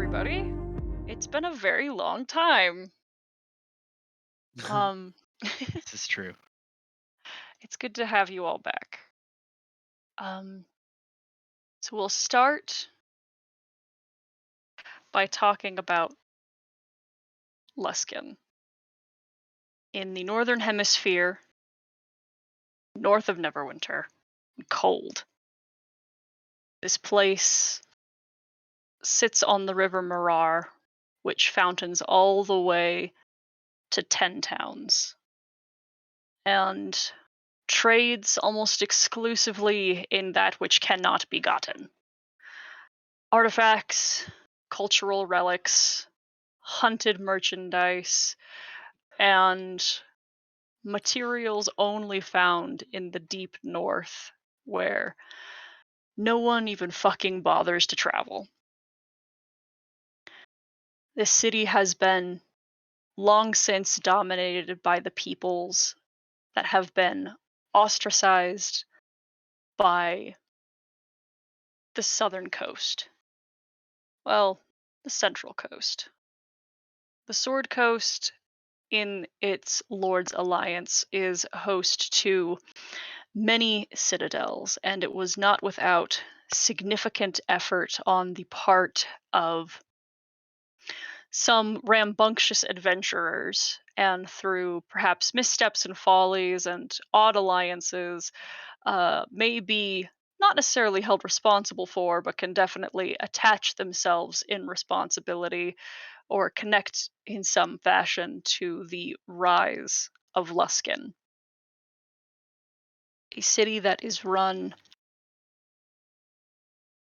everybody. It's been a very long time. Um, This is true. it's good to have you all back. Um, so we'll start by talking about Luskin. In the northern hemisphere, north of Neverwinter, cold. This place sits on the river Marar, which fountains all the way to Ten Towns, and trades almost exclusively in that which cannot be gotten. Artifacts, cultural relics, hunted merchandise, and materials only found in the deep north where no one even fucking bothers to travel. This city has been long since dominated by the peoples that have been ostracized by the southern coast. Well, the central coast. The Sword Coast in its Lord's Alliance is host to many citadels, and it was not without significant effort on the part of some rambunctious adventurers, and through perhaps missteps and follies and odd alliances, may be not necessarily held responsible for, but can definitely attach themselves in responsibility or connect in some fashion to the rise of Luskin, a city that is run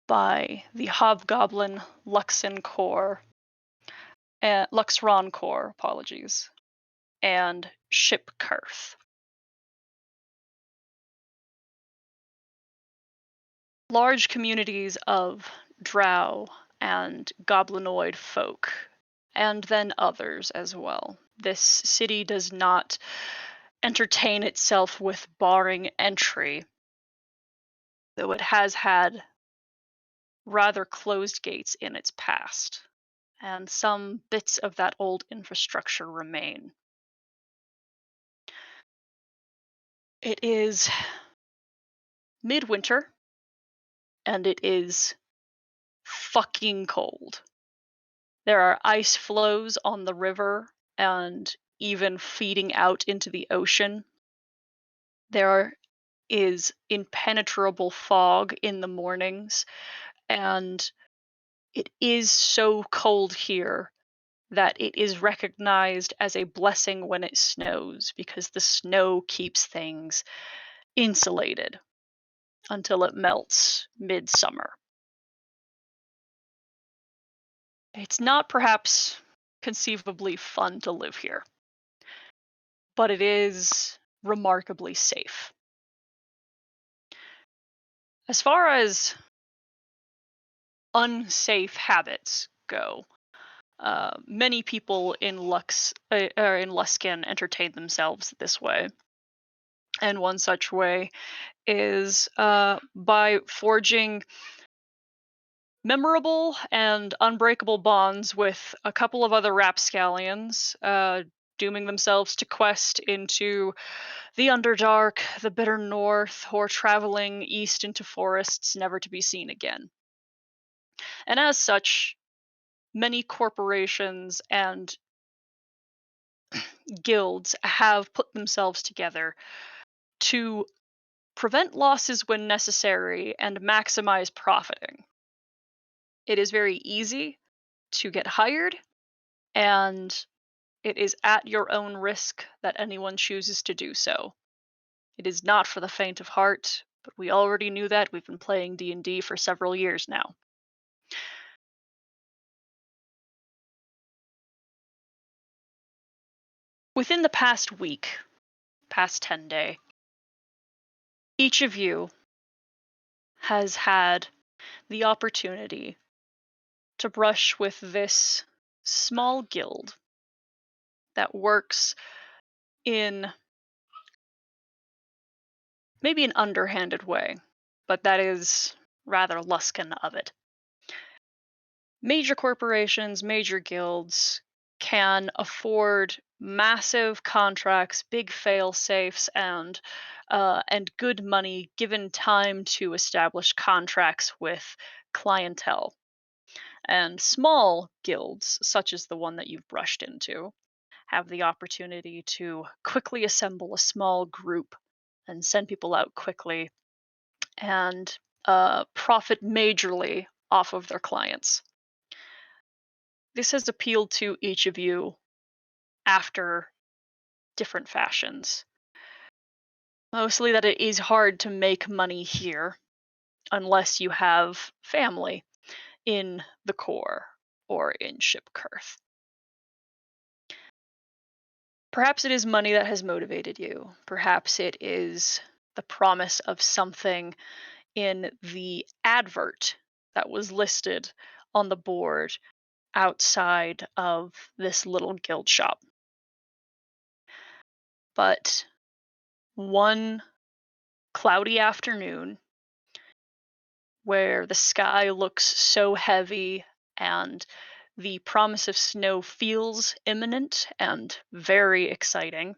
by the Hobgoblin Luxon Corps, Luxron Corps, apologies, and Ship Kurth. Large communities of drow and goblinoid folk, and then others as well. This city does not entertain itself with barring entry, though it has had rather closed gates in its past, and some bits of that old infrastructure remain. It is midwinter, and it is fucking cold. There are ice floes on the river and even feeding out into the ocean. There is impenetrable fog in the mornings, and it is so cold here that it is recognized as a blessing when it snows because the snow keeps things insulated until it melts midsummer. It's not perhaps conceivably fun to live here, but it is remarkably safe. As far as unsafe habits go, many people in in Luskin entertain themselves this way, and one such way is by forging memorable and unbreakable bonds with a couple of other rapscallions, dooming themselves to quest into the Underdark, the Bitter North, or traveling east into forests never to be seen again. And as such, many corporations and guilds have put themselves together to prevent losses when necessary and maximize profiting. It is very easy to get hired, and it is at your own risk that anyone chooses to do so. It is not for the faint of heart, but we already knew that. We've been playing D&D for several years now. Within the past week, past 10 day, each of you has had the opportunity to brush with this small guild that works in maybe an underhanded way, but that is rather Luskin of it. Major corporations, major guilds can afford massive contracts, big fail safes, and good money given time to establish contracts with clientele. And small guilds, such as the one that you've brushed into, have the opportunity to quickly assemble a small group and send people out quickly and profit majorly off of their clients. This has appealed to each of you after different fashions. Mostly that it is hard to make money here unless you have family in the core or in Shipkurth. Perhaps it is money that has motivated you. Perhaps it is the promise of something in the advert that was listed on the board outside of this little guild shop. But one cloudy afternoon, where the sky looks so heavy and the promise of snow feels imminent and very exciting,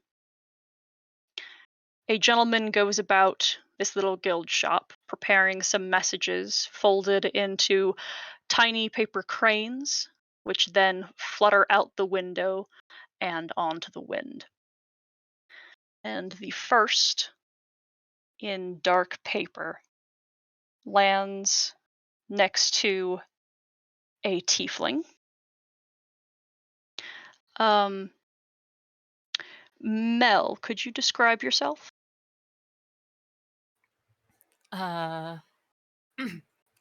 a gentleman goes about this little guild shop preparing some messages folded into tiny paper cranes, which then flutter out the window and onto the wind. And the first, in dark paper, lands next to a tiefling. Um, Mel, could you describe yourself? Uh,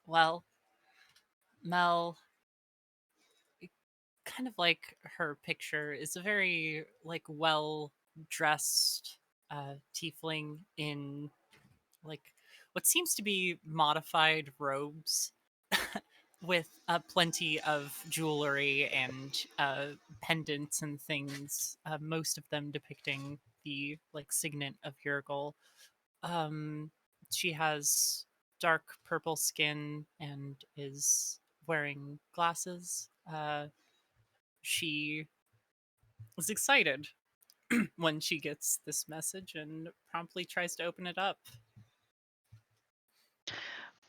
well, Mel, kind of like her picture, is a very well dressed tiefling in like what seems to be modified robes with plenty of jewelry and pendants and things, most of them depicting the signet of Yurgle. Um, she has dark purple skin and is wearing glasses. She is excited when she gets this message and promptly tries to open it up.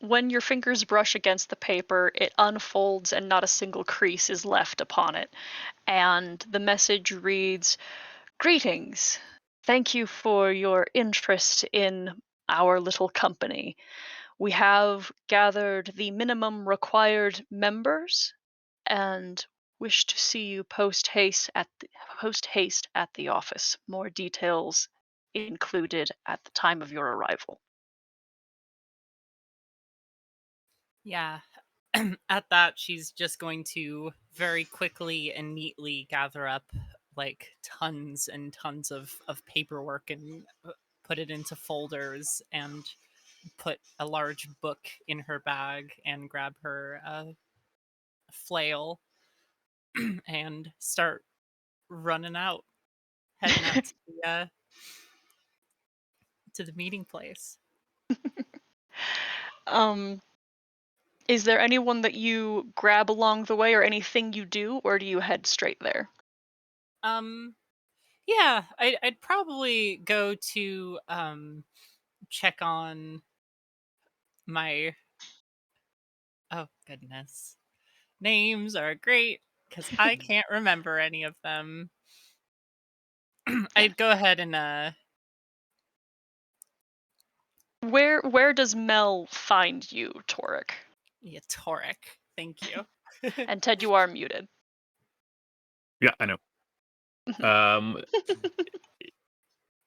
When your fingers brush against the paper, it unfolds and not a single crease is left upon it. And the message reads, "Greetings. Thank you for your interest in our little company. We have gathered the minimum required members and wish to see you post haste at the office. More details included at the time of your arrival." Yeah. At that, she's just going to very quickly and neatly gather up tons and tons of paperwork and put it into folders and put a large book in her bag and grab her flail and start running out, heading out to the meeting place. Um, is there anyone that you grab along the way or anything you do, or do you head straight there? Um, yeah, I'd probably go to check on my oh goodness. Names are great because I can't remember any of them. Yeah. I'd go ahead and Where does Mel find you, Torek? yeah, Toric. Thank you. And Ted, you are muted. Yeah, I know. Um,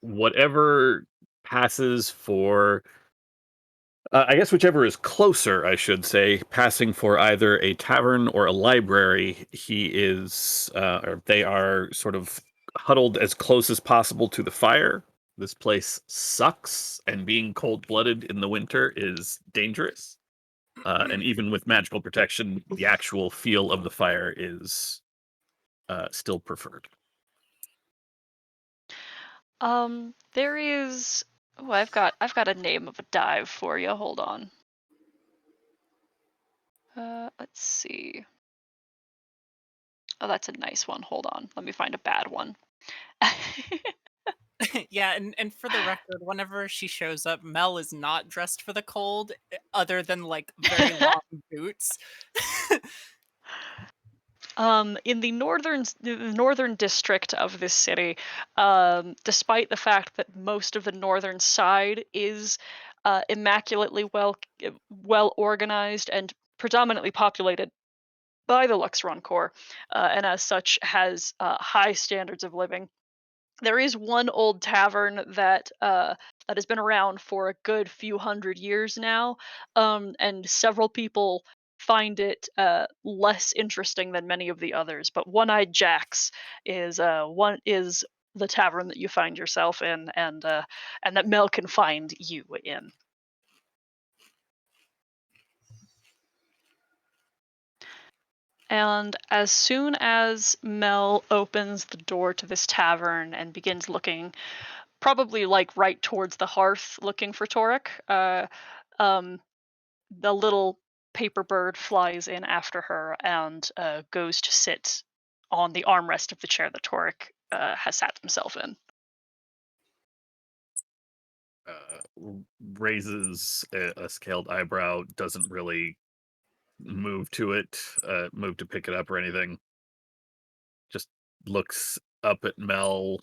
whatever passes for, I guess whichever is closer, I should say, passing for either a tavern or a library, or they are sort of huddled as close as possible to the fire. This place sucks, and being cold-blooded in the winter is dangerous. And even with magical protection, the actual feel of the fire is still preferred. There is. Oh, I've got a name of a dive for you. Hold on. Let's see. Oh, that's a nice one. Hold on. Let me find a bad one. Yeah, and for the record, whenever she shows up, Mel is not dressed for the cold, other than like very long boots. In the northern district of this city, despite the fact that most of the northern side is immaculately well organized and predominantly populated by the Luxron Corps, and as such has high standards of living. There is one old tavern that has been around for a good few hundred years now, and several people find it less interesting than many of the others. But One-Eyed Jack's is the tavern that you find yourself in, and that Mel can find you in. And as soon as Mel opens the door to this tavern and begins looking, probably like right towards the hearth, looking for Torek, um, the little paper bird flies in after her and goes to sit on the armrest of the chair that Torek has sat himself in. Raises a scaled eyebrow, doesn't really move to pick it up or anything. Just looks up at Mel.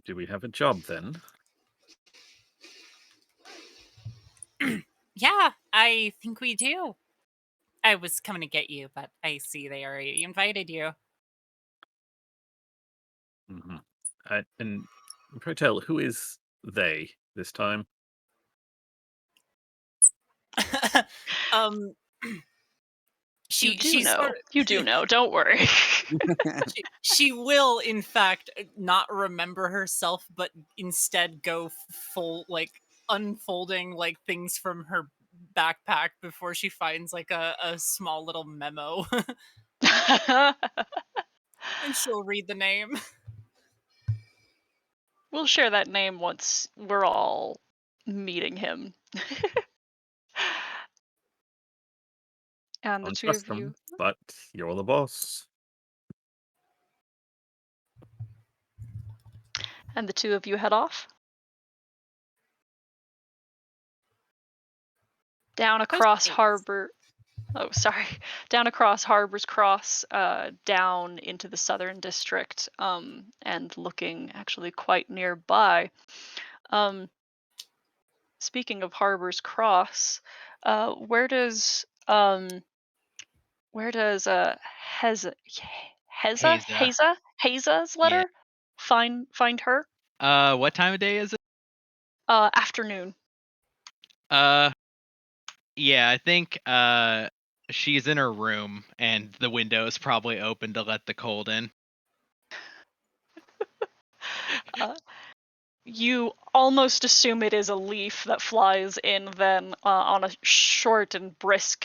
Do we have a job then? Yeah, I think we do. I was coming to get you, but I see they already invited you. Mm-hmm. And pray tell, who is they this time? um, she's sort of, You do know. Don't worry. she will in fact not remember herself, but instead go full like unfolding like things from her backpack before she finds like a small little memo. And she'll read the name. We'll share that name once we're all meeting him. And the Don't two trust of you. them, but you're the boss. And the two of you head off. Down across Harbor. Oh, sorry. Down across Harbor's Cross, down into the southern district, and looking actually quite nearby. Speaking of Harbor's Cross, where does Heza Haza's Yeah. letter find her? What time of day is it? Afternoon. Yeah, I think she's in her room and the window is probably open to let the cold in. You almost assume it is a leaf that flies in then on a short and brisk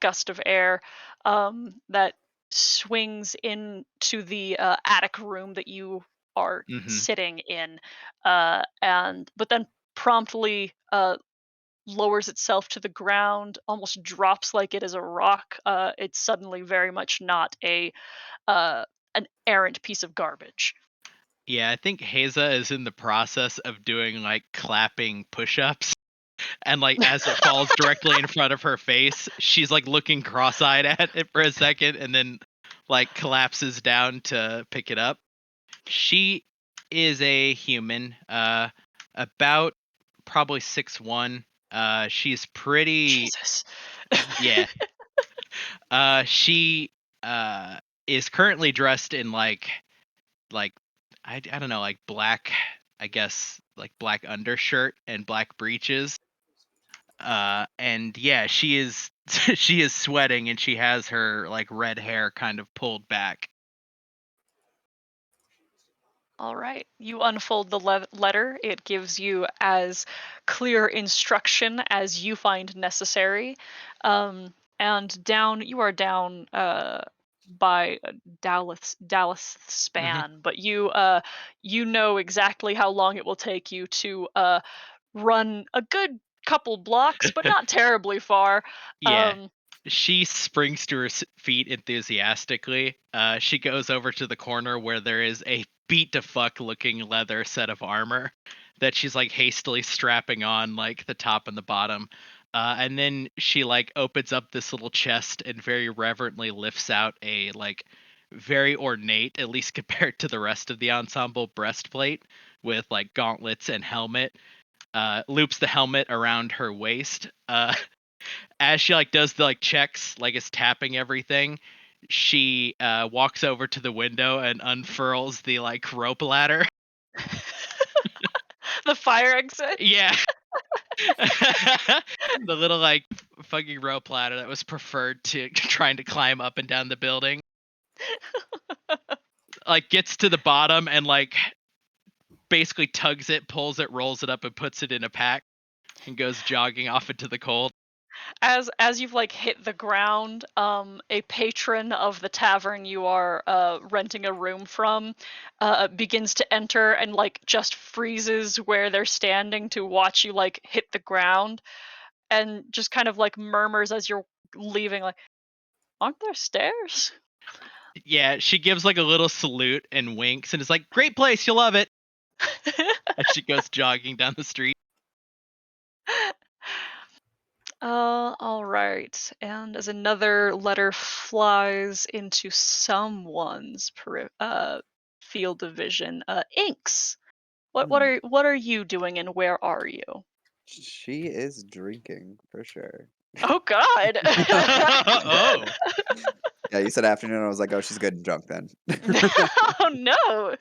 gust of air that swings into the attic room that you are sitting in, but then promptly lowers itself to the ground, almost drops like it is a rock. It's suddenly very much not an errant piece of garbage. Yeah, I think Haza is in the process of doing like clapping push-ups. And like as it falls directly in front of her face, she's like looking cross-eyed at it for a second and then like collapses down to pick it up. She is a human, about probably 6'1". She's pretty Jesus. Yeah. She is currently dressed in like I don't know, like black, I guess, like black undershirt and black breeches. And yeah, she is she is sweating and she has her like red hair kind of pulled back. All right. You unfold the letter. It gives you as clear instruction as you find necessary. And you are down by Dallas span, but you know exactly how long it will take you to run a good couple blocks, but not terribly far. Yeah. She springs to her feet enthusiastically. She goes over to the corner where there is a beat to fuck looking leather set of armor that she's like hastily strapping on like the top and the bottom. And then she like opens up this little chest and very reverently lifts out a like very ornate, at least compared to the rest of the ensemble, breastplate with like gauntlets and helmet. Loops the helmet around her waist. As she like does the like checks, like is tapping everything, she walks over to the window and unfurls the like rope ladder. The fire exit. Yeah. The little like fucking rope ladder that was preferred to trying to climb up and down the building. Like gets to the bottom and like basically tugs it, pulls it, rolls it up, and puts it in a pack and goes jogging off into the cold. As you've like hit the ground, a patron of the tavern you are renting a room from begins to enter and like just freezes where they're standing to watch you like hit the ground, and just kind of like murmurs as you're leaving, like, "Aren't there stairs?" Yeah, she gives like a little salute and winks and is like, "Great place, you'll love it." As she goes jogging down the street. All right. And as another letter flies into someone's field of vision, Inks. What are you doing and where are you? She is drinking for sure. Oh God. Oh. Yeah, you said afternoon. I was like, oh, she's good and drunk then. Oh no.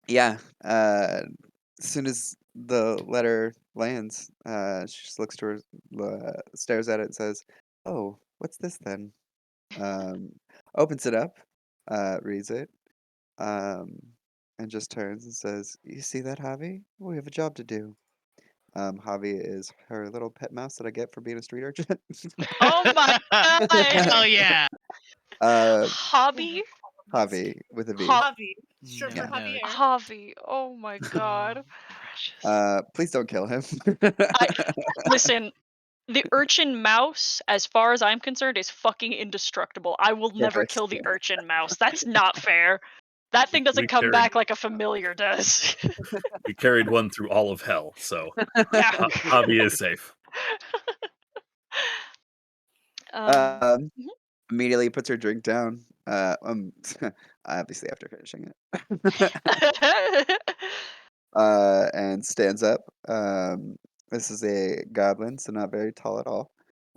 Yeah. As soon as the letter lands, she just looks to her, stares at it, and says, "Oh, what's this then?" Um, Opens it up, reads it, um, and just turns and says, "You see that, Javi? We have a job to do." Javi is her little pet mouse that I get for being a street urchin. Oh my God. Hell yeah. Hobby? Javi with a V. Javi. Short for Yeah. Javier. Javi. Oh my God. Precious. Please don't kill him. Listen, the urchin mouse, as far as I'm concerned, is fucking indestructible. I will never Perfect. kill the urchin mouse. That's not fair. That thing doesn't We come carried- back like a familiar does. We carried one through all of hell, so Yeah. Javi is safe. Um, Mhm. Immediately puts her drink down. Obviously after finishing it. And stands up. This is a goblin, so not very tall at all.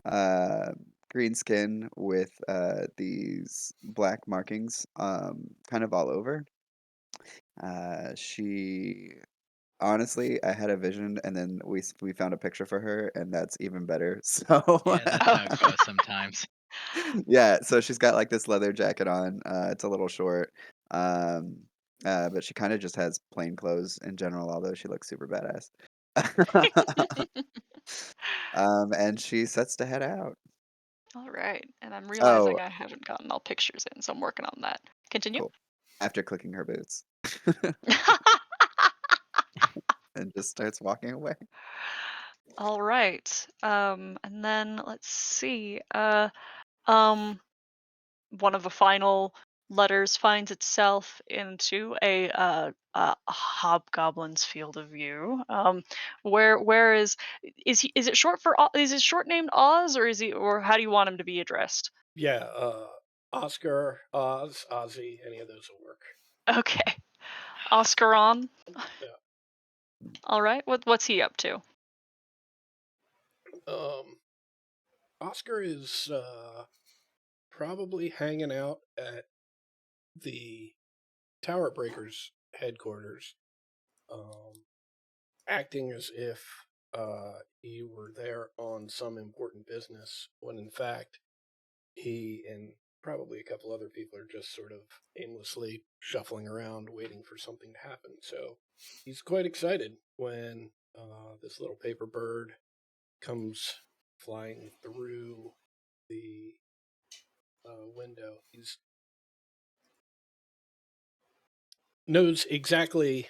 Uh, Green skin with these black markings, kind of all over. She honestly, I had a vision, and then we found a picture for her, and that's even better. So Yeah, that's how it goes sometimes. yeah, so she's got like this leather jacket on. It's a little short. Um, but she kind of just has plain clothes in general, although she looks super badass. And she sets to head out. All right. And I'm Oh, realizing I haven't gotten all pictures in, so I'm working on that. Continue. cool. After clicking her boots, and just starts walking away. All right. And then let's see. Um, one of the final letters finds itself into a hobgoblin's field of view. Where is it short for is his short named Oz, or is he, or how do you want him to be addressed? Yeah, Oscar, Oz, Ozzy, any of those will work. Okay, Oscar on. Yeah. All right. What's he up to? Oscar is probably hanging out at the Tower Breakers headquarters, acting as if he were there on some important business, when in fact he and probably a couple other people are just sort of aimlessly shuffling around waiting for something to happen. So he's quite excited when this little paper bird comes flying through the window. He's knows exactly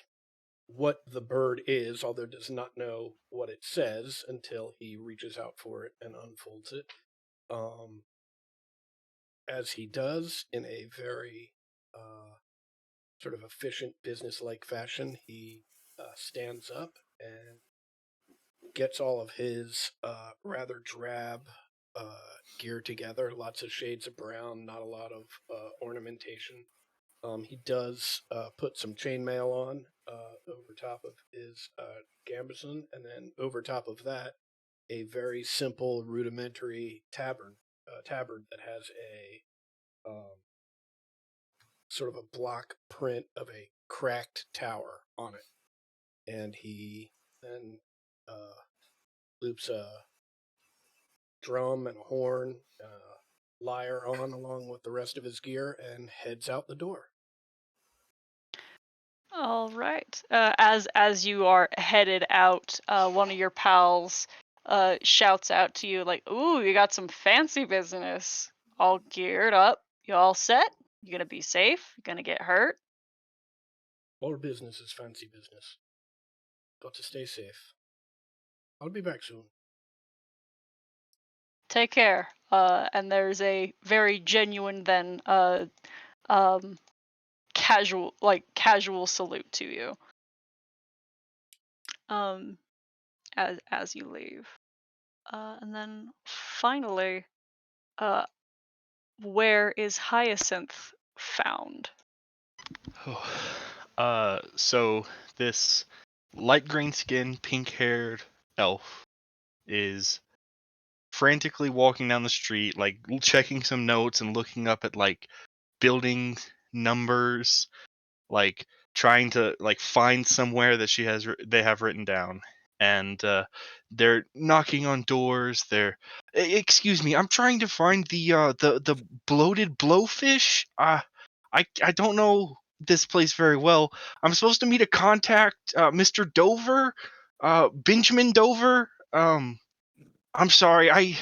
what the bird is, although does not know what it says until he reaches out for it and unfolds it. As he does in a very sort of efficient, business-like fashion, he stands up and gets all of his rather drab gear together. Lots of shades of brown, not a lot of ornamentation. He does put some chainmail on over top of his gambeson, and then over top of that, a very simple, rudimentary tabard that has a sort of a block print of a cracked tower on it. And he then loops a drum and a horn, lyre on along with the rest of his gear, and heads out the door. All right. As you are headed out, one of your pals shouts out to you like, "Ooh, you got some fancy business. All geared up. You all set? You gonna be safe? You gonna get hurt?" Our business is fancy business. Got to stay safe. I'll be back soon. Take care. And there's a very genuine then um casual salute to you. As you leave. And then finally, uh where is Hyacinth found? So this light green skin, pink haired elf is frantically walking down the street, like checking some notes and looking up at like building numbers, like trying to like find somewhere that they have written down. And they're knocking on doors. Excuse me, I'm trying to find the bloated blowfish. I don't know this place very well. I'm supposed to meet a contact, Mr. Dover, Benjamin Dover. I'm sorry,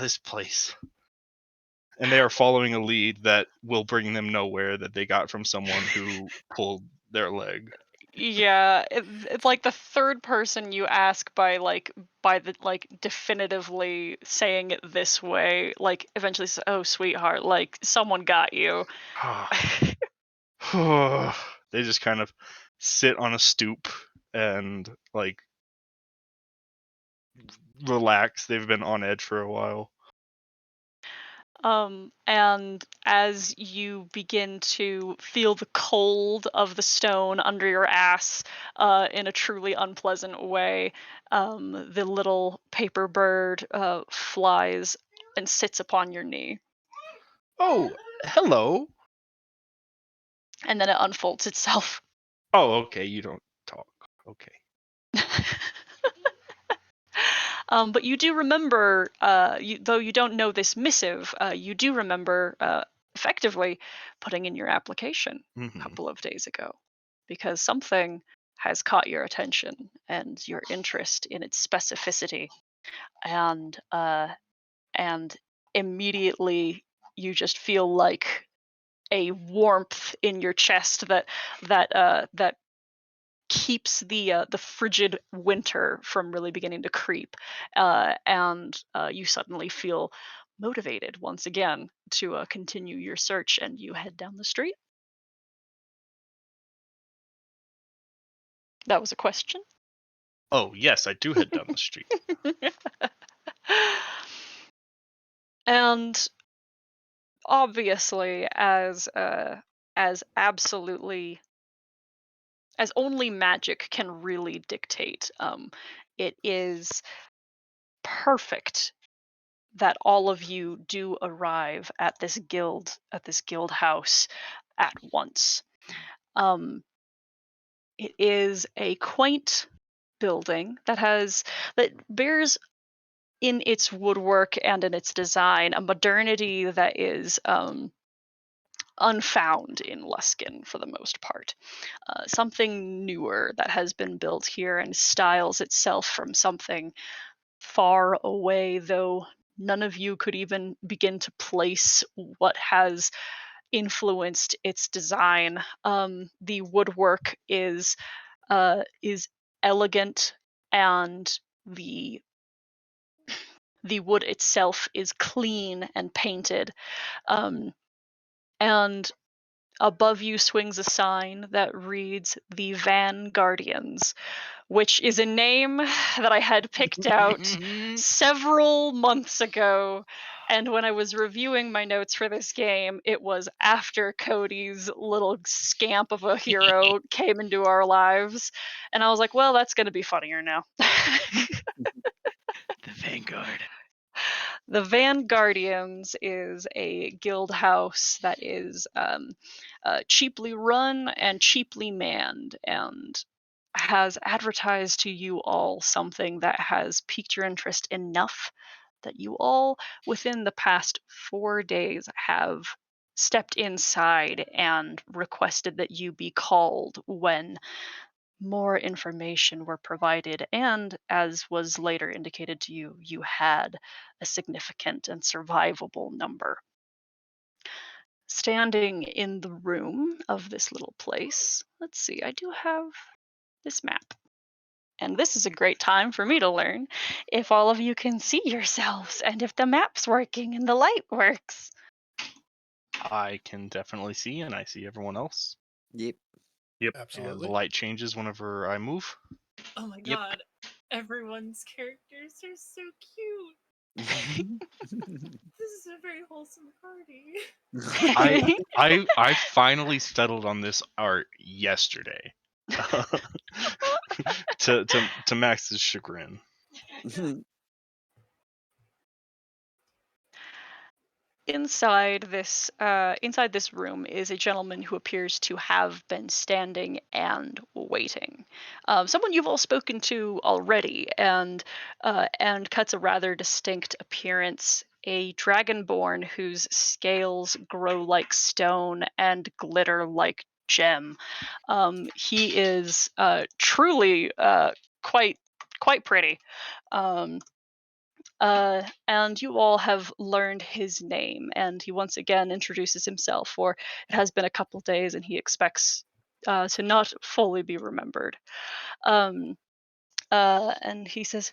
this place. And they are following a lead that will bring them nowhere that they got from someone who pulled their leg. Yeah, it's like the third person you ask by the like definitively saying it this way, like eventually says, "Oh, sweetheart, like someone got you." They just kind of sit on a stoop and like relax. They've been on edge for a while. And as you begin to feel the cold of the stone under your ass, in a truly unpleasant way, the little paper bird flies and sits upon your knee, Oh, hello. and then it unfolds itself. Oh, okay. You don't talk. Okay. But you do remember, though you don't know this missive, you do remember effectively putting in your application a couple of days ago, because something has caught your attention and your interest in its specificity, and immediately you just feel like a warmth in your chest that keeps the frigid winter from really beginning to creep, and you suddenly feel motivated once again to continue your search, and you head down the street. That was a question. Oh, yes, I do head down the street. And obviously, as absolutely as only magic can really dictate, it is perfect that all of you do arrive at this guild house at once. It is a quaint building that bears in its woodwork and in its design a modernity that is unfound in Luskin for the most part. Something newer that has been built here and styles itself from something far away, though none of you could even begin to place what has influenced its design. The woodwork is elegant, and the wood itself is clean and painted. Um, and above you swings a sign that reads the Van Guardians, which is a name that I had picked out several months ago. And when I was reviewing my notes for this game, it was after Cody's little scamp of a hero came into our lives. And I was like, well, that's going to be funnier now. The Vanguard. The Van Guardians is a guild house that is cheaply run and cheaply manned, and has advertised to you all something that has piqued your interest enough that you all, within the past 4 days, have stepped inside and requested that you be called when more information were provided, and as was later indicated to you, you had a significant and survivable number. Standing in the room of this little place, let's see, I do have this map. And this is a great time for me to learn if all of you can see yourselves and if the map's working and the light works. I can definitely see, and I see everyone else. Yep. And the Absolutely. light changes whenever I move. Oh my Yep. god. Everyone's characters are so cute. This is a very wholesome party. I finally settled on this art yesterday. to Max's chagrin. Inside this room is a gentleman who appears to have been standing and waiting. Someone you've all spoken to already, and cuts a rather distinct appearance. A dragonborn whose scales grow like stone and glitter like gem. He is truly quite pretty. Um, and you all have learned his name, and he once again introduces himself, for it has been a couple days and he expects to not fully be remembered. Um, and he says,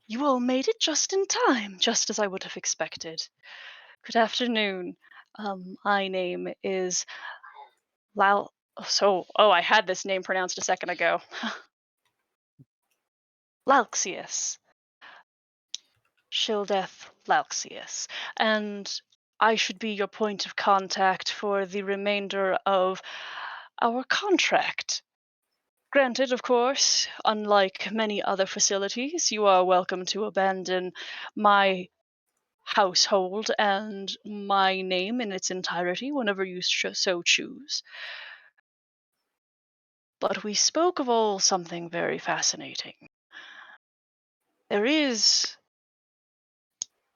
"You all made it just in time, just as I would have expected. Good afternoon. My name is Lau. I had this name pronounced a second ago. Lauxius. Shildeth Lauxius, and I should be your point of contact for the remainder of our contract. Granted, of course, unlike many other facilities, you are welcome to abandon my household and my name in its entirety whenever you so choose. But we spoke of something very fascinating. There is,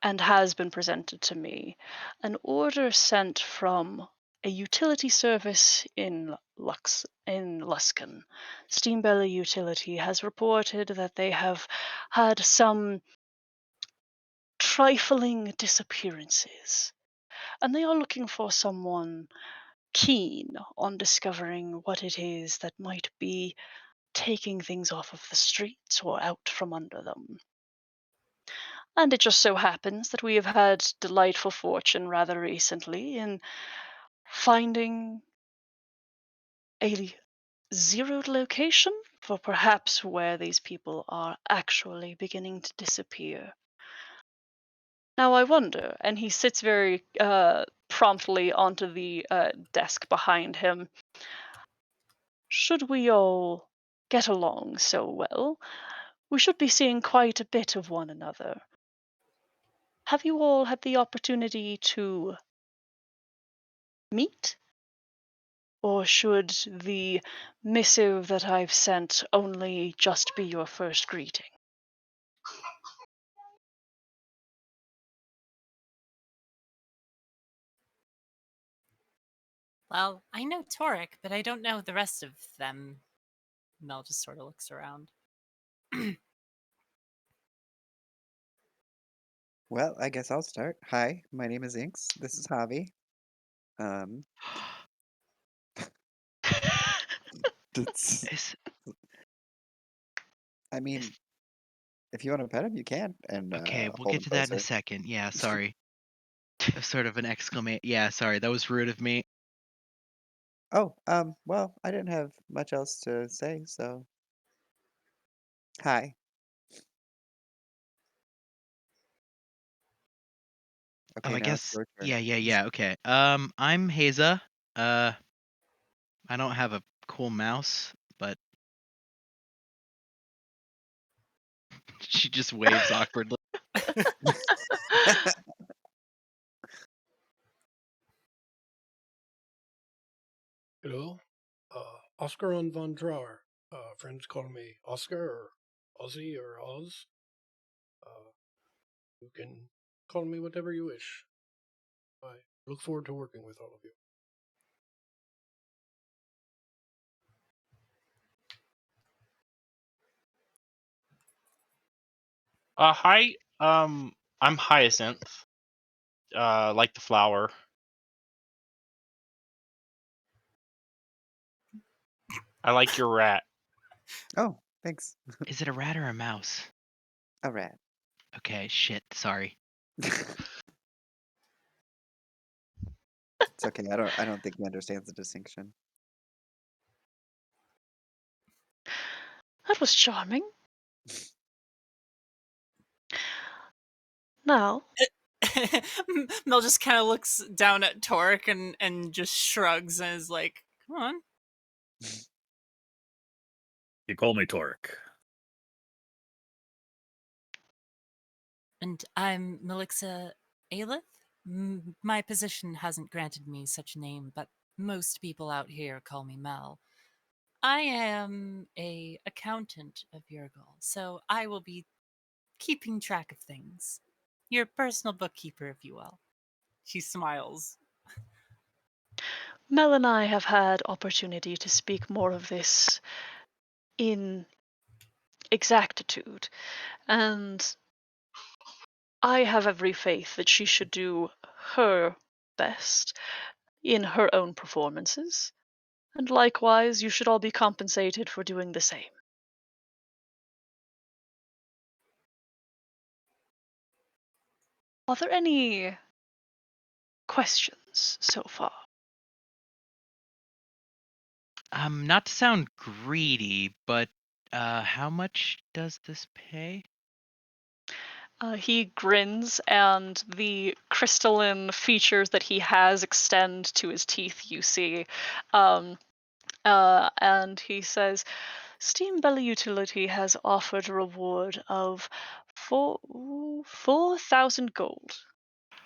and has been presented to me, an order sent from a utility service in Luskan. Steambelly Utility has reported that they have had some trifling disappearances, and they are looking for someone keen on discovering what it is that might be taking things off of the streets or out from under them. And it just so happens that we have had delightful fortune rather recently in finding a zeroed location for perhaps where these people are actually beginning to disappear. Now I wonder, and he sits very promptly onto the desk behind him. Should we all get along so well, we should be seeing quite a bit of one another. Have you all had the opportunity to meet? Or should the missive that I've sent only just be your first greeting? Well, I know Torek, but I don't know the rest of them. Mel just sort of looks around. Well, I guess I'll start. Hi, my name is Inks. This is Javi. Um, it's, Is, I mean, is if you want to pet him, you can, and okay. We'll hold get him to that in a closer. second. Yeah, sorry. Sort of an exclamation. Yeah, sorry. That was rude of me. Oh, well, I didn't have much else to say, so hi. Oh, Okay, I now it's guess. your turn. Yeah. Okay. I'm Haza. Uh, I don't have a cool mouse, but she just waves awkwardly. Hello? Oscar on Von Drawer. Friends call me Oscar or Ozzy or Oz. You can call me whatever you wish. I look forward to working with all of you. Hi. I'm Hyacinth. Like the flower. I like your rat. Oh, thanks. Is it a rat or a mouse? A rat. Okay, shit. Sorry. It's okay. I don't think he understands the distinction. That was charming. Now, Mel just kind of looks down at Torque and just shrugs and is like, "Come on." You call me Torque. And I'm Melixa Aelith. My position hasn't granted me such a name, but most people out here call me Mel. I am a accountant of Yurgle, so I will be keeping track of things. Your personal bookkeeper, if you will. She smiles. Mel and I have had opportunity to speak more of this in exactitude, and I have every faith that she should do her best in her own performances, and likewise, you should all be compensated for doing the same. Are there any questions so far? Not to sound greedy, but how much does this pay? He grins, and the crystalline features that he has extend to his teeth, you see. And he says, Steam Belly Utility has offered a reward of 4,000 gold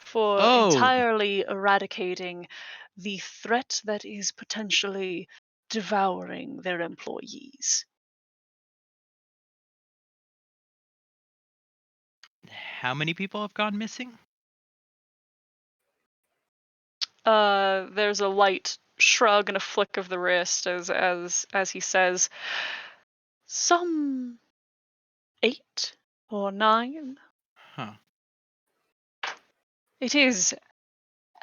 for Oh, entirely eradicating the threat that is potentially devouring their employees. how many people have gone missing? There's a light shrug and a flick of the wrist as he says, some 8 or 9. Huh. It is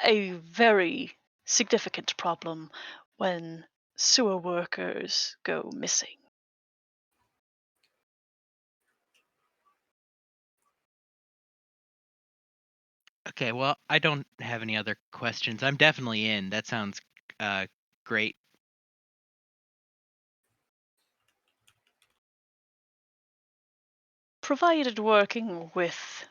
a very significant problem when sewer workers go missing. Okay, well, I don't have any other questions. I'm definitely in. That sounds great. Provided working with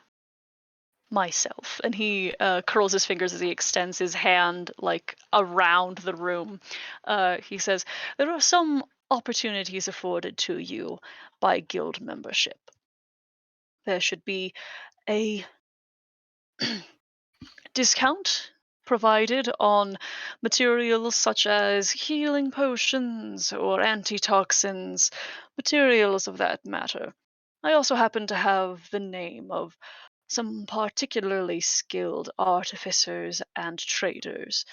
myself, and he curls his fingers as he extends his hand like around the room. He says, there are some opportunities afforded to you by guild membership. There should be a discount provided on materials such as healing potions or antitoxins, materials of that matter. I also happen to have the name of some particularly skilled artificers and traders,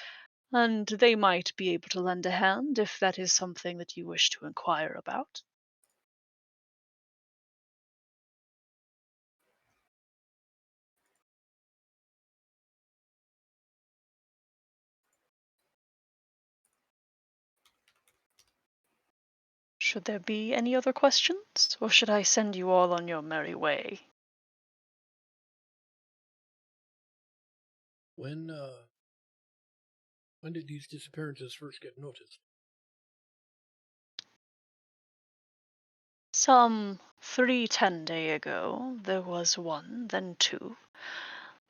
and they might be able to lend a hand if that is something that you wish to inquire about. Should there be any other questions, or should I send you all on your merry way? When did these disappearances first get noticed? Some 3 10 days ago, there was one, then two,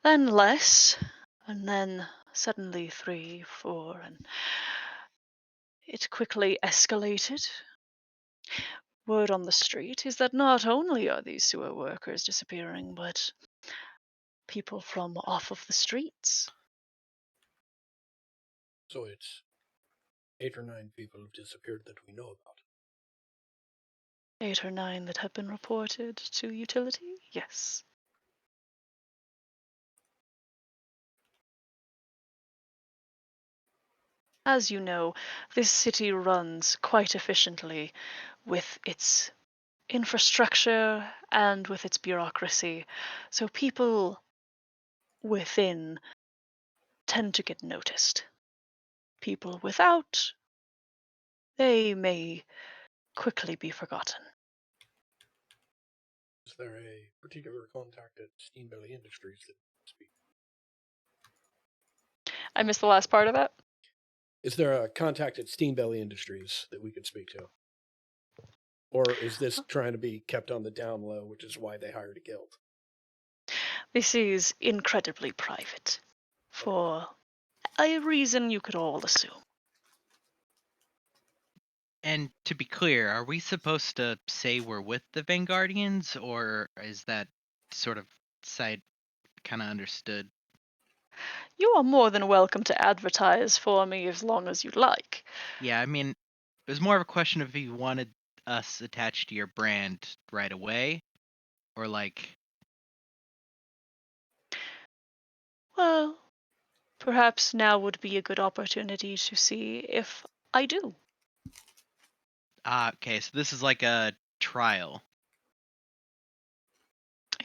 then less, and then suddenly 3, 4, and it quickly escalated. Word on the street is that not only are these sewer workers disappearing, but people from off of the streets. So it's 8 or 9 people have disappeared that we know about. 8 or 9 that have been reported to utility? Yes. As you know, this city runs quite efficiently with its infrastructure and with its bureaucracy, so people within tend to get noticed. People without, they may quickly be forgotten. Is there a particular contact at Steambelly Industries that speak? I missed the last part of that. Is there a contact at Steambelly Industries that we could speak to? Or is this trying to be kept on the down low, which is why they hired a guild? This is incredibly private, for a reason you could all assume. And to be clear, are we supposed to say we're with the Vanguardians, or is that sort of side kind of understood? You are more than welcome to advertise for me as long as you'd like. Yeah, I mean, it was more of a question of if you wanted us attached to your brand right away, or like, Well, perhaps now would be a good opportunity to see if I do. okay, so this is like a trial.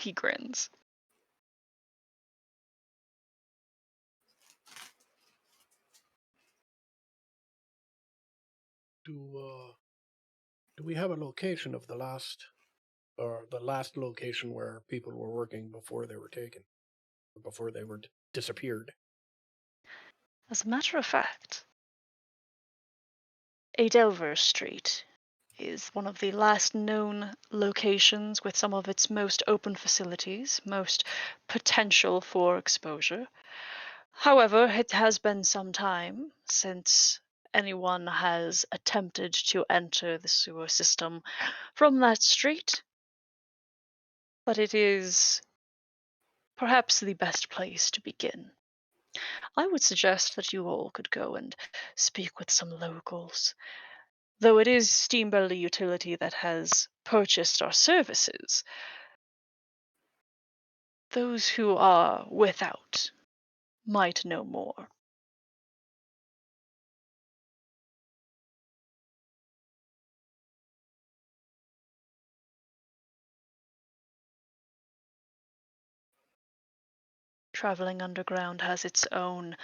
He grins. Do we have a location of the last location where people were working before they were taken, or before they were disappeared? As a matter of fact, Adelver Street is one of the last known locations with some of its most open facilities, most potential for exposure. However, it has been some time since anyone has attempted to enter the sewer system from that street, but it is perhaps the best place to begin. I would suggest that you all could go and speak with some locals. Though it is Steambelly Utility that has purchased our services, those who are without might know more. Traveling underground has its own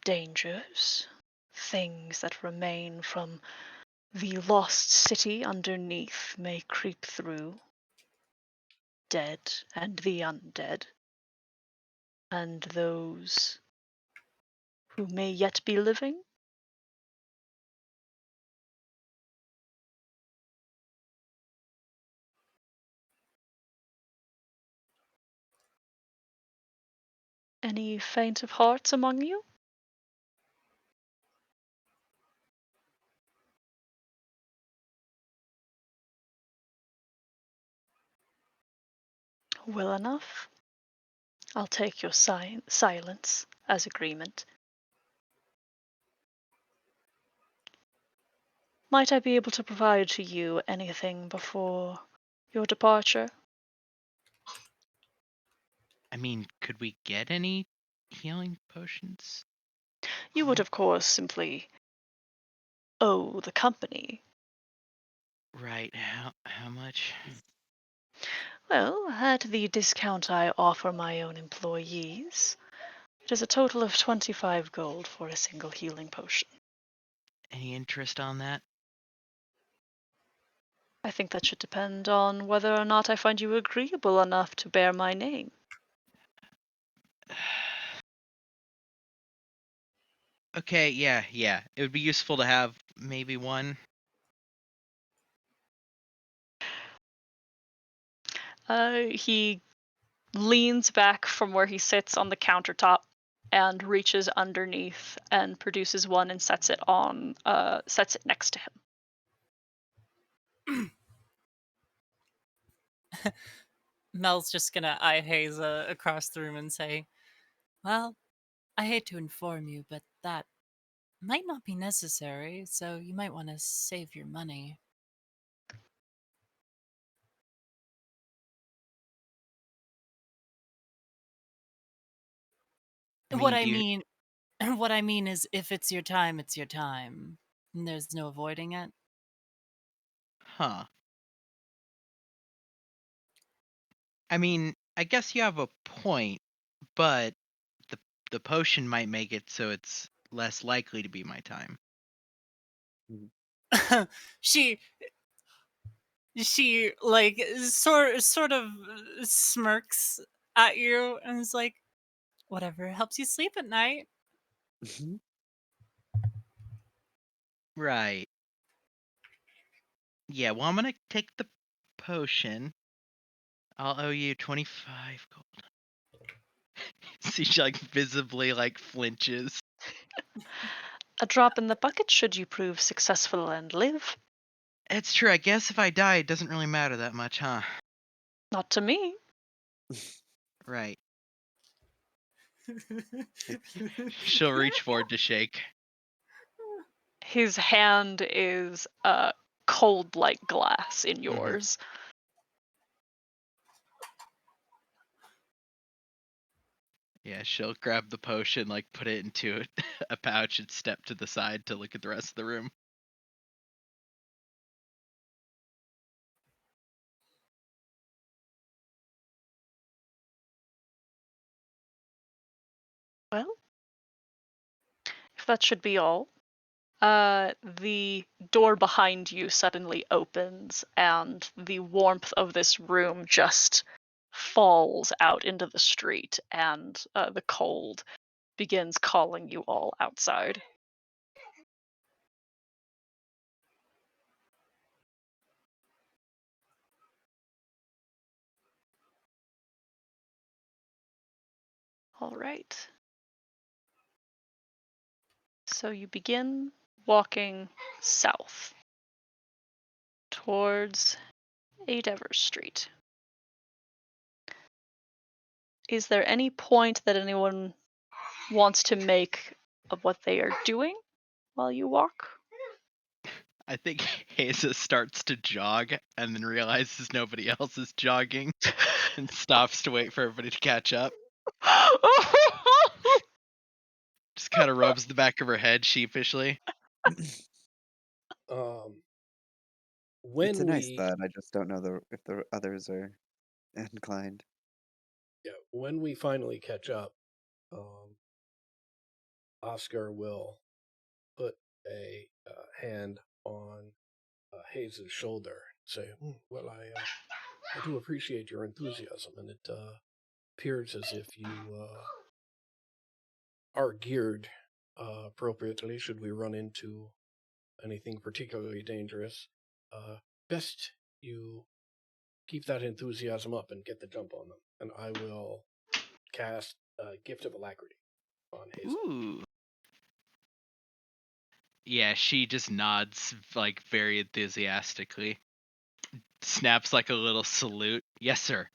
dangers, things that remain from the lost city underneath may creep through, dead and the undead, and those who may yet be living. Any faint of hearts among you? Well enough. I'll take your silence as agreement. Might I be able to provide to you anything before your departure? I mean, could we get any healing potions? You would, of course, simply owe the company. Right. How much? Well, at the discount I offer my own employees, it is a total of 25 gold for a single healing potion. Any interest on that? I think that should depend on whether or not I find you agreeable enough to bear my name. Okay, yeah. It would be useful to have maybe one. He leans back from where he sits on the countertop and reaches underneath and produces one and sets it next to him. Mel's just gonna eye Haza across the room and say, "Well, I hate to inform you, but that might not be necessary, so you might want to save your money." What I Do you, mean, what I mean is, if it's your time, it's your time. And there's no avoiding it. huh? I mean, I guess you have a point, but the the potion might make it so it's less likely to be my time. she like sort of smirks at you and is like, "Whatever helps you sleep at night." Right. Yeah, well, I'm gonna take the potion. I'll owe you 25 gold. See, she like visibly like flinches. A drop in the bucket should you prove successful and live. It's true. I guess if I die, it doesn't really matter that much, huh? Not to me. Right. She'll reach forward to shake. His hand is cold like glass in yours. Yeah, she'll grab the potion, like put it into a pouch, and step to the side to look at the rest of the room. Well, if that should be all, the door behind you suddenly opens and the warmth of this room just falls out into the street, and the cold begins calling you all outside. All right. So you begin walking south towards Devers Street. Is there any point that anyone wants to make of what they are doing while you walk? I think Haza starts to jog and then realizes nobody else is jogging and stops to wait for everybody to catch up. Just kind of rubs the back of her head sheepishly. When It's a nice we thought. I just don't know if the others are inclined. when we finally catch up, Oscar will put a hand on Hayes' shoulder and say, "Well, I do appreciate your enthusiasm, and it appears as if you are geared appropriately should we run into anything particularly dangerous. Best you keep that enthusiasm up and get the jump on them, and I will cast Gift of Alacrity on Hazel." Ooh. Yeah, she just nods like very enthusiastically. Snaps like a little salute. Yes, sir.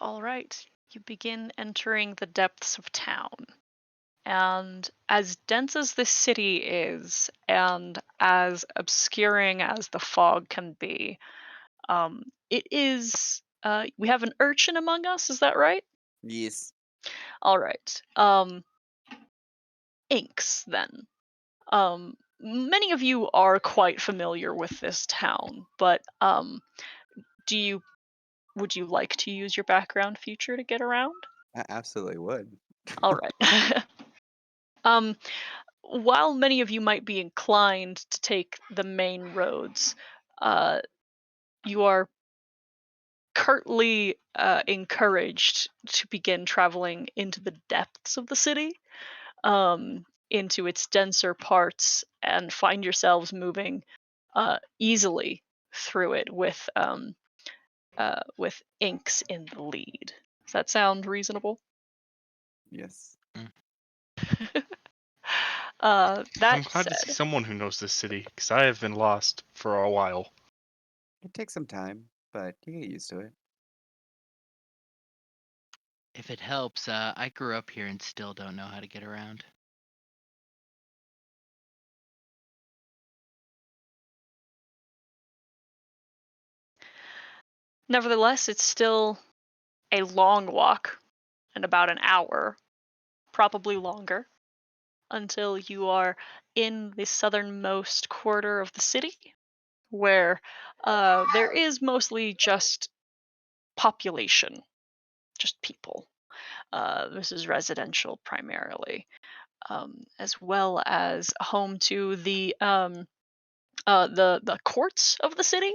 All right. You begin entering the depths of town. And as dense as this city is, and as obscuring as the fog can be, it is. We have an urchin among us, is that right? Yes. All right. Inks, then. Many of you are quite familiar with this town, but would you like to use your background feature to get around? I absolutely would. All right. um, while many of you might be inclined to take the main roads, uh, you are curtly encouraged to begin traveling into the depths of the city, into its denser parts, and find yourselves moving easily through it with inks in the lead. Does that sound reasonable? Yes. I'm That glad to see said, someone who knows this city, because I have been lost for a while. It takes some time, but you get used to it. If it helps, I grew up here and still don't know how to get around. nevertheless, it's still a long walk and about an hour, probably longer, until you are in the southernmost quarter of the city, where there is mostly just population, just people. This is residential primarily, as well as home to the courts of the city.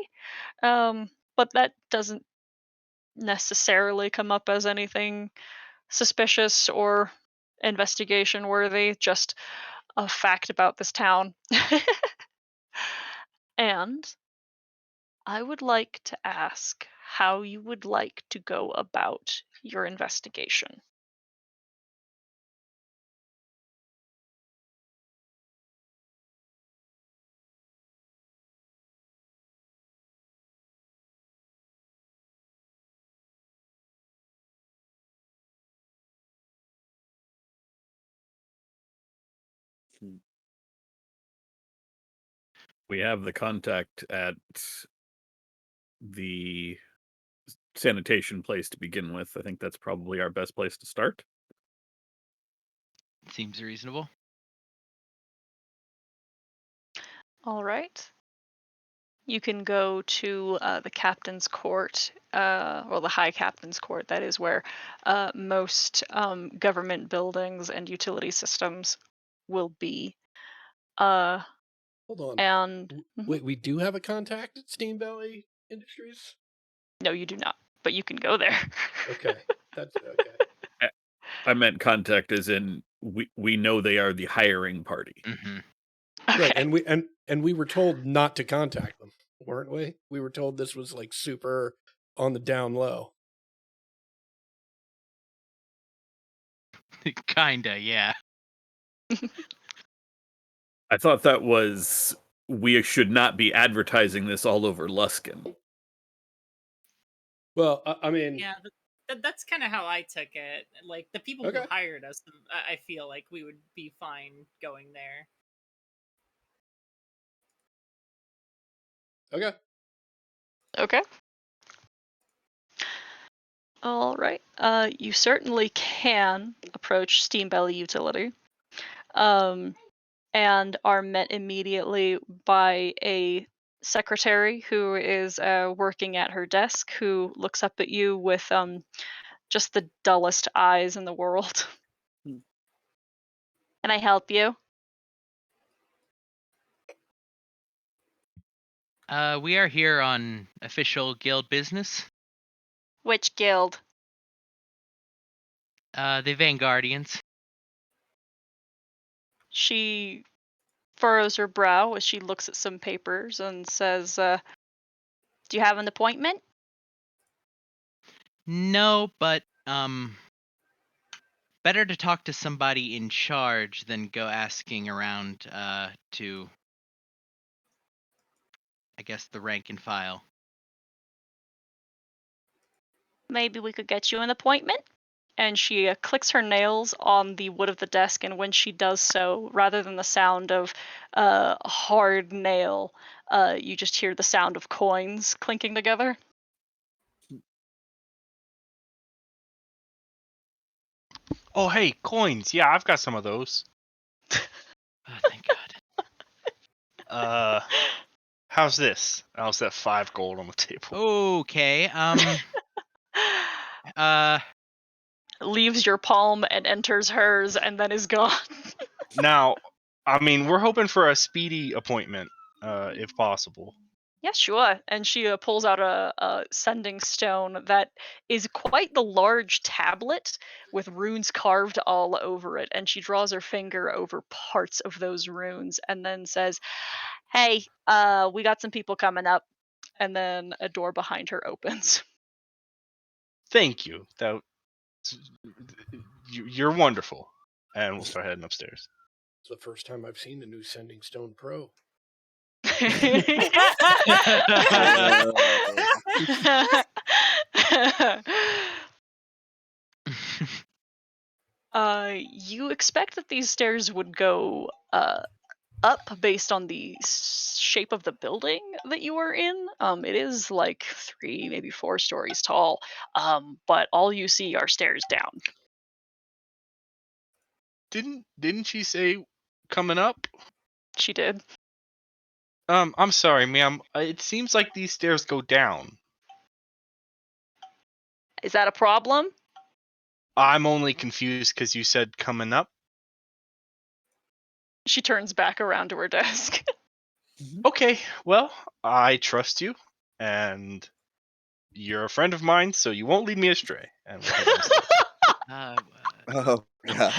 But that doesn't necessarily come up as anything suspicious or investigation worthy. Just a fact about this town. And I would like to ask how you would like to go about your investigation. Hmm. We have the contact at the sanitation place to begin with. I think that's probably our best place to start. Seems reasonable. All right. You can go to the captain's court, or the high captain's court. That is where most government buildings and utility systems will be. Hold on. And Wait, we do have a contact at Steam Valley Industries? no, you do not, but you can go there. Okay. That's okay. I meant contact as in we know they are the hiring party. Mm-hmm. Okay. Right, and we were told not to contact them, weren't we? We were told this was like super on the down low. Kinda, yeah. I thought that was we should not be advertising this all over Luskin. Well, I mean, Yeah, that's kind of how I took it. Like the people who Okay. hired us, I feel like we would be fine going there. okay. Okay. All right. You certainly can approach Steam Valley Utility, and are met immediately by a secretary who is working at her desk, who looks up at you with just the dullest eyes in the world. Hmm. Can I help you? We are here on official guild business. Which guild? The Vanguardians. She furrows her brow as she looks at some papers and says, "Do you have an appointment?" No, but better to talk to somebody in charge than go asking around to, I guess, the rank and file. Maybe we could get you an appointment. And she clicks her nails on the wood of the desk, and when she does so, rather than the sound of a hard nail, you just hear the sound of coins clinking together. Oh, hey, coins. Yeah, I've got some of those. Oh, thank God. How's this? How's that 5 gold on the table? Okay. Uh, leaves your palm and enters hers and then is gone. Now, I mean, we're hoping for a speedy appointment, if possible. Yeah, sure. And she pulls out a sending stone that is quite the large tablet with runes carved all over it. And she draws her finger over parts of those runes and then says, "Hey, we got some people coming up." And then a door behind her opens. Thank you. You're wonderful. And we'll start heading upstairs. It's the first time I've seen a new Sending Stone Pro. You expect that these stairs would go up based on the shape of the building that you are in. It is like 3, maybe 4 stories tall, but all you see are stairs down. Didn't she say coming up? She did. I'm sorry, ma'am. It seems like these stairs go down. Is that a problem? I'm only confused because you said coming up. She turns back around to her desk. Okay, well, I trust you, and you're a friend of mine, so you won't lead me astray. And we'll head upstairs. Oh God.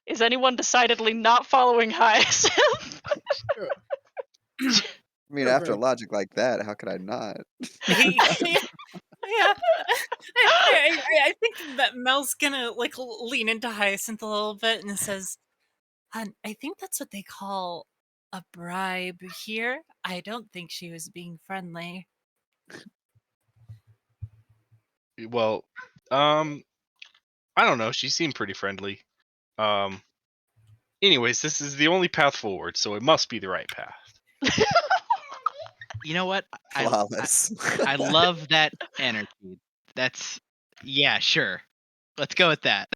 Is anyone decidedly not following Hyacinth? I mean, Sure, after bro. logic like that, how could I not? Yeah, I think that Mel's gonna like lean into Hyacinth a little bit and says, "Hun, I think that's what they call a bribe here. I don't think she was being friendly." Well, I don't know. She seemed pretty friendly. Anyways, this is the only path forward, so it must be the right path. You know what? Flawless. I love that energy. That's yeah, sure. Let's go with that.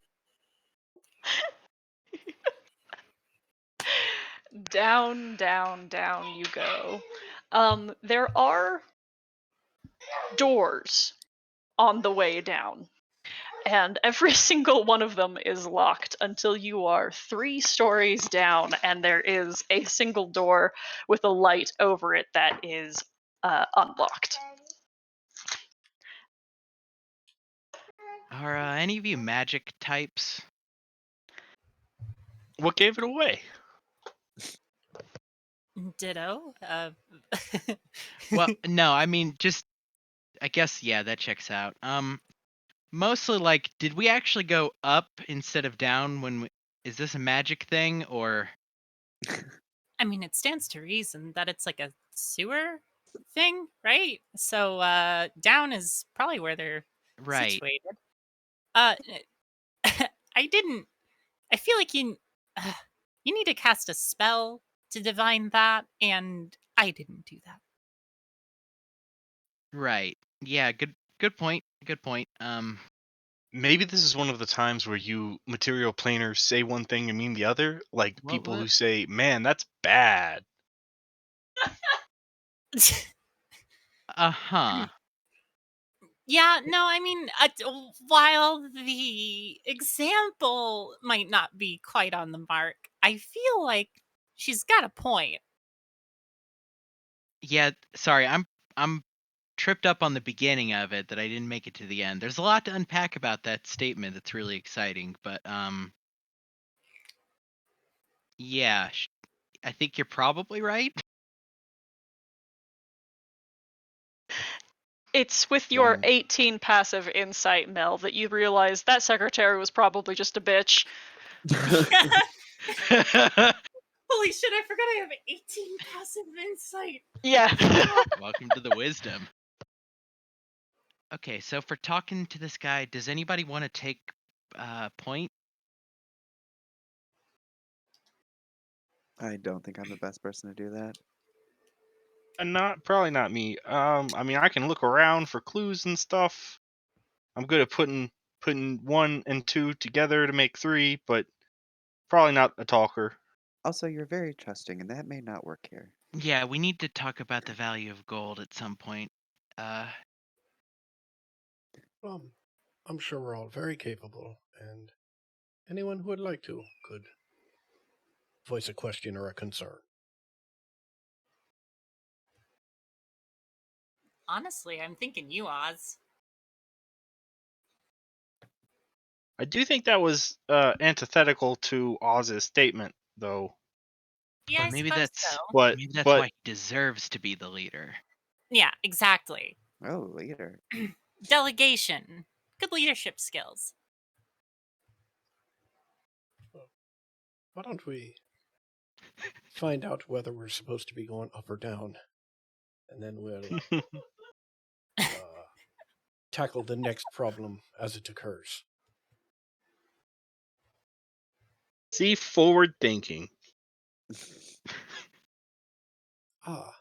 Down, down, down you go. There are doors on the way down, and every single one of them is locked until you are 3 stories down, and there is a single door with a light over it that is unlocked. Are any of you magic types? What gave it away? Ditto. Well, no, I mean just I guess yeah, that checks out. Mostly like did we actually go up instead of down is this a magic thing or I mean, it stands to reason that it's like a sewer thing, right? So down is probably where they're right? situated. Uh, I didn't. I feel like you need to cast a spell to divine that, and I didn't do that. Right. Yeah, good point. Good point. Maybe this is one of the times where you material planers say one thing and mean the other, like people who What? say, "Man, that's bad." Uh-huh. Yeah, no, I mean, while the example might not be quite on the mark, I feel like she's got a point. Yeah, sorry. I'm tripped up on the beginning of it that I didn't make it to the end. There's a lot to unpack about that statement that's really exciting, but yeah, I think you're probably right. It's with your One. 18 passive insight, Mel, that you realize that secretary was probably just a bitch. Holy shit, I forgot I have 18 passive insight. Yeah. Welcome to the wisdom. Okay, so for talking to this guy, does anybody want to take point? I don't think I'm the best person to do that. Probably not me. I mean, I can look around for clues and stuff. I'm good at putting 1 and 2 together to make 3, but probably not a talker. Also, you're very trusting, and that may not work here. Yeah, we need to talk about the value of gold at some point. Uh, Well, I'm sure we're all very capable, and anyone who would like to could voice a question or a concern. Honestly, I'm thinking you, Oz. I do think that was antithetical to Oz's statement, though. Yeah, or I maybe suppose so. that's But maybe that's but why he deserves to be the leader. Yeah, exactly. Oh, later. Delegation. Good leadership skills. Why don't we find out whether we're supposed to be going up or down, and then we'll tackle the next problem as it occurs. see, forward thinking. Ah,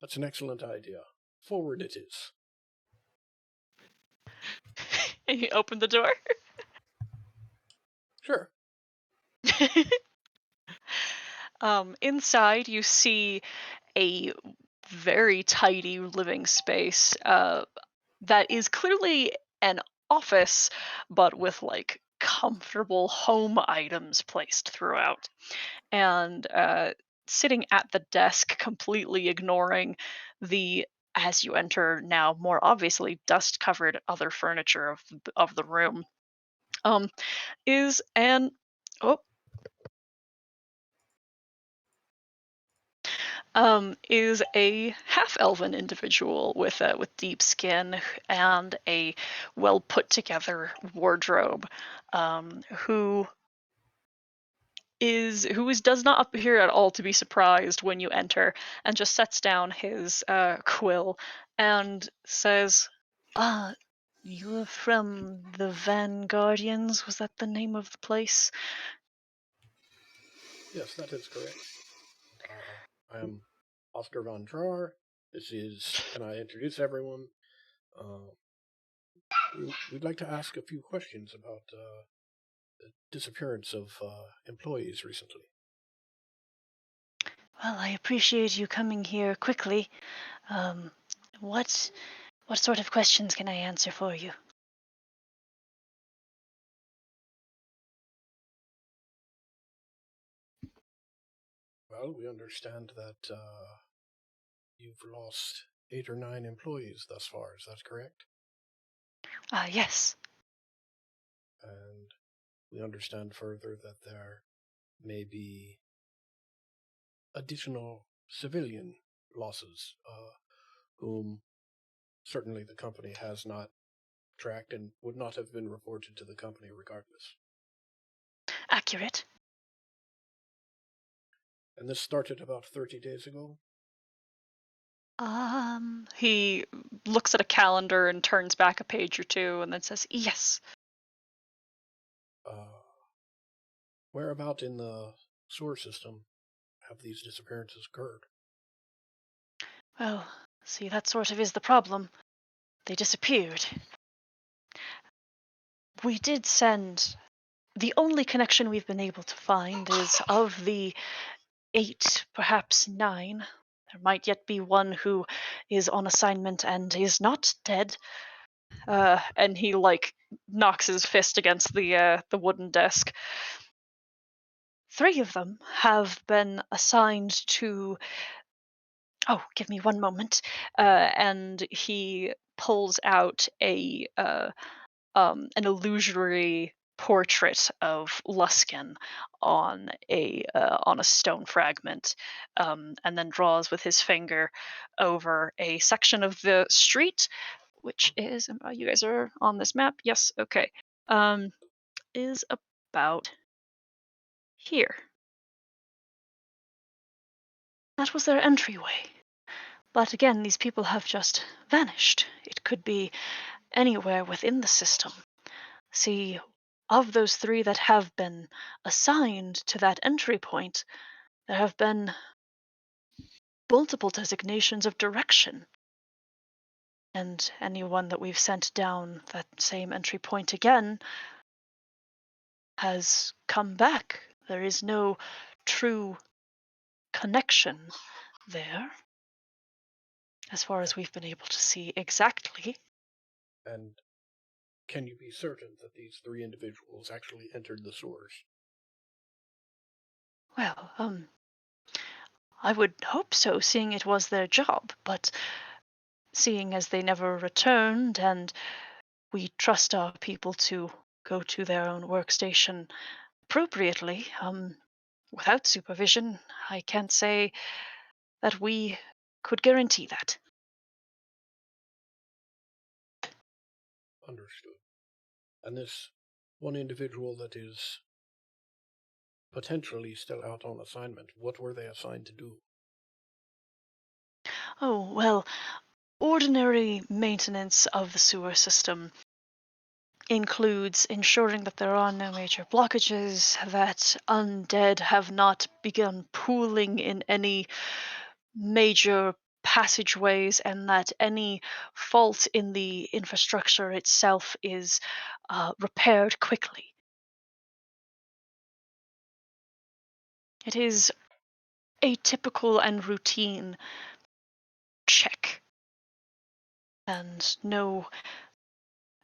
that's an excellent idea. Forward it is. And you open the door. Sure. Inside, you see a very tidy living space that is clearly an office, but with like comfortable home items placed throughout. And sitting at the desk, completely ignoring the, as you enter now more obviously dust covered other furniture of the room, um, is an oh is a half elven individual with deep skin and a well put together wardrobe, who does not appear at all to be surprised when you enter, and just sets down his quill and says, "Ah, you're from the Van Guardians. Was that the name of the place?" Yes, that is correct. I am Oscar von Draar. This is, can I introduce everyone? We'd like to ask a few questions about the disappearance of employees recently. Well, I appreciate you coming here quickly. Um, what sort of questions can I answer for you? Well, we understand that you've lost 8 or 9 employees thus far. Is that correct? Yes. And we understand further that there may be additional civilian losses, whom certainly the company has not tracked and would not have been reported to the company regardless. Accurate. And this started about 30 days ago. He looks at a calendar and turns back a page or two and then says, "Yes." Whereabout in the sewer system have these disappearances occurred? Well, see, that sort of is the problem. They disappeared. We did send. The only connection we've been able to find is of the 8, perhaps 9. There might yet be one who is on assignment and is not dead. And he like knocks his fist against the wooden desk. 3 of them have been assigned to. Oh, give me one moment. And he pulls out an illusory portrait of Luskin on a stone fragment, and then draws with his finger over a section of the street, which is, you guys are on this map. Yes, okay. Is about here. That was their entryway. But again, these people have just vanished. It could be anywhere within the system. See, of those 3 that have been assigned to that entry point, there have been multiple designations of direction. And anyone that we've sent down that same entry point again has come back. There is no true connection there, as far as we've been able to see exactly. And can you be certain that these three individuals actually entered the sewers? Well, I would hope so, seeing it was their job, but seeing as they never returned and we trust our people to go to their own workstation appropriately, without supervision, I can't say that we could guarantee that. Understood. And this one individual that is potentially still out on assignment, what were they assigned to do? Oh, well, ordinary maintenance of the sewer system includes ensuring that there are no major blockages, that undead have not begun pooling in any major passageways, and that any fault in the infrastructure itself is repaired quickly. It is a typical and routine check. And no,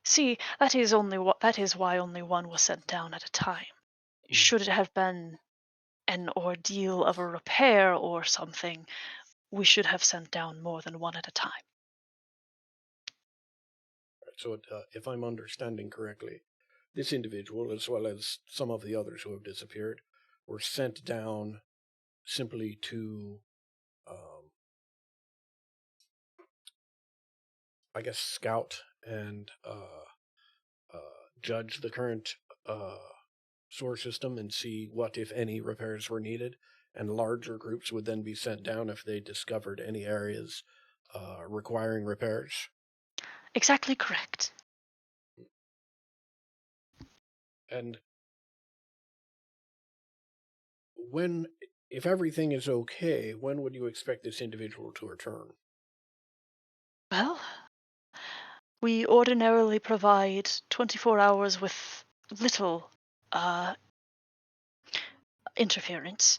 see, that is why only one was sent down at a time. Should it have been an ordeal of a repair or something, we should have sent down more than one at a time. Right, so, if I'm understanding correctly, this individual, as well as some of the others who have disappeared, were sent down simply to, I guess, scout and judge the current sewer system and see what, if any, repairs were needed. And larger groups would then be sent down if they discovered any areas requiring repairs. Exactly correct. And if everything is okay, when would you expect this individual to return? Well, we ordinarily provide 24 hours with little interference.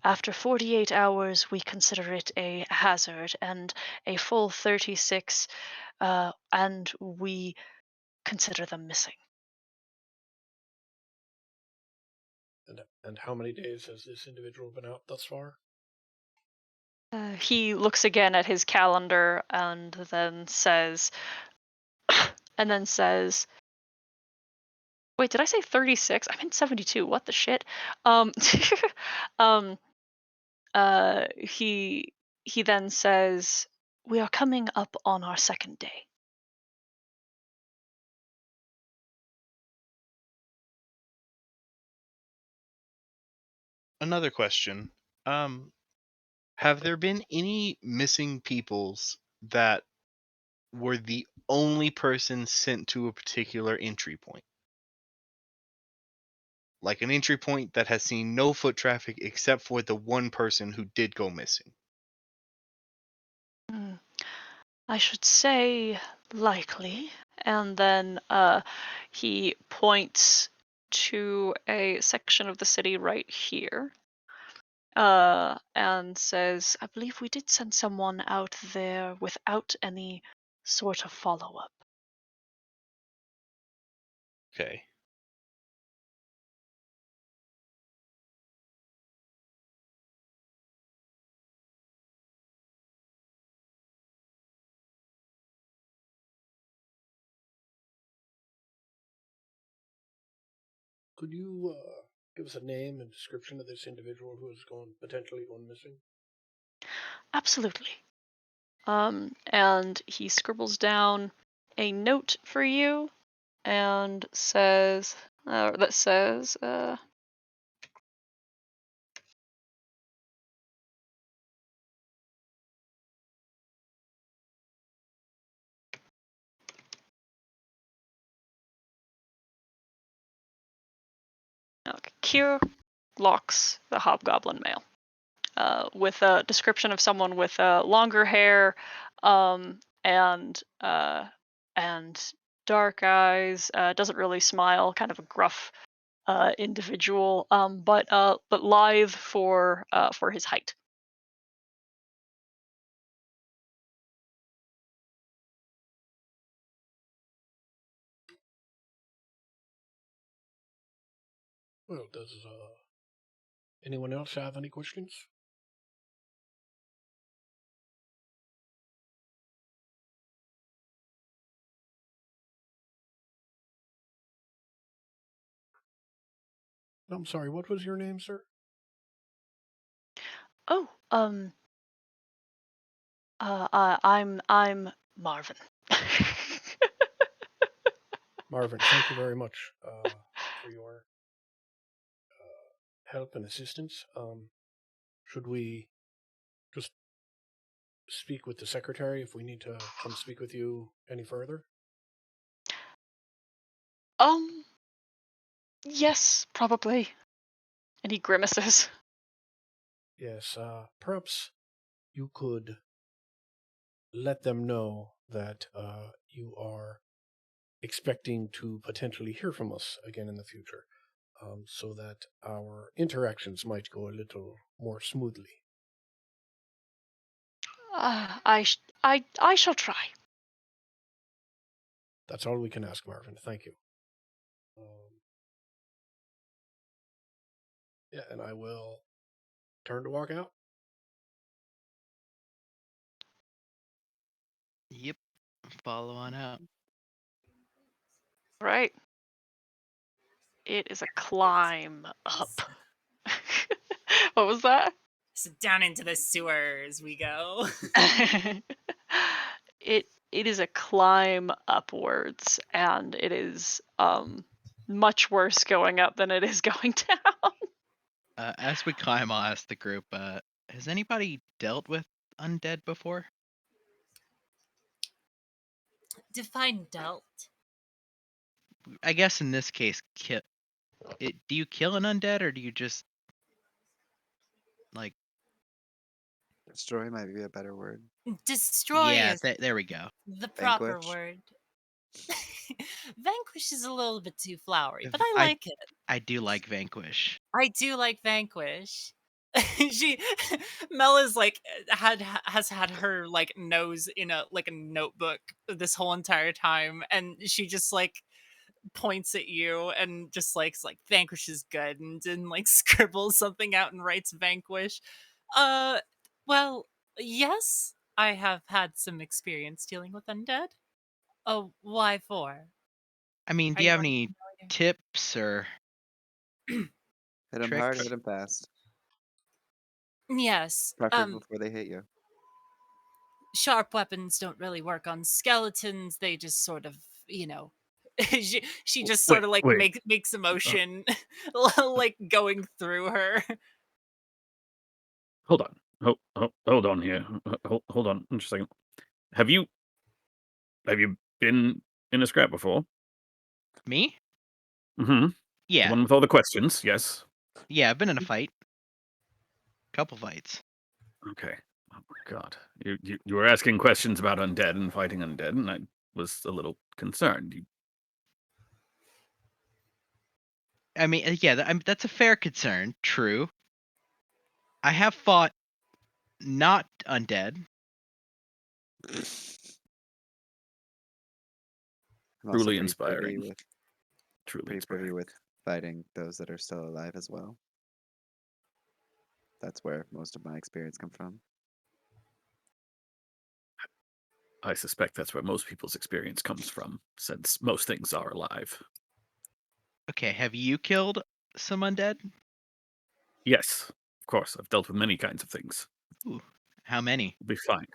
After 48 hours, we consider it a hazard, and a full 36, and we consider them missing. And how many days has this individual been out thus far? He looks again at his calendar and then says, "Wait, did I say 36? I meant 72. What the shit?" Um, um, he then says, "We are coming up on our second day." Another question. Have there been any missing peoples that were the only person sent to a particular entry point? Like an entry point that has seen no foot traffic except for the one person who did go missing. Hmm. I should say likely. And then he points to a section of the city right here and says, "I believe we did send someone out there without any sort of follow up." Okay. Could you give us a name and description of this individual who has potentially gone missing? Absolutely. And he scribbles down a note for you and says, okay, Kier locks the hobgoblin mail. With a description of someone with longer hair and dark eyes. Doesn't really smile. Kind of a gruff individual, but lithe for his height. Well, does anyone else have any questions? I'm sorry, what was your name, sir? Oh, I'm Marvin. Marvin, thank you very much for your help and assistance. Should we just speak with the secretary if we need to come speak with you any further? Yes, probably. And he grimaces. Yes, perhaps you could let them know that you are expecting to potentially hear from us again in the future, so that our interactions might go a little more smoothly. I shall try. That's all we can ask, Marvin. Thank you. Yeah, and I will turn to walk out. Yep. Follow on out. Right. It is a climb up. What was that? So down into the sewers we go. It is a climb upwards, and it is much worse going up than it is going down. As we climb, I'll ask the group, has anybody dealt with undead before? Define dealt. I guess in this case, do you kill an undead, or do you just, like... Destroy might be a better word. Destroy Yeah, is there we go. the proper Vanquish? word. Vanquish is a little bit too flowery, but I like it. I do like Vanquish. I do like Vanquish. Mel is like has had her like nose in a notebook this whole entire time, and she just like points at you and just likes like Vanquish is good, and then like scribbles something out and writes Vanquish. Uh, well, yes, I have had some experience dealing with undead. Oh, why for? I mean, Are do you you have any unfamiliar? tips or Hit them hard, tricks? hit them fast. Yes. Preferably before they hit you. Sharp weapons don't really work on skeletons. They just sort of, she just sort of like Wait. makes emotion like going through her. Hold on. Hold on here. Hold on just a second. Have you been in a scrap before? Me? Mm-hmm. The Yeah. one with all the questions, yes. Yeah, I've been in a fight. Couple fights. Okay. Oh my god. You were asking questions about undead and fighting undead, and I was a little concerned. I mean, yeah, that's a fair concern. True. I have fought not undead. I'm also Truly pretty privy inspiring. with Truly pretty privy inspiring. with fighting those that are still alive as well. That's where most of my experience come from. I suspect that's where most people's experience comes from, since most things are alive. Okay, have you killed some undead? Yes, of course. I've dealt with many kinds of things. Ooh, how many? We'll be fine.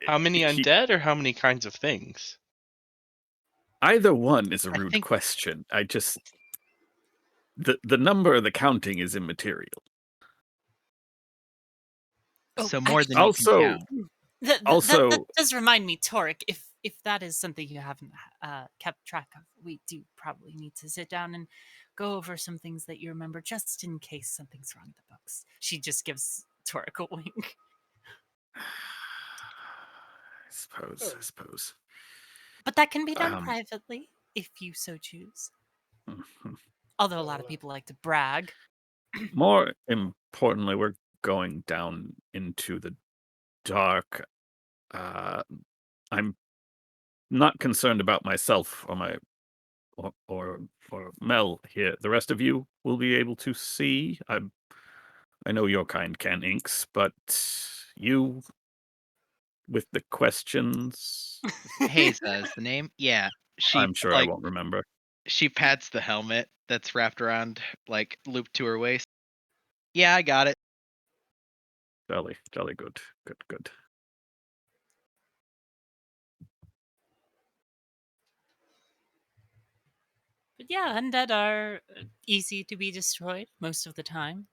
How many He- undead or how many kinds of things? Either one is a I rude think- question. I just... The number of the counting is immaterial. Oh, So more than Also- you can count. That does remind me, Torek, if that is something you haven't kept track of, we do probably need to sit down and go over some things that you remember, just in case something's wrong with the books. She just gives Torek a wink. I suppose. But that can be done Um, privately, if you so choose. Mhm. Although a lot of people like to brag. More importantly, we're going down into the dark. I'm not concerned about myself or my or Mel here. The rest of you will be able to see. I know your kind can inks, but you with the questions, Haza is the name. Yeah, I'm sure I won't remember. she pats the helmet that's wrapped around, like looped to her waist. Yeah, I got it. Jolly, jolly good. Good. But yeah, undead are easy to be destroyed most of the time.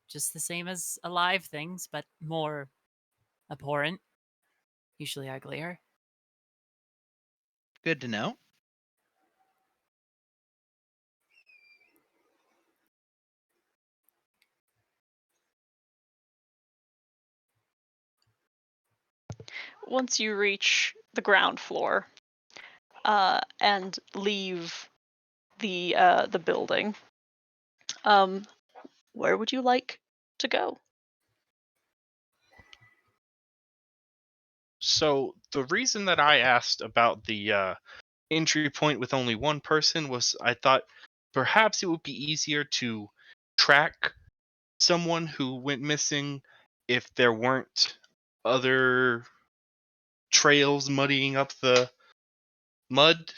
Just the same as alive things, but more abhorrent, usually uglier. Good to know. Once you reach the ground floor and leave the building, where would you like to go? So the reason that I asked about the entry point with only one person was I thought perhaps it would be easier to track someone who went missing if there weren't other trails muddying up the mud.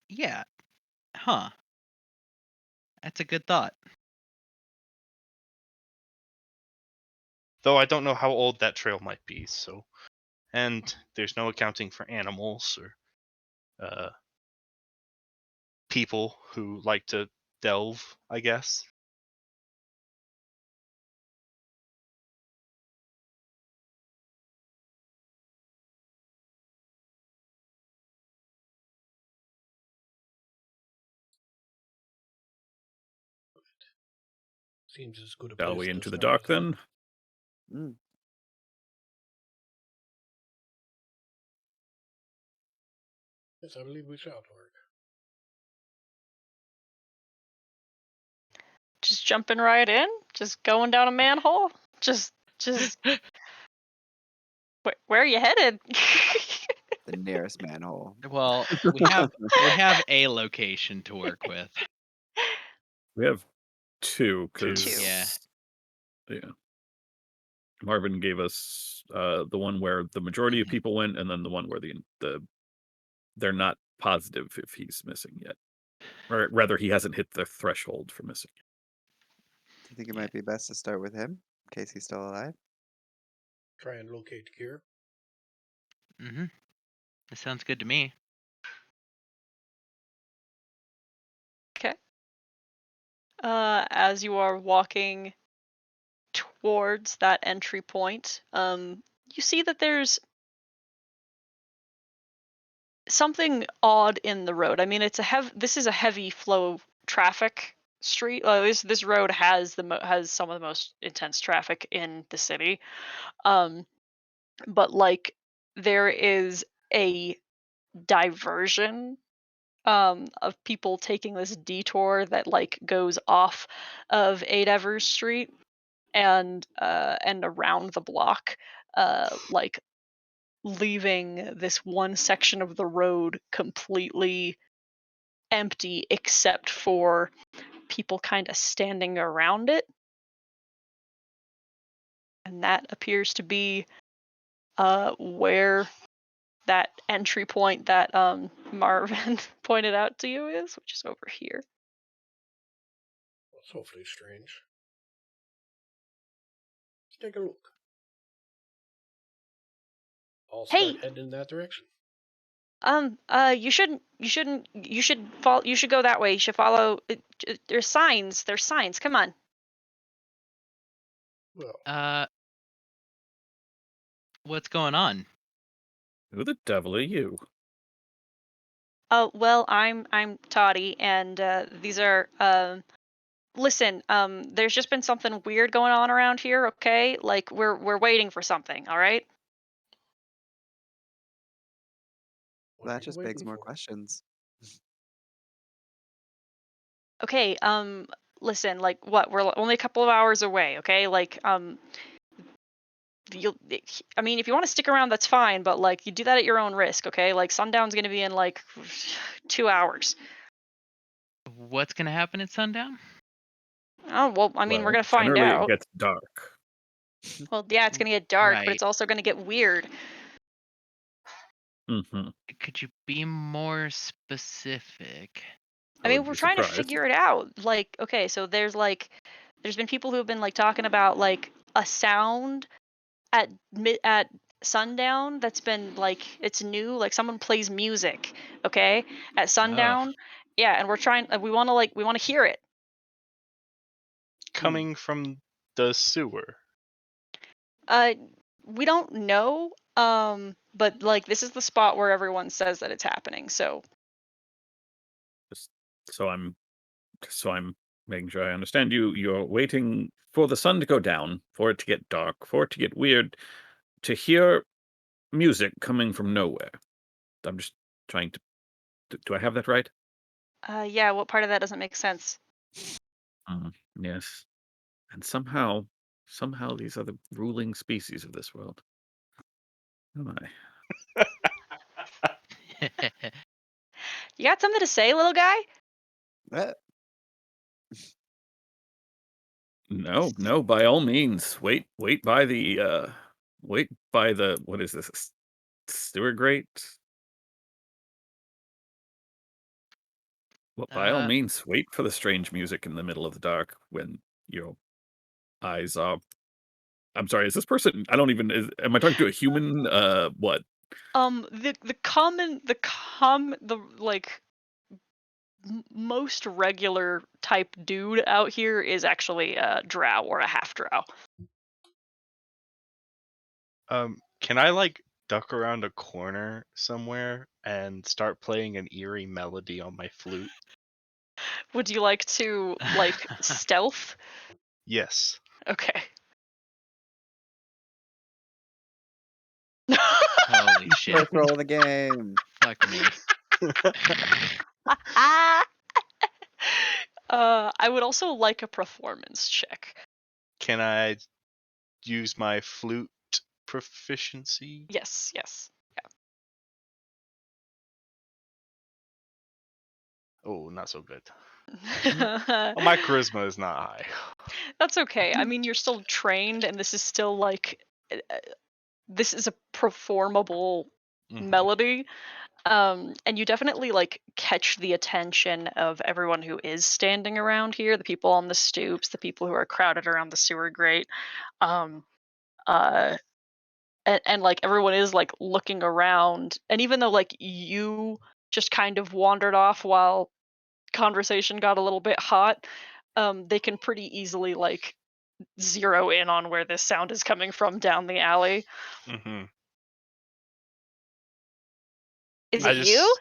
Yeah. Huh. That's a good thought. Though I don't know how old that trail might be, so and there's no accounting for animals or people who like to delve, I guess. Seems as good a Shall place we to into the start dark as any. then? Mm. Yes, I believe we shall, Torg. Just jumping right in? Just going down a manhole? Just where are you headed? The nearest manhole. Well, we have a location to work with. We have two, Two. because Yeah. Marvin gave us the one where the majority of Mhm. people went, and then the one where they're not positive if he's missing yet, or rather, he hasn't hit the threshold for missing. Do you think it Yeah. might be best to start with him in case he's still alive? Try and locate gear. Mm-hmm. That sounds good to me. Okay. As you are walking towards that entry point, you see that there's something odd in the road. I mean, this is a heavy flow traffic street. This road has has some of the most intense traffic in the city. But like there is a diversion of people taking this detour that like goes off of 8 Evers Street and around the block, like leaving this one section of the road completely empty except for people kind of standing around it. And that appears to be where that entry point that Marvin pointed out to you is, which is over here. That's awfully strange. Let's take a look. I'll start Hey, heading in that direction. you should follow. You should go that way. You should follow. There's signs. There's signs. Come on. Well, What's going on? Who the devil are you? Oh well, I'm Toddy, and these are listen. There's just been something weird going on around here. Okay, like we're waiting for something. All right. what are That you just waiting begs more for? questions. Okay. Listen. Like what? We're only a couple of hours away. Okay. Like I mean, if you want to stick around, that's fine, but like you do that at your own risk, okay? Like sundown's gonna be in like 2 hours. What's gonna happen at sundown? Oh well, I mean, we're Well, gonna find generally it out. gets dark. Well, yeah, it's gonna get dark, but Right. it's also gonna get weird. Hmm. Could you be more specific? I I mean, wouldn't we're be trying to surprised. figure it out. Like, okay, so there's been people who have been like talking about like a sound at sundown that's been like it's new, like someone plays music, okay, at sundown. Yeah, and we want to hear it. Coming from the sewer. Uh, we don't know. But like this is the spot where everyone says that it's happening. So So I'm making sure I understand you. You're waiting for the sun to go down, for it to get dark, for it to get weird, to hear music coming from nowhere. I'm just trying to. Do I have that right? yeah, what part of that doesn't make sense? Yes. And somehow these are the ruling species of this world. Am I? You got something to say, little guy? Uh, No, by all means. Wait by the what is this? Sewer grate? Well, by all means, wait for the strange music in the middle of the dark when your eyes are. I'm sorry, is this person? I don't even. Am I talking to a human? What? The like most regular type dude out here is actually a drow or a half drow. Can I like duck around a corner somewhere and start playing an eerie melody on my flute? Would you like to like stealth? Yes. Okay. Holy shit! First roll of the game. Fuck me. I would also like a performance check. Can I use my flute proficiency? Yes. Oh, not so good. Yeah. Well, my charisma is not high. That's okay. I mean, you're still trained, and this is still like this is a performable Mhm. melody. And you definitely like catch the attention of everyone who is standing around here, the people on the stoops, the people who are crowded around the sewer grate. Um, uh, and like everyone is like looking around, and even though like you just kind of wandered off while conversation got a little bit hot, they can pretty easily like zero in on where this sound is coming from down the alley. Mhm. Is I it you?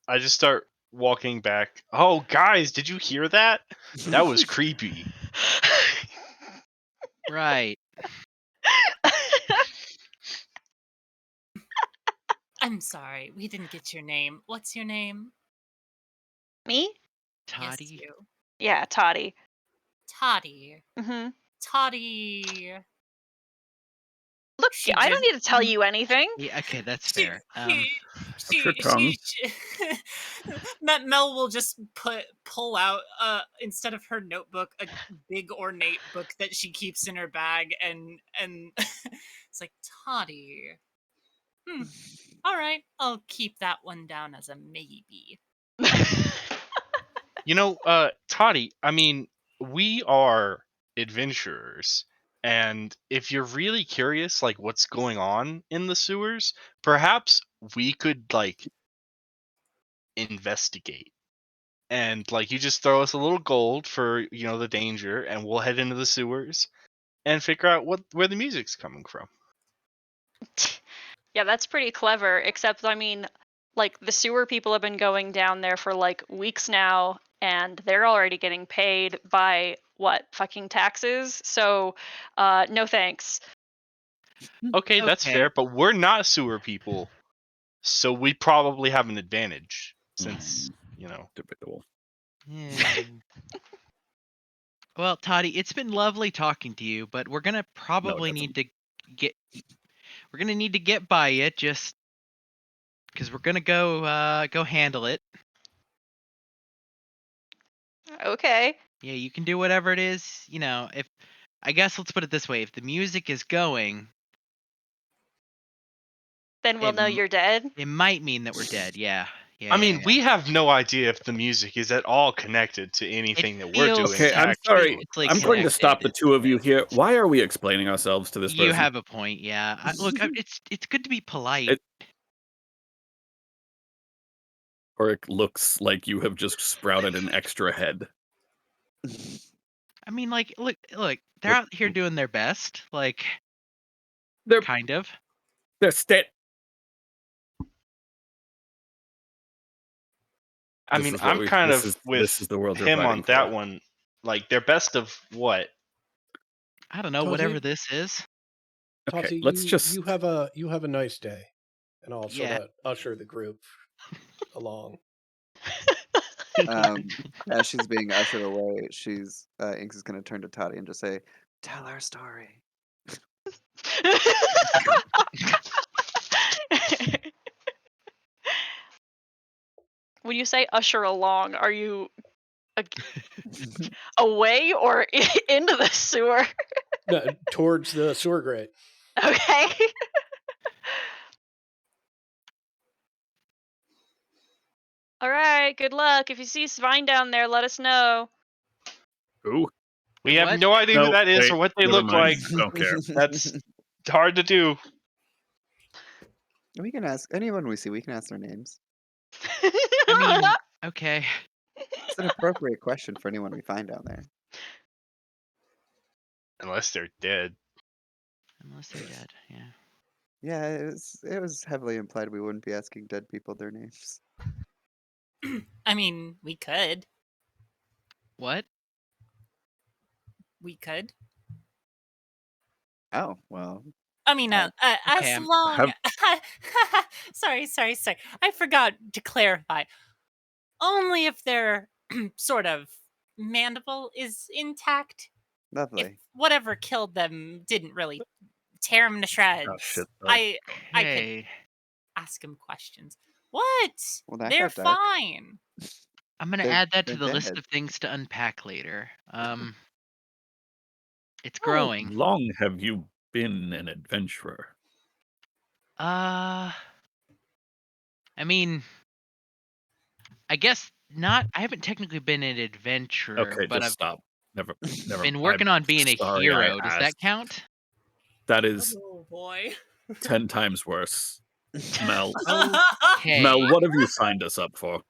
I just start walking back. Oh, guys, did you hear that? That was creepy. Right. I'm sorry, we didn't get your name. What's your name? Me? Yes, Toddy. you. Yeah, Toddy. Toddy. Hmm. Toddy. Look, She I just don't need to tell you anything. Yeah, okay, that's she fair. she your tongue. Mel will just pull out instead of her notebook a big ornate book that she keeps in her bag, and it's like, Toddy. All right, I'll keep that one down as a maybe. You know, Toddy, I mean, we are adventurers. And if you're really curious, like what's going on in the sewers, perhaps we could like investigate. And like you just throw us a little gold for, the danger, and we'll head into the sewers and figure out where the music's coming from. Yeah, that's pretty clever, except I mean, like the sewer people have been going down there for like weeks now, and they're already getting paid by what, fucking taxes? So no thanks. Okay, that's Okay. fair, but we're not sewer people. So we probably have an advantage since, Debatable. Yeah. Well, Toddy, it's been lovely talking to you, but we're gonna probably that's need to we're gonna need to get by you just because we're gonna go handle it. Okay. Yeah, you can do whatever it is. If I guess let's put it this way: if the music is going, Then we'll it know m- you're dead. it might mean that we're dead. Yeah. Yeah. I yeah, mean, yeah. we have no idea if the music is at all connected to anything that we're feels doing. Okay, I'm sorry. technically I'm going to stop the connected. two of you here. Why are we explaining ourselves to this You person? have a point. Yeah. Look, it's good to be polite. It- Oric looks like you have just sprouted an extra head. I mean, like, look, they're out here doing their best. Like, They're kind of. they're sta- I This mean, is what I'm we- kind this of is- with this is the world you're him on fighting that for. one. Like, they're best of what? I don't know. Totally. Whatever this is. Okay, Tati, let's you, just. you have a nice day, and I'll sort Yeah. of usher the group along. As she's being ushered away, Inks is gonna turn to Toddy and just say, "Tell our story." When you say usher along, are you away or into the sewer? No, towards the sewer grate. Okay. All right. Good luck. If you see Svine down there, let us know. Who? We have What? no idea No, who that is wait, or what they never look mind. like. Don't care. That's hard to do. We can ask anyone we see. We can ask their names. I mean, okay. It's an appropriate question for anyone we find down there. Unless they're dead. Unless they're dead. Yeah. Yeah, it was heavily implied we wouldn't be asking dead people their names. I mean, we could. What? We could. Oh well. I mean, Oh, as okay, long. Sorry. I forgot to clarify. Only if their sort of mandible is intact. If Lovely. whatever killed them didn't really tear them to shreds, shit, though. I could Hey, ask them questions. What? Well, that They're got dark. fine. I'm gonna They're- add that to they're the list dead. of things to unpack later. It's How growing. long have you been an adventurer? I mean, I guess not. I haven't technically been an adventurer, Okay, but just I've stop. Never. been working on being a sorry hero. I Does that asked. count? That is Oh boy. 10 times worse. Mel, Okay. Mel, what have you signed us up for?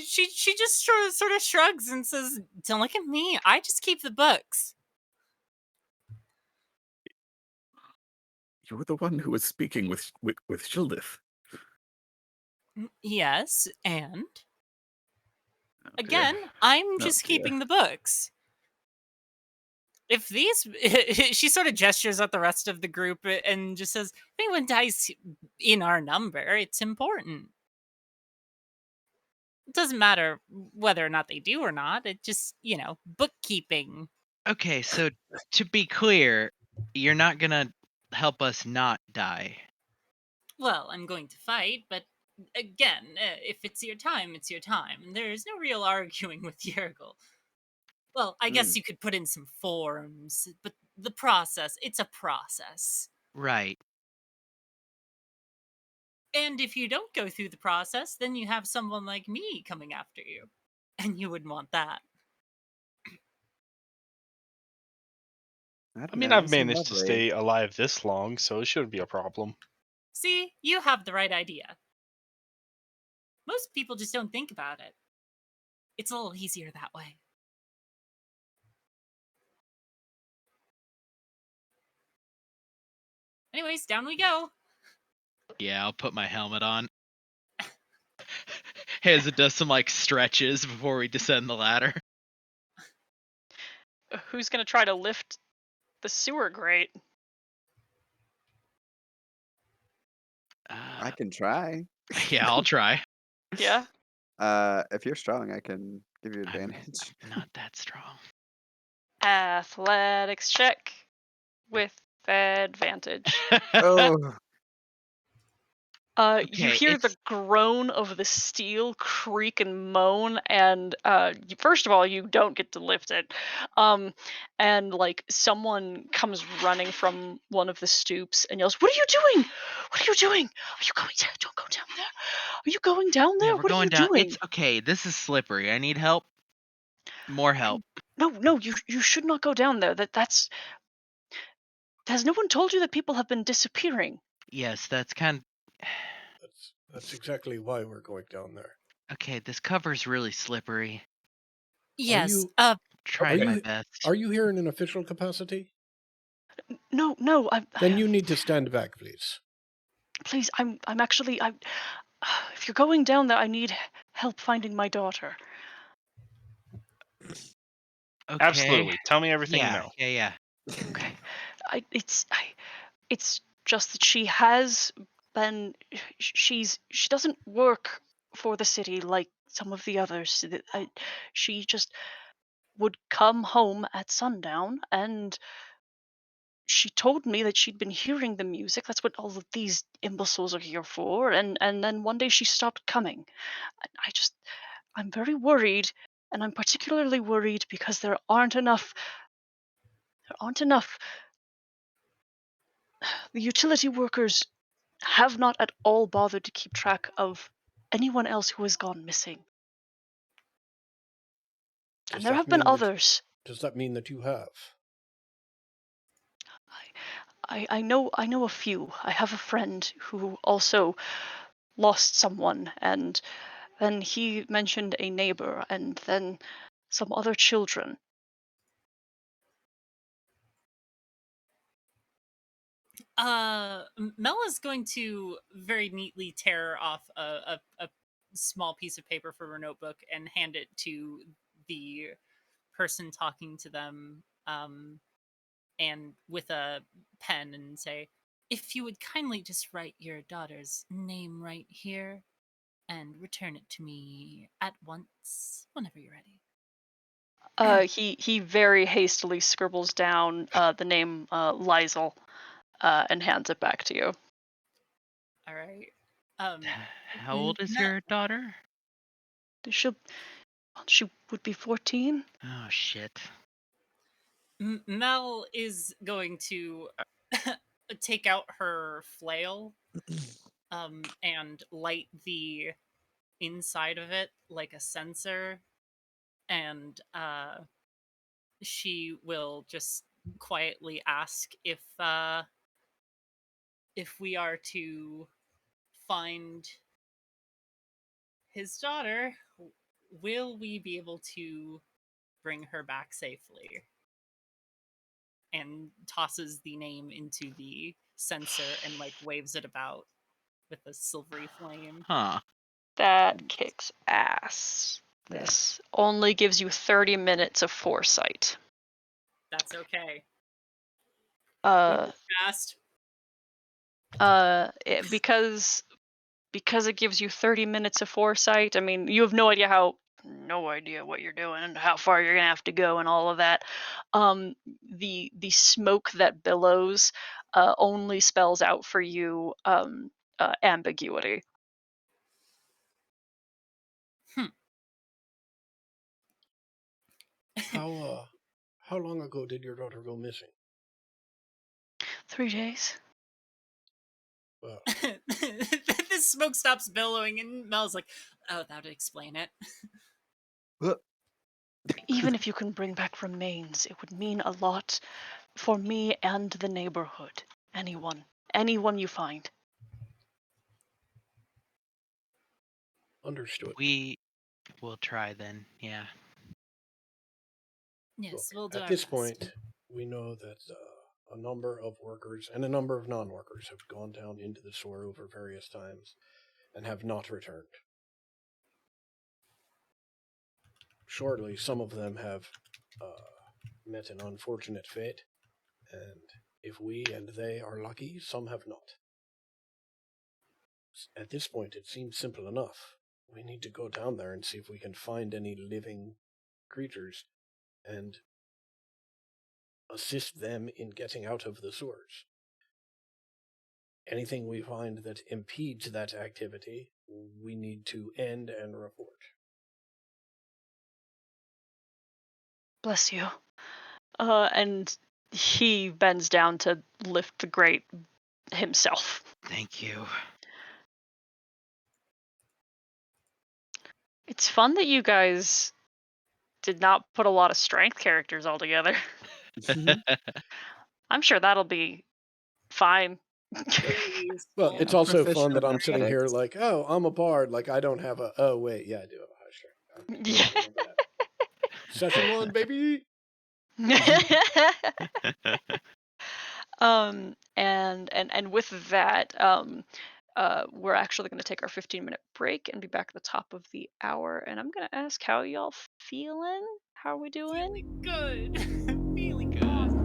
She just sort of shrugs and says, "Don't look at me. I just keep the books." You were the one who was speaking with Shildith. Yes, and Okay. again, I'm just dear. keeping the books. If these, she sort of gestures at the rest of the group and just says, "If anyone dies in our number, it's important. It doesn't matter whether or not they do or not. It just, bookkeeping." Okay, so to be clear, you're not gonna help us not die. Well, I'm going to fight, but again, if it's your time, it's your time. There's no real arguing with Yergel. Well, I guess you could put in some forms, but the process, it's a process. Right. And if you don't go through the process, then you have someone like me coming after you. And you wouldn't want that. I mean, I've managed to stay alive this long, so it shouldn't be a problem. See, you have the right idea. Most people just don't think about it. It's a little easier that way. Anyways, down we go. Yeah, I'll put my helmet on. Heza does some stretches before we descend the ladder. Who's gonna try to lift the sewer grate? I can try. Yeah, I'll try. Yeah. If you're strong, I can give you advantage. I'm not that strong. Athletics check. with advantage. Oh, You Okay, hear the it's groan of the steel creak and moan, and first of all, you don't get to lift it. And like someone comes running from one of the stoops and yells, "What are you doing? What are you doing? Are you going down? Don't go down there. Are you going down yeah, there? we're What are going you down. doing?" It's okay. This is slippery. I need help. More help. No, you should not go down there. That's has no one told you that people have been disappearing? Yes, that's kind That's exactly why we're going down there. okay, this cover's really slippery. Yes. you- Trying my you- best. Are you here in an official capacity? No, Then you need to stand back, please. please, I'm actually if you're going down there, I need help finding my daughter. Okay. Absolutely. Tell me everything you Yeah, know. yeah. Okay. It's just that she has been she doesn't work for the city like some of the others. She just would come home at sundown, and she told me that she'd been hearing the music. That's what all of these imbeciles are here for. And then one day she stopped coming. I just I'm very worried, and I'm particularly worried because there aren't enough. The utility workers have not at all bothered to keep track of anyone else who has gone missing. And Does there that have been mean that? others. Does that mean that you have? I know a few. I have a friend who also lost someone, and then he mentioned a neighbor, and then some other children. Mel is going to very neatly tear off a small piece of paper from her notebook and hand it to the person talking to them, and with a pen, and say, "If you would kindly just write your daughter's name right here and return it to me at once, whenever you're ready." He very hastily scribbles down the name Lizel, and hands it back to you. All right. How old is your daughter? She would be 14. Oh shit. Mel is going to take out her flail, and light the inside of it like a sensor, and she will just quietly ask if we are to find his daughter, will we be able to bring her back safely? And tosses the name into the sensor and like waves it about with a silvery flame. Huh. That kicks ass. This only gives you 30 minutes of foresight. That's okay. Uh, Fast. because it gives you 30 minutes of foresight. I mean, you have no idea what you're doing and how far you're gonna have to go and all of that. The smoke that billows only spells out for you ambiguity. How long ago did your daughter go missing? 3 days. Well, The smoke stops billowing, and Mel's like, "Oh, that would explain it." Even if you can bring back remains, it would mean a lot for me and the neighborhood. Anyone you find. understood. We will try then. Yeah. Yes, Look, we'll do at our this best. point, we know that a number of workers and a number of non-workers have gone down into the sewer over various times and have not returned. Surely some of them have met an unfortunate fate, and if we and they are lucky, some have not. At this point, it seems simple enough. We need to go down there and see if we can find any living creatures and assist them in getting out of the sewers. Anything we find that impedes that activity, we need to end and report. Bless you. And he bends down to lift the grate himself. Thank you. It's fun that you guys did not put a lot of strength characters all together. I'm sure that'll be fine. Well, it's also fun Proficient that I'm sitting here athletics. like, oh, I'm a bard. Like, I don't have a. Oh, wait, yeah, I do have a high strength. I remember that. Session 1, baby. And with that, we're actually going to take our 15-minute break and be back at the top of the hour. And I'm going to ask, how y'all feeling? How are we doing? Feeling good. Feeling Good. awesome.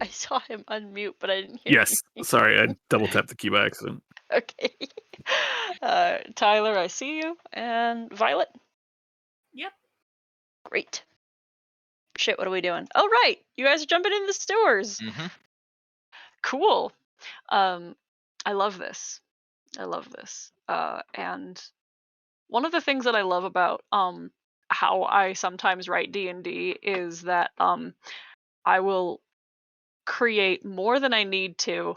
I saw him unmute, but I didn't hear Yes. anything. Sorry, I double tapped the key by accident. Okay. Tyler, I see you. And Violet? Yep. Great. Shit, what are we doing? Oh, right. You guys are jumping in the stores. Mm-hmm. Cool. I love this. I love this. And one of the things that I love about how I sometimes write D&D is that I will create more than I need to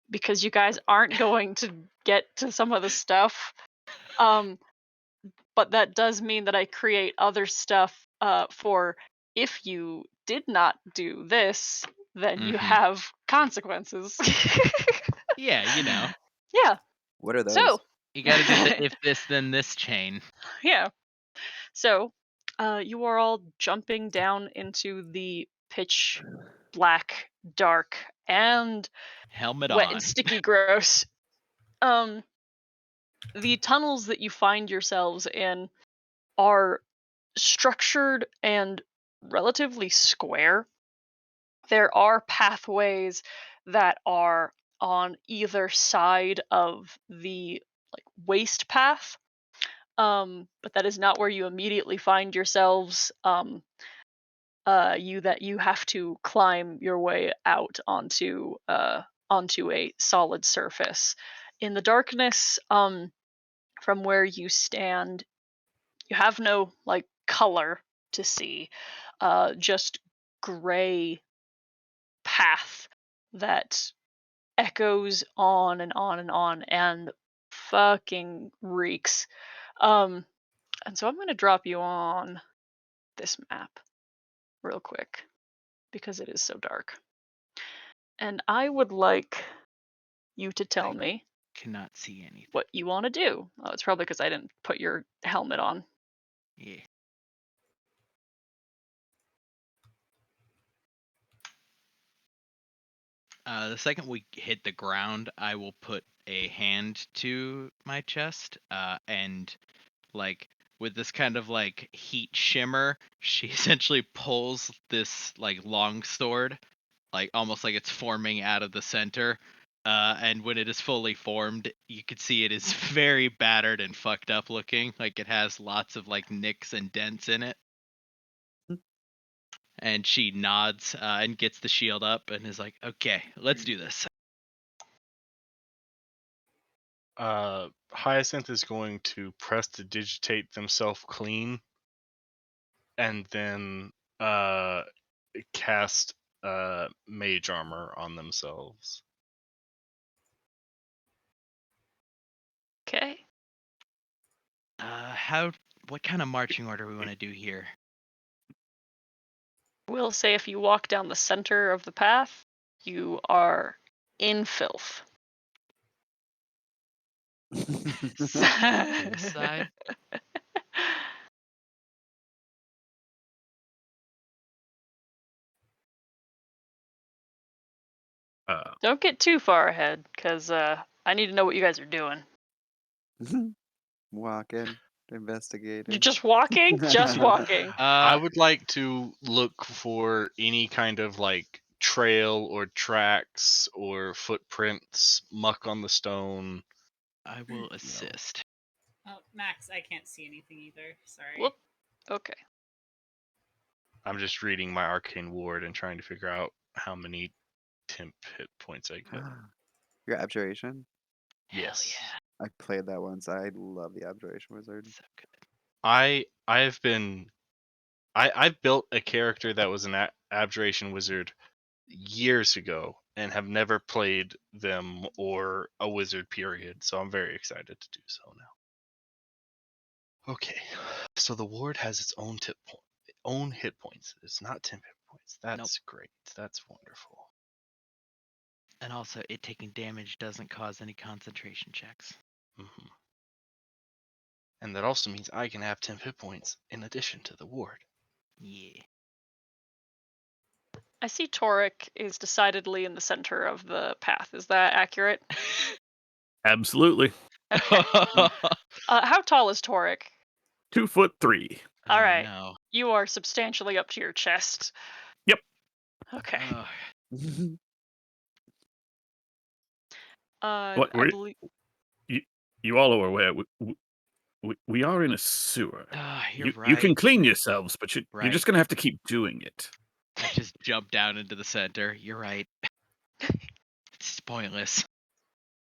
because you guys aren't going to get to some of the stuff. But that does mean that I create other stuff for if you did not do this, then you Mhm. have consequences. Yeah, you know. Yeah. What are those? So, You gotta do the if this then this chain. yeah. So, you are all jumping down into the pitch black, dark, and Helmet wet on. and sticky gross. The tunnels that you find yourselves in are structured and relatively square. There are pathways that are on either side of the waste path, but that is not where you immediately find yourselves. You have to climb your way out onto a solid surface. In the darkness, from where you stand, you have no color to see, just gray path that echoes on and on and on and fucking reeks. And so I'm going to drop you on this map real quick because it is so dark. And I would like you to tell me Cannot see anything. what you want to do. Oh, it's probably because I didn't put your helmet on. Yeah. The second we hit the ground, I will put a hand to my chest, and like with this kind of like heat shimmer, she essentially pulls this like long sword, like almost like it's forming out of the center. And when it is fully formed, you can see it is very battered and fucked up looking. Like it has lots of like nicks and dents in it. And she nods and gets the shield up and is like, "Okay, let's do this." Hyacinth is going to press to digitate themselves clean, and then cast mage armor on themselves. Okay. What kind of marching order we want to do here? We'll say if you walk down the center of the path, you are in filth. Hillside? Don't get too far ahead, because I need to know what you guys are doing. Walking, You're investigating. just walking? Just walking. I would like to look for any kind of like trail or tracks or footprints, muck on the stone. I will assist. Oh, Max, I can't see anything either. Sorry. Whoop. Okay. I'm just reading my arcane ward and trying to figure out how many temp hit points I get. Your abjuration? Yes. Hell I played that once. I love the abjuration wizard. yeah. So good. I've built a character that was an abjuration wizard years ago and have never played them or a wizard period, so I'm very excited to do so now. Okay, so the ward has its own hit points. It's not 10 hit points. That's great. That's wonderful. And also, it taking damage doesn't cause any concentration checks. Mm-hmm. And that also means I can have 10 hit points in addition to the ward. Yeah. I see Torek is decidedly in the center of the path. Is that accurate? Absolutely. How tall is Torek? 2'3". All right. No. You are substantially up to your chest. Yep. Okay. What I were believe. you all are aware? We are in a sewer. You're You can right. clean yourselves, but you're Right. just gonna have to keep doing it. I just jumped down into the center. You're right. It's pointless.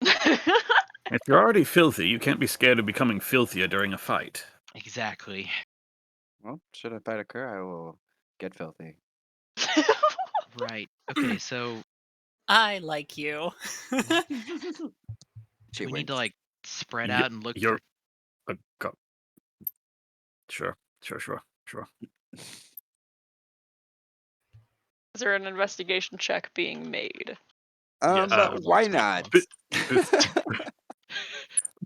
If you're already filthy, you can't be scared of becoming filthier during a fight. Exactly. Well, should a fight occur, I will get filthy. Right. Okay, so I like you. She we need to winks. like spread Y- out and look You're for. a go- Sure. Is there an investigation check being made? Yes, I would Why like to make not?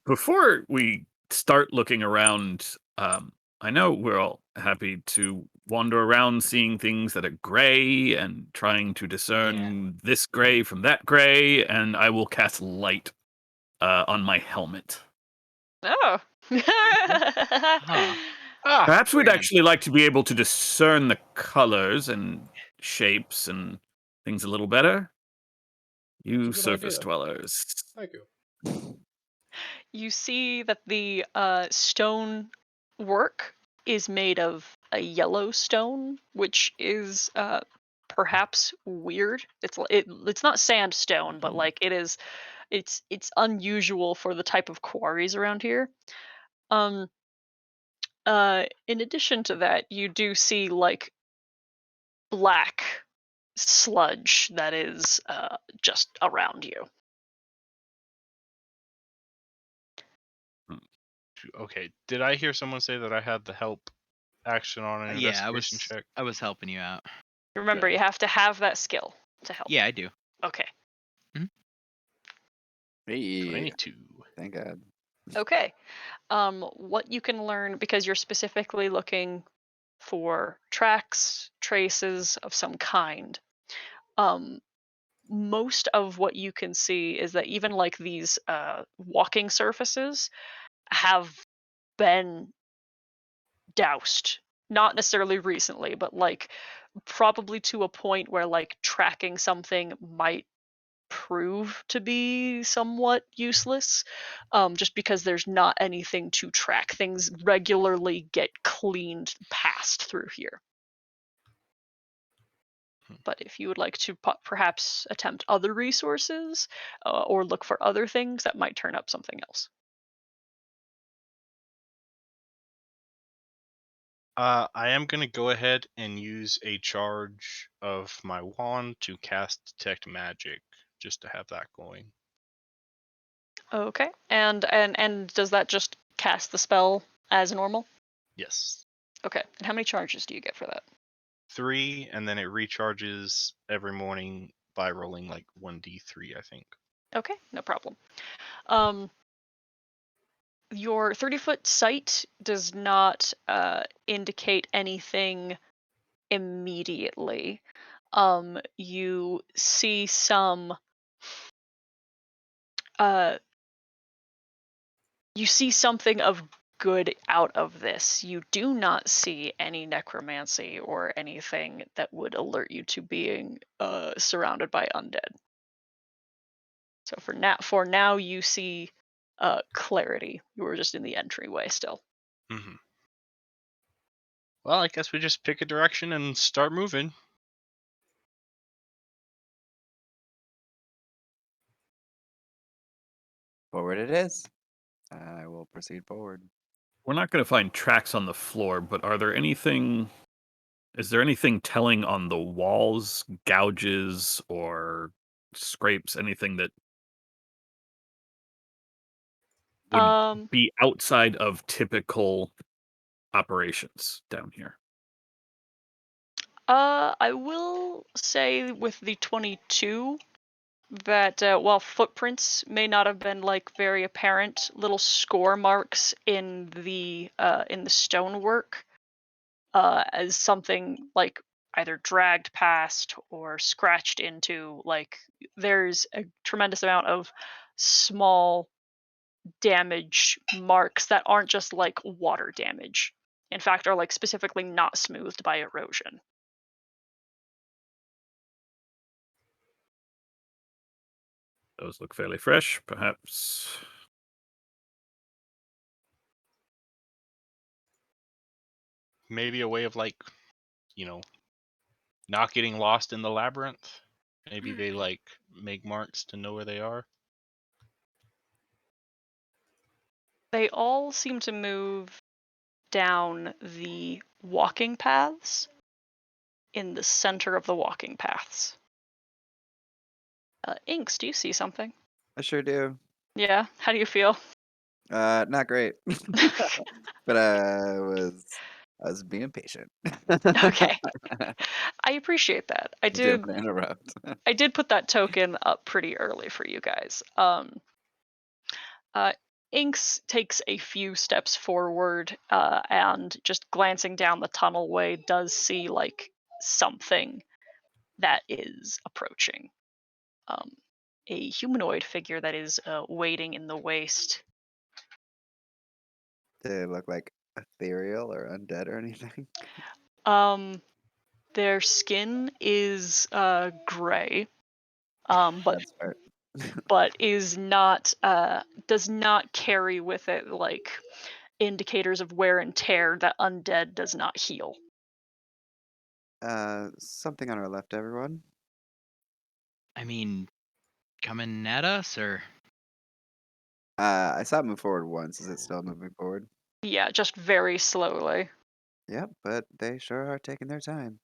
Before we start looking around, I know we're all happy to wander around seeing things that are gray and trying to discern this gray from that gray, and I will cast light on my helmet. Oh. Perhaps we'd Grand. actually like to be able to discern the colors and shapes and things a little better. You It's a good surface idea. dwellers. Thank you. You see that the stone work is made of a yellow stone, which is perhaps weird. It's not sandstone, but like it's unusual for the type of quarries around here. Um, in addition to that, you do see like black sludge that is just around you. Okay, did I hear someone say that I had the help action on an Yeah, investigation check? I was helping you out. Remember, Good. you have to have that skill to help. Yeah, I do. Okay. Hey, 22. thank God. Okay. What you can learn, because you're specifically looking for tracks, traces of some kind. Most of what you can see is that even like these walking surfaces have been doused. Not necessarily recently, but like probably to a point where like tracking something might prove to be somewhat useless, just because there's not anything to track. Things regularly get cleaned past through here. But if you would like to perhaps attempt other resources or look for other things, that might turn up something else. I am going to go ahead and use a charge of my wand to cast Detect Magic, just to have that going. Okay, and does that just cast the spell as normal? Yes. Okay, and how many charges do you get for that? 3, and then it recharges every morning by rolling like 1d3, I think. Okay, no problem. Your 30-foot sight does not indicate anything immediately. You see some you see something of good out of this. You do not see any necromancy or anything that would alert you to being surrounded by undead. So for now you see clarity. You were just in the entryway still. Mm-hmm. Well, I guess we just pick a direction and start moving. Forward it is. I will proceed forward. We're not going to find tracks on the floor, but is there anything telling on the walls, gouges or scrapes, anything that would Um, be outside of typical operations down here? I will say with the 22 that while footprints may not have been like very apparent, little score marks in the stonework, as something like either dragged past or scratched into, like there's a tremendous amount of small damage marks that aren't just like water damage. In fact, are like specifically not smoothed by erosion. Those look fairly fresh, perhaps. Maybe a way of like, not getting lost in the labyrinth. Maybe they like make marks to know where they are. They all seem to move down the walking paths in the center of the walking paths. Inks, do you see something? I sure do. Yeah? How do you feel? Not great. But I was being patient. Okay. I appreciate that. I Didn't did interrupt. I did put that token up pretty early for you guys. Inks takes a few steps forward, and just glancing down the tunnelway does see like something that is approaching. A humanoid figure that is waiting in the waste. Did it look like ethereal or undead or anything? Their skin is gray, but That's fair. is not does not carry with it like indicators of wear and tear that undead does not heal. Something on our left, everyone. I mean, coming at us or? I saw it move forward once. Is it still moving forward? Yeah, just very slowly. Yep, but they sure are taking their time.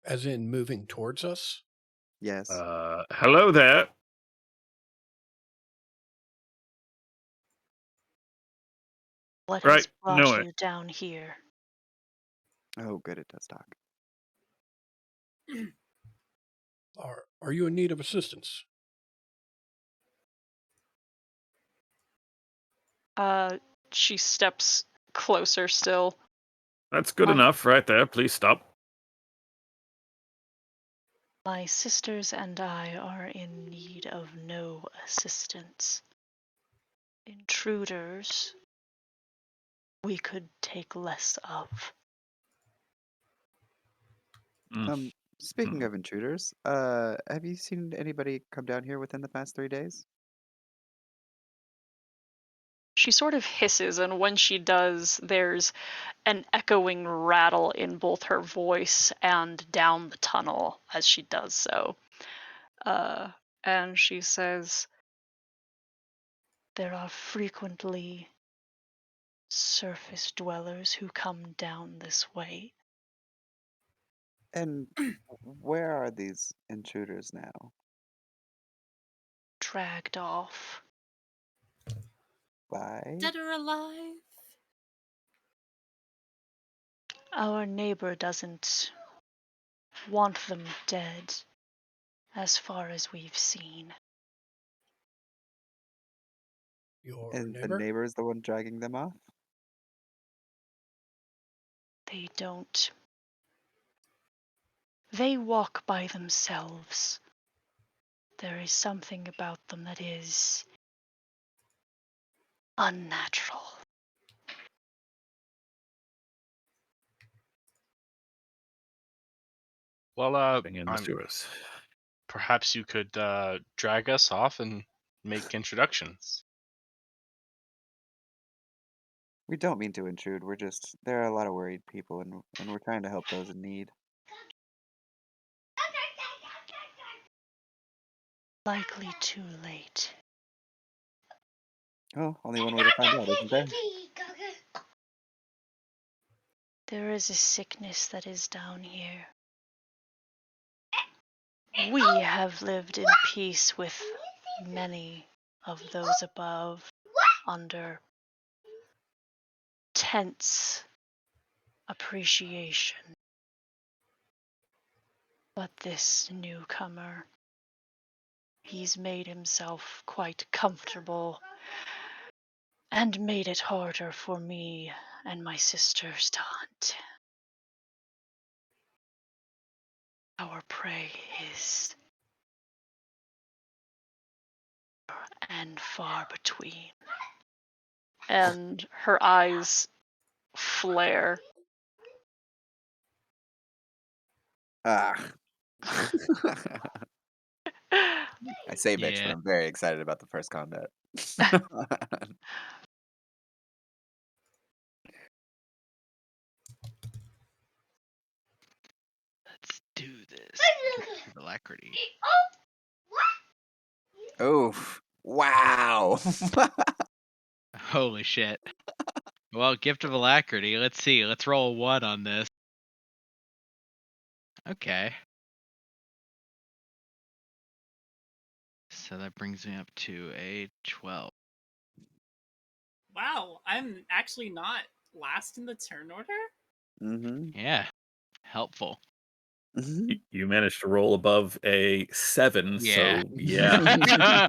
As in moving towards us? Yes. Hello there. What Right, has brought know it. you down here? Oh, good. It does talk. Are you in need of assistance? She steps closer still. That's good My- enough right there. Please stop. My sisters and I are in need of no assistance. Intruders we could take less of. Mm. Speaking of intruders, have you seen anybody come down here within the past 3 days? She sort of hisses, and when she does, there's an echoing rattle in both her voice and down the tunnel as she does so. And she says, there are frequently surface dwellers who come down this way. And where are these intruders now? Dragged off. By? Dead or alive? Our neighbor doesn't want them dead, as far as we've seen. Your And the neighbor? neighbor is the one dragging them off? They don't. They walk by themselves. There is something about them that is unnatural. Well, Being in the sewers. perhaps you could drag us off and make introductions. We don't mean to intrude. There are a lot of worried people, and we're trying to help those in need. Likely too late. Oh, only one way to find out, isn't there? There is a sickness that is down here. We have lived in peace with many of those above under tense appreciation. But this newcomer, he's made himself quite comfortable and made it harder for me and my sisters to hunt. Our prey is and far between. And her eyes flare. Ah. I say bitch, but Yeah. I'm very excited about the first combat. Let's do this. With alacrity. Oof. Wow. Holy shit. Well, gift of alacrity. Let's see. Let's roll a 1 on this. Okay. So that brings me up to a 12. Wow, I'm actually not last in the turn order? Mm-hmm. Yeah. Helpful. Mm-hmm. You managed to roll above a 7, Yeah. so yeah.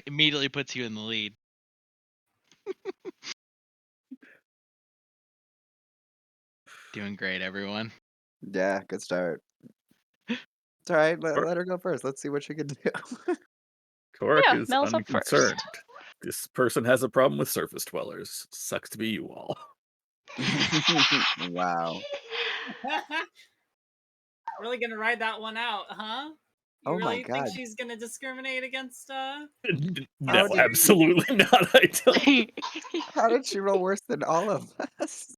Immediately puts you in the lead. Doing great, everyone. Yeah, good start. It's all right. Cor- Let her go first. Let's see what she can do. Korak Yeah, is Mel's up unconcerned. first. This person has a problem with surface dwellers. Sucks to be you all. Wow. Really gonna ride that one out, huh? You Oh my really think God. she's gonna discriminate against No, did- absolutely not. I don't. How did she roll worse than all of us?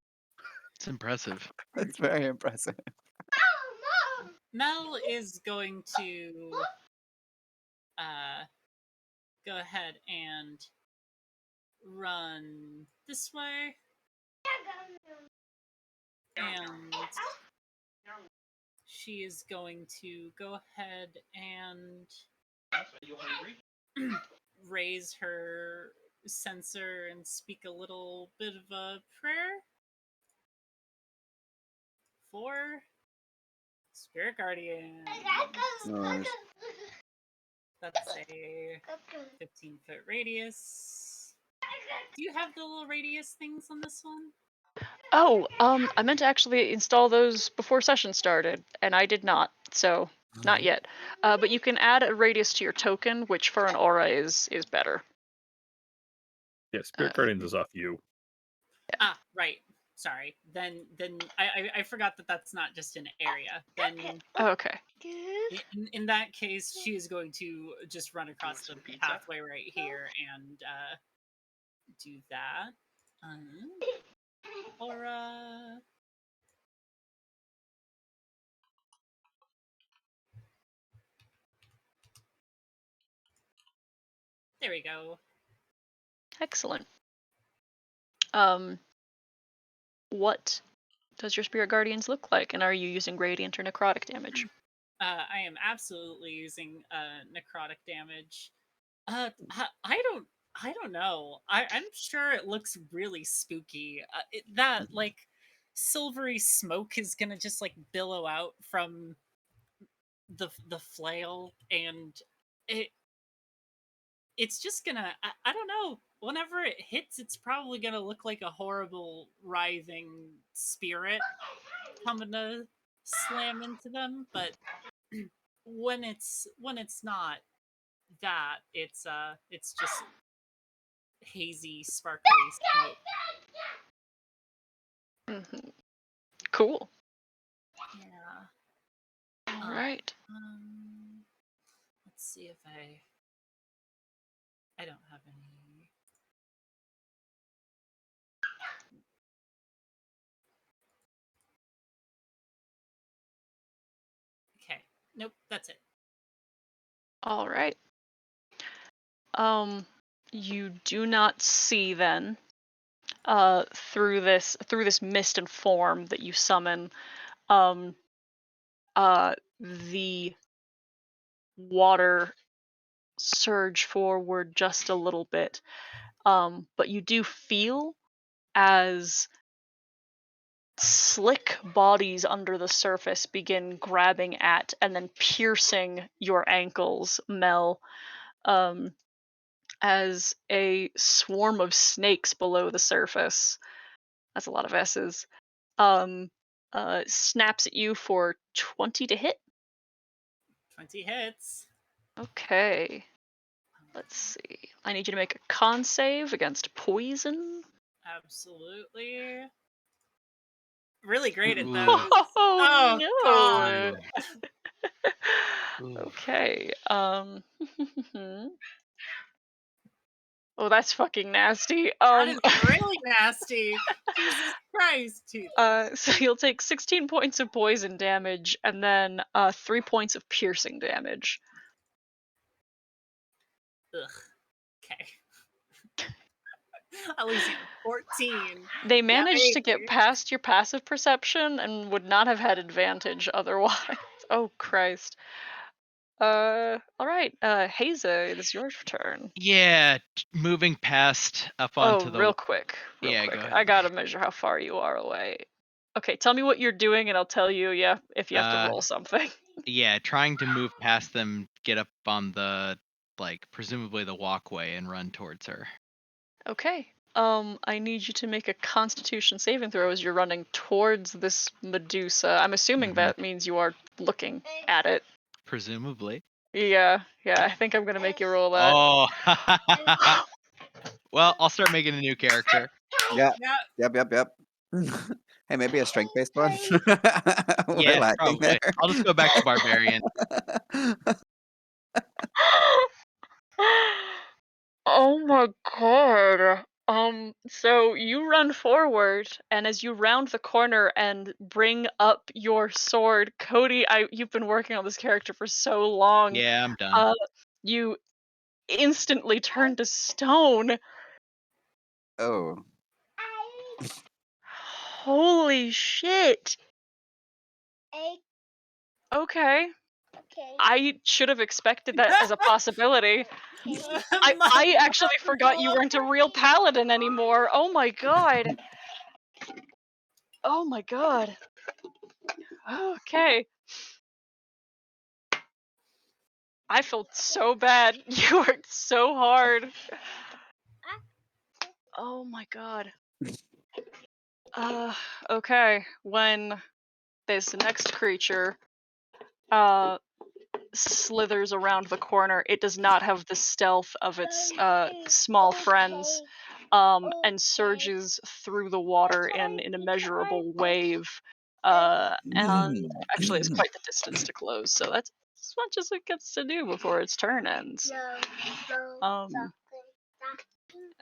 It's impressive. That's very impressive. Mel is going to go ahead and run this way, and she is going to go ahead and raise her sensor and speak a little bit of a prayer for Spirit Guardian. Oh, That's a 15-foot radius. Do you have the little radius things on this one? Oh, I meant to actually install those before session started, and I did not, so not yet. But you can add a radius to your token, which for an aura is better. Yeah, Spirit Guardians is off you. Ah, right. Sorry. Then I forgot that that's not just an area. Then Okay. in that case, she is going to just run across the pathway right here and do that. Aura. There we go. Excellent. What does your spirit guardians look like, and are you using radiant or necrotic damage? I am absolutely using necrotic damage. I don't know. I'm sure it looks really spooky. That like silvery smoke is gonna just like billow out from the flail, and it's just gonna. I don't know. Whenever it hits, it's probably gonna look like a horrible writhing spirit coming to slam into them. But when it's not that, it's just hazy, sparkly smoke. Hmm. Cool. Yeah. All right. Let's see if I don't have any. Okay. Nope, that's it. All right. You do not see then, through this mist and form that you summon, um, the water surge forward just a little bit. But you do feel as slick bodies under the surface begin grabbing at and then piercing your ankles, Mel, as a swarm of snakes below the surface. That's a lot of S's. Um, snaps at you for 20 to hit. 20 hits. Okay. Let's see. I need you to make a con save against poison. Absolutely. Really great at Ooh. those. Oh, Oh no. god. Ooh. Okay. Oh, that's fucking nasty. That is really nasty. Jesus Christ. So you'll take 16 points of poison damage and then 3 points of piercing damage. Ugh. Okay. At least you have 14. They managed to get baby. past your passive perception and would not have had advantage otherwise. Oh Christ. All right. Haza, it is your turn. Yeah, moving past up Oh, onto the. real quick. Yeah, go I ahead. gotta measure how far you are away. Okay, tell me what you're doing, and I'll tell you. Yeah, if you have to roll something. Yeah, trying to move past them, get up on the presumably the walkway and run towards her. Okay. I need you to make a Constitution saving throw as you're running towards this Medusa. I'm assuming that means you are looking at it. Presumably. Yeah. I think I'm gonna make you roll that. Oh. Well, I'll start making a new character. Yeah. Yeah. Yep. Hey, maybe a strength-based one. We're Yeah, lacking probably. there. I'll just go back to barbarian. Oh my god. So you run forward, and as you round the corner and bring up your sword, Cody, you've been working on this character for so long. Yeah, I'm done. You instantly turn to stone. Oh. Holy shit. Okay. I should have expected that as a possibility. I actually forgot you weren't a real paladin anymore. Oh my god. Oh my god. Okay. I felt so bad. You worked so hard. Oh my god. Okay. When this next creature slithers around the corner, it does not have the stealth of its small friends, and surges through the water in an immeasurable wave. And actually, it's quite the distance to close, so that's as much as it gets to do before its turn ends.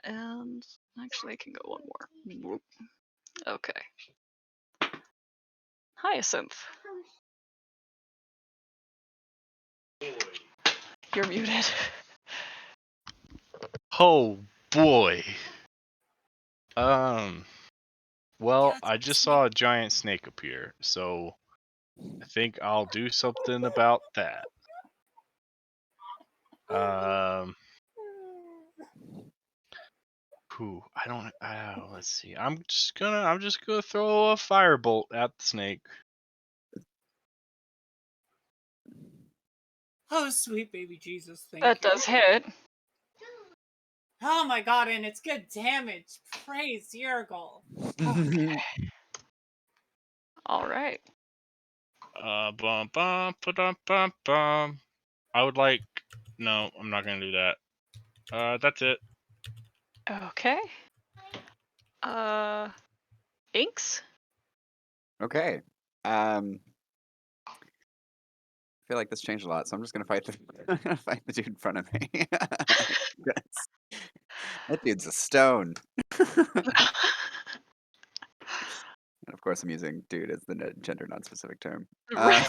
And actually, I can go one more. Whoop. Okay. Hyacinth. You're muted. Oh boy. Well, Yeah, I just saw a giant snake appear, so I think I'll do something about that. I don't. Let's see. I'm just gonna throw a firebolt at the snake. Oh, sweet baby Jesus, thank That you. does hit. Oh my god, and it's good damage. Praise Yergol. Okay. All right. Bum bum ba bum bum. I would like. No, I'm not gonna do that. That's it. Okay. Inks? Okay. I feel like this changed a lot, so I'm just gonna fight the dude in front of me. Yes. That dude's a stone. And of course, I'm using "dude" as the gender non-specific term. Right.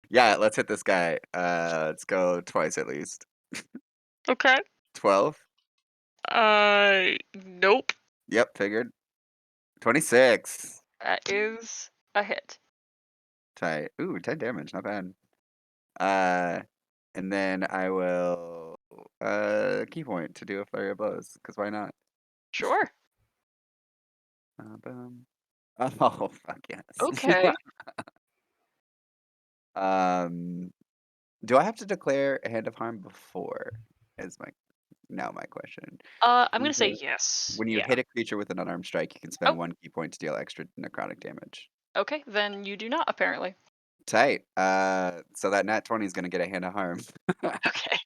Yeah, let's hit this guy. Let's go twice at least. Okay. 12. Nope. Yep, figured. 26. That is a hit. Tight. Ooh, 10 damage, not bad. And then I will key point to do a flurry of blows, because why not? Sure. Boom. Oh, fuck yes. Okay. Do I have to declare a hand of harm before? Is my question. I'm gonna say Okay. yes. When you Yeah. hit a creature with an unarmed strike, you can spend Oh. 1 key point to deal extra necrotic damage. Okay, then you do not apparently. Tight. So that nat 20 is gonna get a hand of harm. Okay.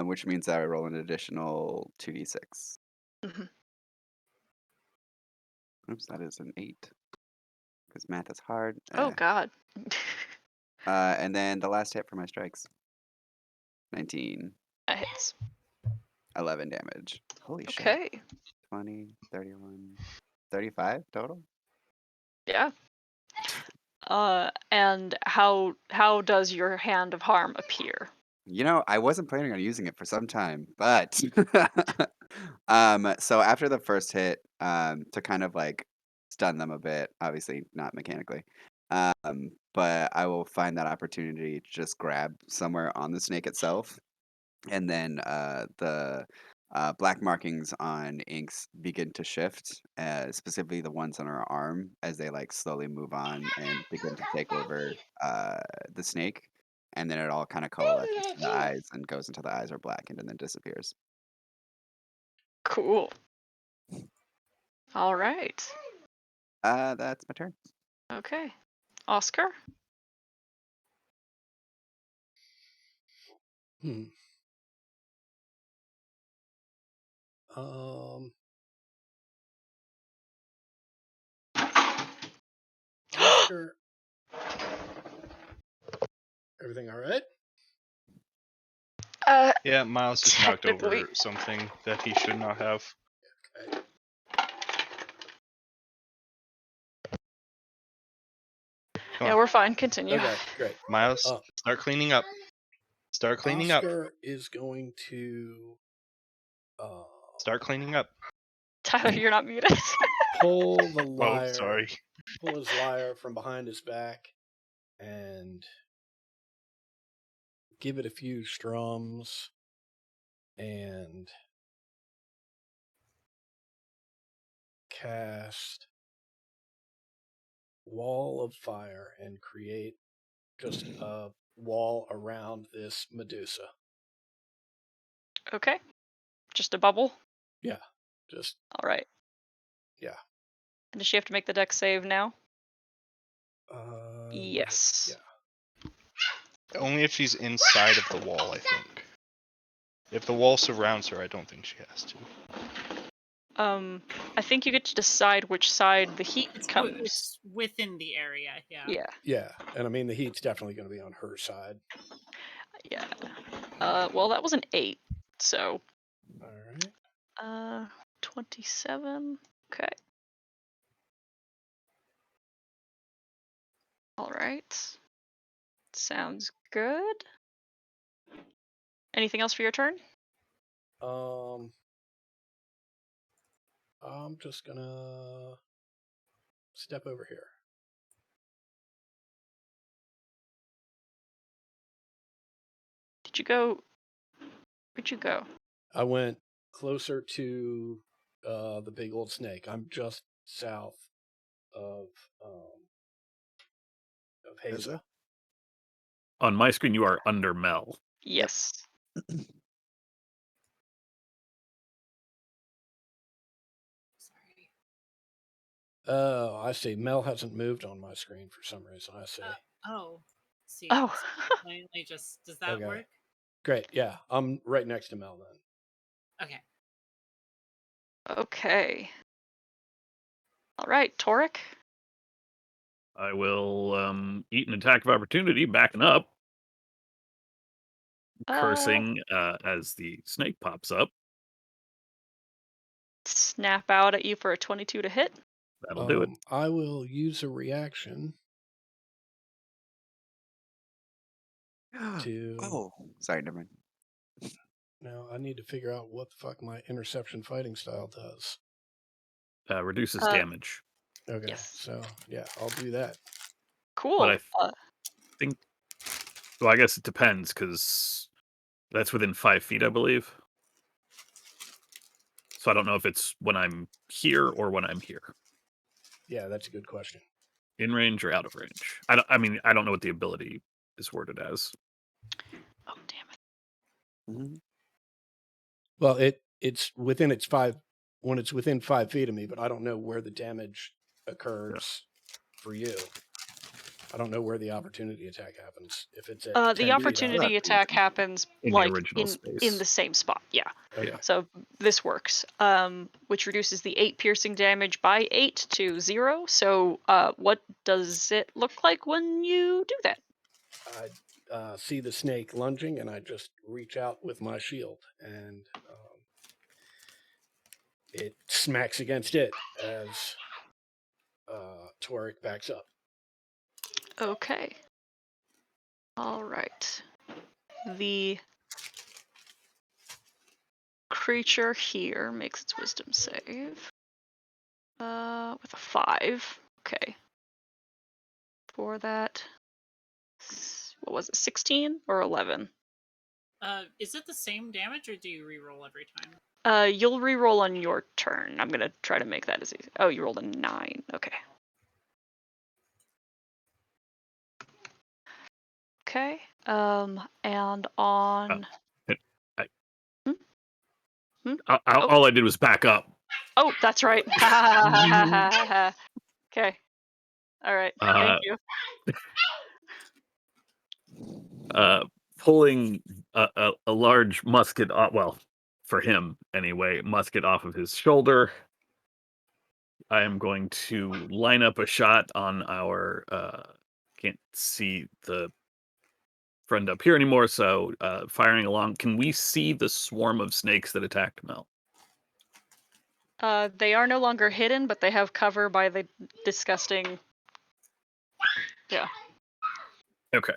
Which means that I roll an additional 2d6. Mhm. Oops, that is an 8. because math is hard. Oh God. And then the last hit for my strikes. 19, That hits. 11 damage. Holy shit. Okay. 20, 31, 35 total. Yeah. And how does your hand of harm appear? You know, I wasn't planning on using it for some time, but so after the first hit, to kind of like stun them a bit, obviously not mechanically, but I will find that opportunity to just grab somewhere on the snake itself, and then the black markings on inks begin to shift, specifically the ones on her arm as they like slowly move on and begin to take over the snake. And then it all kind of coalesces to the eyes and goes until the eyes are blackened and then disappears. Cool. All right. That's my turn. Okay. Oscar? Hmm. Um. Oscar. Everything all right? Yeah, Miles just knocked Technically. over something that he should not have. Okay. Come Yeah, on, we're fine. Continue. Okay, great. Miles, Uh, start cleaning up. Start cleaning up. Oscar is going to Start cleaning up. Tyler, you're not muted. pull the Oh, lyre, sorry. pull his lyre from behind his back, and give it a few strums, and cast Wall of Fire and create just a wall around this Medusa. Okay. Just a bubble? Yeah, just All right. yeah. And does she have to make the deck save now? Yes. Yes. Yeah. Only if she's inside of the wall, I think. If the wall surrounds her, I don't think she has to. I think you get to decide which side the heat It's, comes. it's within the area, yeah. Yeah. Yeah, and I mean the heat's definitely going to be on her side. Yeah. Well, that was an 8. So, All right. 27. Okay. All right. Sounds good. Anything else for your turn? I'm just gonna step over here. Did you go? Where'd you go? I went closer to the big old snake. I'm just south of Haza. On my screen, you are under Mel. Yes. Sorry. Oh, I see. Mel hasn't moved on my screen for some reason. I see. Oh. See. Oh. Finally, just does that Okay. work? Great. Yeah, I'm right next to Mel then. Okay. Okay. All right, Torek. I will eat an attack of opportunity, backing up, cursing as the snake pops up. Snap out at you for a 22 to hit. That'll do it. I will use a reaction to. Oh, sorry, never mind. Now I need to figure out what the fuck my interception fighting style does. Reduces damage. Okay, Yes. so yeah, I'll do that. Cool. But I think. Well, I guess it depends because that's within 5 feet, I believe. So I don't know if it's when I'm here or when I'm here. Yeah, that's a good question. In range or out of range? I mean, I don't know what the ability is worded as. Oh, damn it. Mm-hmm. Well, it's within when it's within 5 feet of me, but I don't know where the damage occurs for you. I don't know where the opportunity attack happens. If it's at The 10 feet out. opportunity attack happens In the like original in space. the same spot. Yeah. Okay. So this works. Which reduces the 8 piercing damage by 8 to 0. So what does it look like when you do that? I see the snake lunging, and I just reach out with my shield, and it smacks against it as Toric backs up. Okay. All right. The creature here makes its wisdom save. With a 5. Okay. For that, what was it? 16 or 11? Is it the same damage, or do you reroll every time? You'll reroll on your turn. I'm gonna try to make that as easy. Oh, you rolled a 9. Okay. Okay. And on. All I did was back up. Oh, that's right. Okay. All right. Thank you. Pulling a large musket, well, for him anyway, musket off of his shoulder. I am going to line up a shot on our. Can't see the friend up here anymore, so firing along. Can we see the swarm of snakes that attacked Mel? They are no longer hidden, but they have cover by the disgusting. Yeah. Okay.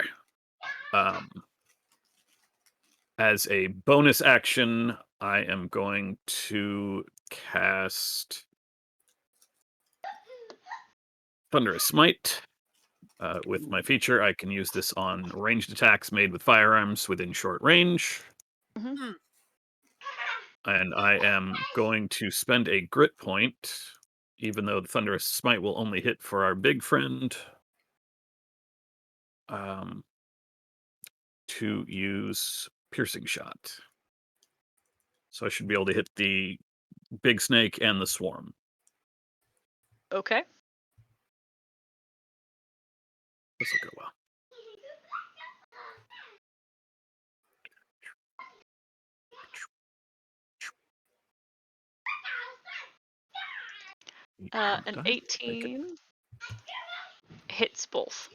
As a bonus action, I am going to cast Thunderous Smite. With my feature, I can use this on ranged attacks made with firearms within short range. Mm-hmm. And I am going to spend a grit point, even though the Thunderous Smite will only hit for our big friend, to use Piercing Shot. So I should be able to hit the big snake and the swarm. Okay. This will go well. An 18 hits both.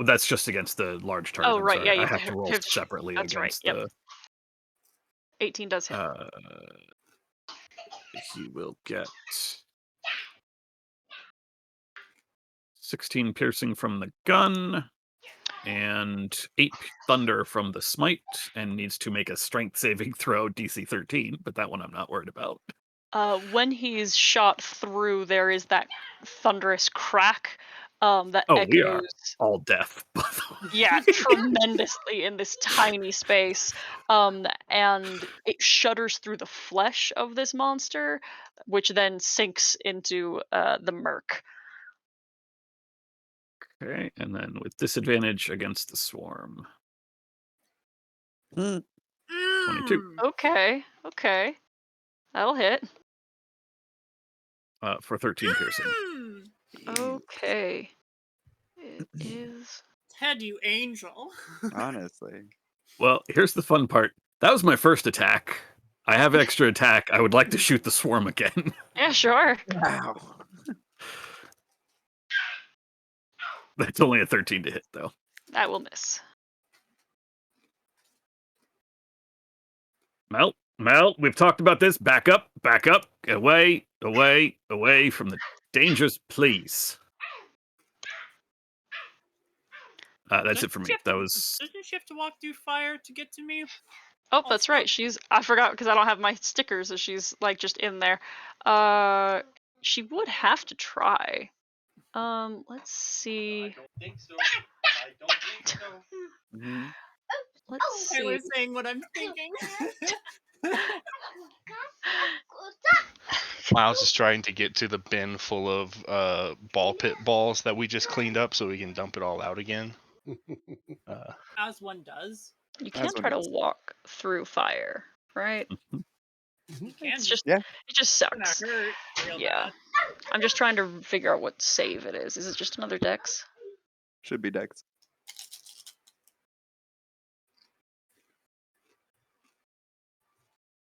That's just against the large target. Oh, right. Sorry. Yeah, you I have to roll separately that's against right. the. 18 does hit. He will get 16 piercing from the gun and 8 thunder from the smite, and needs to make a strength saving throw DC 13, but that one I'm not worried about. When he's shot through, there is that thunderous crack that Oh, echoes. we are all deaf. Yeah, tremendously in this tiny space. And it shudders through the flesh of this monster, which then sinks into the murk. Okay, and then with disadvantage against the swarm. 22. Okay. That'll hit. For 13 piercing. Okay. It is. Ted, you angel. Honestly. Well, here's the fun part. That was my first attack. I have extra attack. I would like to shoot the swarm again. Yeah, sure. Wow. That's only a 13 to hit, though. That will miss. Mel, we've talked about this. Back up, away from the dangers, please. That's it for me. That was. Doesn't she have to walk through fire to get to me? Oh, that's right. I forgot because I don't have my stickers, so she's like just in there. She would have to try. Let's see. I don't think so. Mhm. Let's see. I was saying what I'm thinking. Miles is trying to get to the bin full of ball pit balls that we just cleaned up so we can dump it all out again. As one does. You can't try to walk through fire, right? You can. It's just, Yeah. it just It's gonna sucks. hurt real Yeah. bad. I'm just trying to figure out what save it is. Is it just another dex? Should be Dex.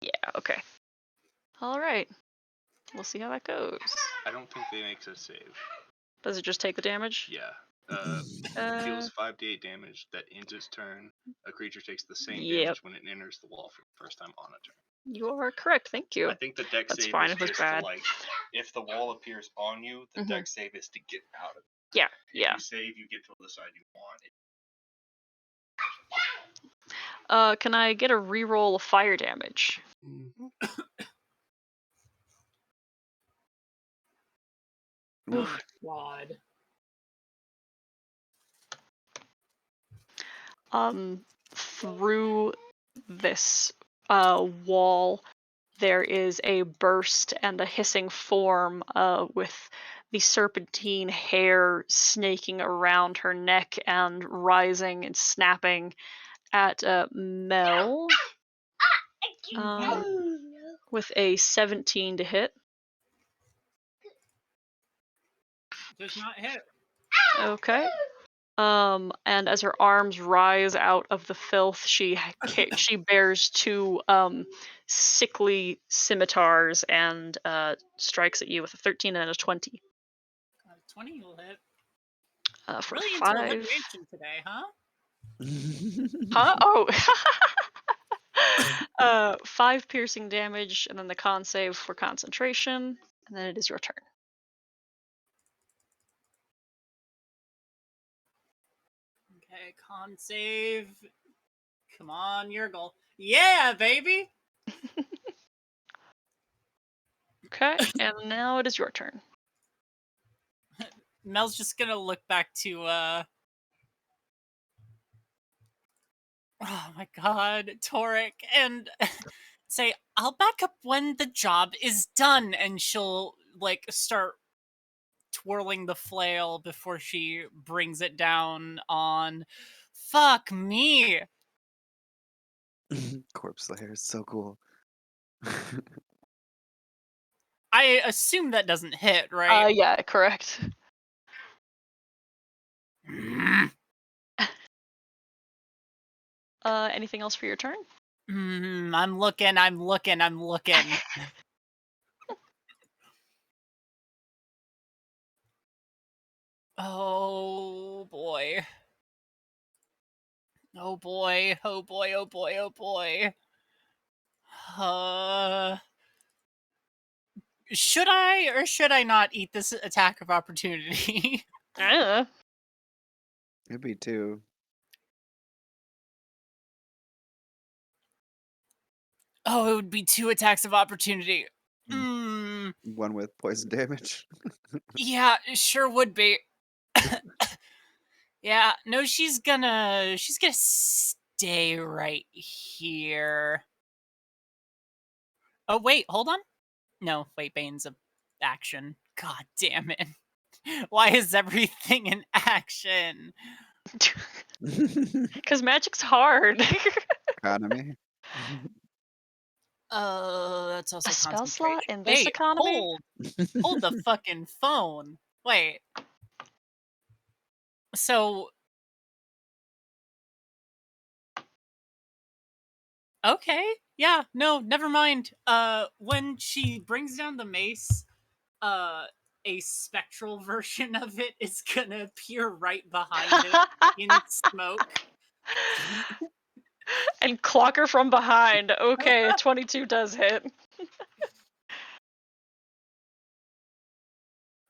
Yeah, okay. Alright. We'll see how that goes. I don't think they make a save. Does it just take the damage? Yeah. Uh, Deals 5d8 damage that ends its turn. A creature takes the same Yep. damage when it enters the wall for the first time on a turn. You are correct, thank you. I think the deck That's save fine is if it's just bad. to, like, if the wall appears on you, the Mhm. deck save is to get out of it. Yeah, If yeah. you save, you get to the side you want. Can I get a reroll of fire damage? Oh my god. Through this wall, there is a burst and a hissing form with the serpentine hair snaking around her neck and rising and snapping at Mel with a 17 to hit. Does not hit. Okay. And as her arms rise out of the filth, she bears two sickly scimitars and strikes at you with a 13 and a 20 20 will hit. for Really into 5. alliteration today, huh? Huh? Oh. 5 piercing damage, and then the con save for concentration, and then it is your turn. Okay, con save. Come on, Yurgle. Yeah, baby! Okay, and now it is your turn. Mel's just gonna look back to, oh my god, Torek, and say, I'll back up when the job is done, and she'll, like, start twirling the flail before she brings it down on fuck me. Corpse Slayer is so cool. I assume that doesn't hit, right? Yeah, correct. Anything else for your turn? I'm looking. Oh boy. Oh boy. Oh boy. Oh boy. Oh boy. Should I or should I not eat this attack of opportunity? Uh, It'd be 2. Oh, it would be 2 attacks of opportunity. Mm, One with poison damage. yeah, it sure would be. Yeah, no, she's gonna stay right here. Oh wait, hold on. No, wait, Bane's a action. God damn it. Why is everything an action? Because magic's hard. Economy. That's also A spell slot concentration. in this Wait, economy? hold the fucking phone. Wait. So okay, yeah, no, never mind. When she brings down the mace, a spectral version of it is gonna appear right behind it in smoke. And clock her from behind. Okay, 22 does hit.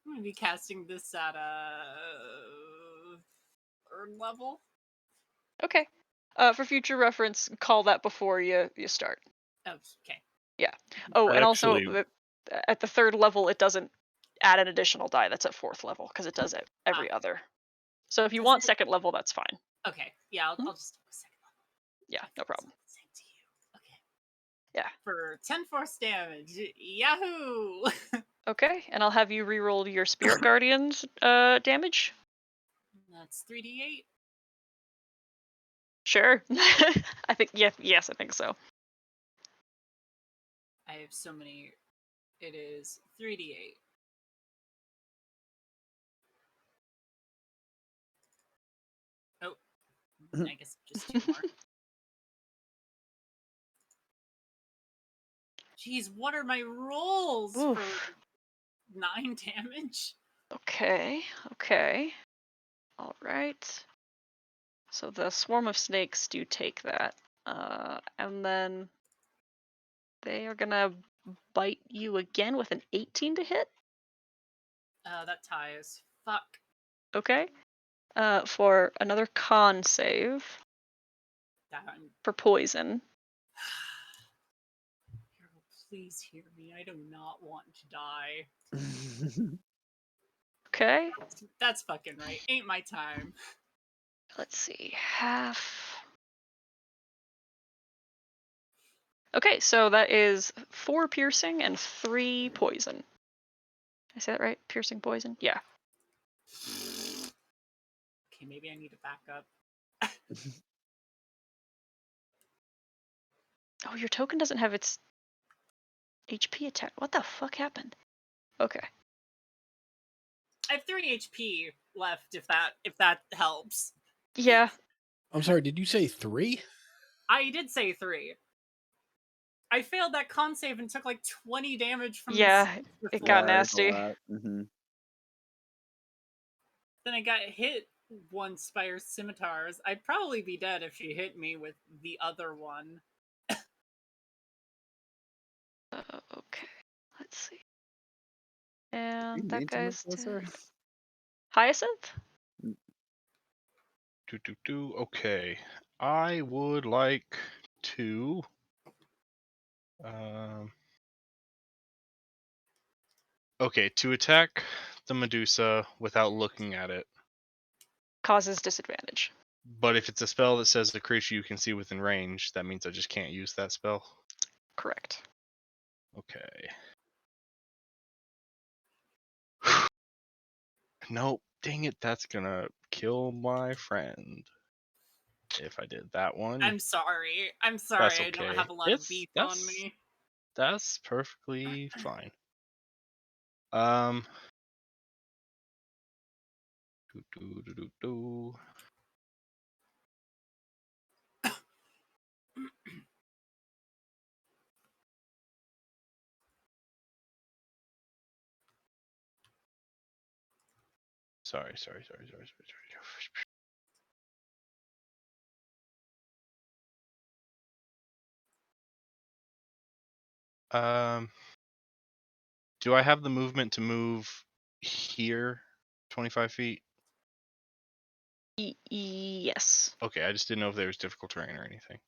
I'm gonna be casting this at a 3rd level. Okay. For future reference, call that before you start. Oh, okay. Yeah. Oh, and Actually- also at the 3rd level, it doesn't add an additional die. That's at 4th level because it does it every other. So if you Does want it- 2nd level, that's fine. Okay, yeah, I'll just do a 2nd level. Yeah, no problem. Same to you. Okay. Yeah. For 10 force damage. Yahoo! Okay, and I'll have you reroll your Spirit Guardian's damage. That's 3d8. Sure. I think yes, I think so. I have so many. It is 3d8. I guess just 2 more. Jeez, what are my rolls for Oof. 9 damage? Okay. All right. So the swarm of snakes do take that. And then they are gonna bite you again with an 18 to hit. That ties. Fuck. Okay. For another con save Damn. for poison. Hero, please hear me. I do not want to die. Okay. That's fucking right. Ain't my time. Let's see. Half. Okay, so that is 4 piercing and 3 poison. Did I say that right? Piercing poison? Yeah. Okay, maybe I need to back up. Oh, your token doesn't have its HP attack. What the fuck happened? Okay. I have 3 HP left if that helps. Yeah. I'm sorry, did you say 3? I did say 3. I failed that con save and took like 20 damage from Yeah, the it before. got Yeah, that's a nasty. lot. Mhm. Then I got hit once by her scimitars. I'd probably be dead if she hit me with the other one. Okay. Let's see. You And that mean to guy's bless her? Hyacinth? Okay. I would like to. Okay, to attack the Medusa without looking at it. Causes disadvantage. But if it's a spell that says the creature you can see within range, that means I just can't use that spell. Correct. Okay. Nope. Dang it, that's gonna kill my friend. If I did that one. I'm sorry. That's I don't okay. have a lot of beef on me. That's perfectly fine. Sorry. Do I have the movement to move here 25 feet? Yes. Okay, I just didn't know if there was difficult terrain or anything.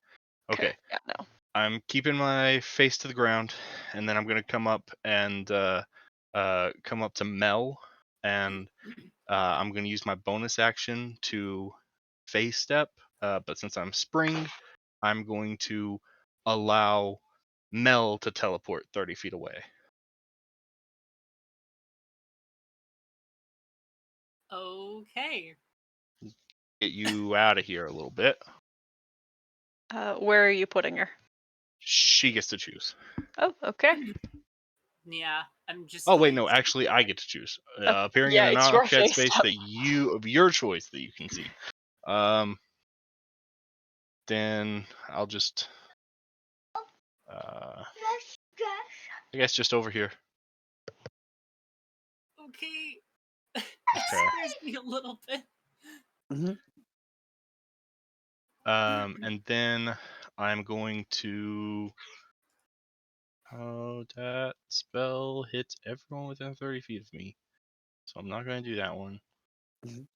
Okay. Yeah, no. I'm keeping my face to the ground, and then I'm gonna come up and come up to Mel, and I'm gonna use my bonus action to phase step. But since I'm springed, I'm going to allow Mel to teleport 30 feet away. Okay. Get you out of here a little bit. Where are you putting her? She gets to choose. Oh, okay. Yeah, I'm just. Oh wait, going no, to- actually, I get to choose. Oh, Appearing yeah, in a it's your non-occupied face space step. that you of your choice that you can see. Then I'll just. I guess just over here. Okay. Okay. It scares me a little bit. And then I'm going to. Oh, that spell hits everyone within 30 feet of me. So I'm not going to do that one. Mhm.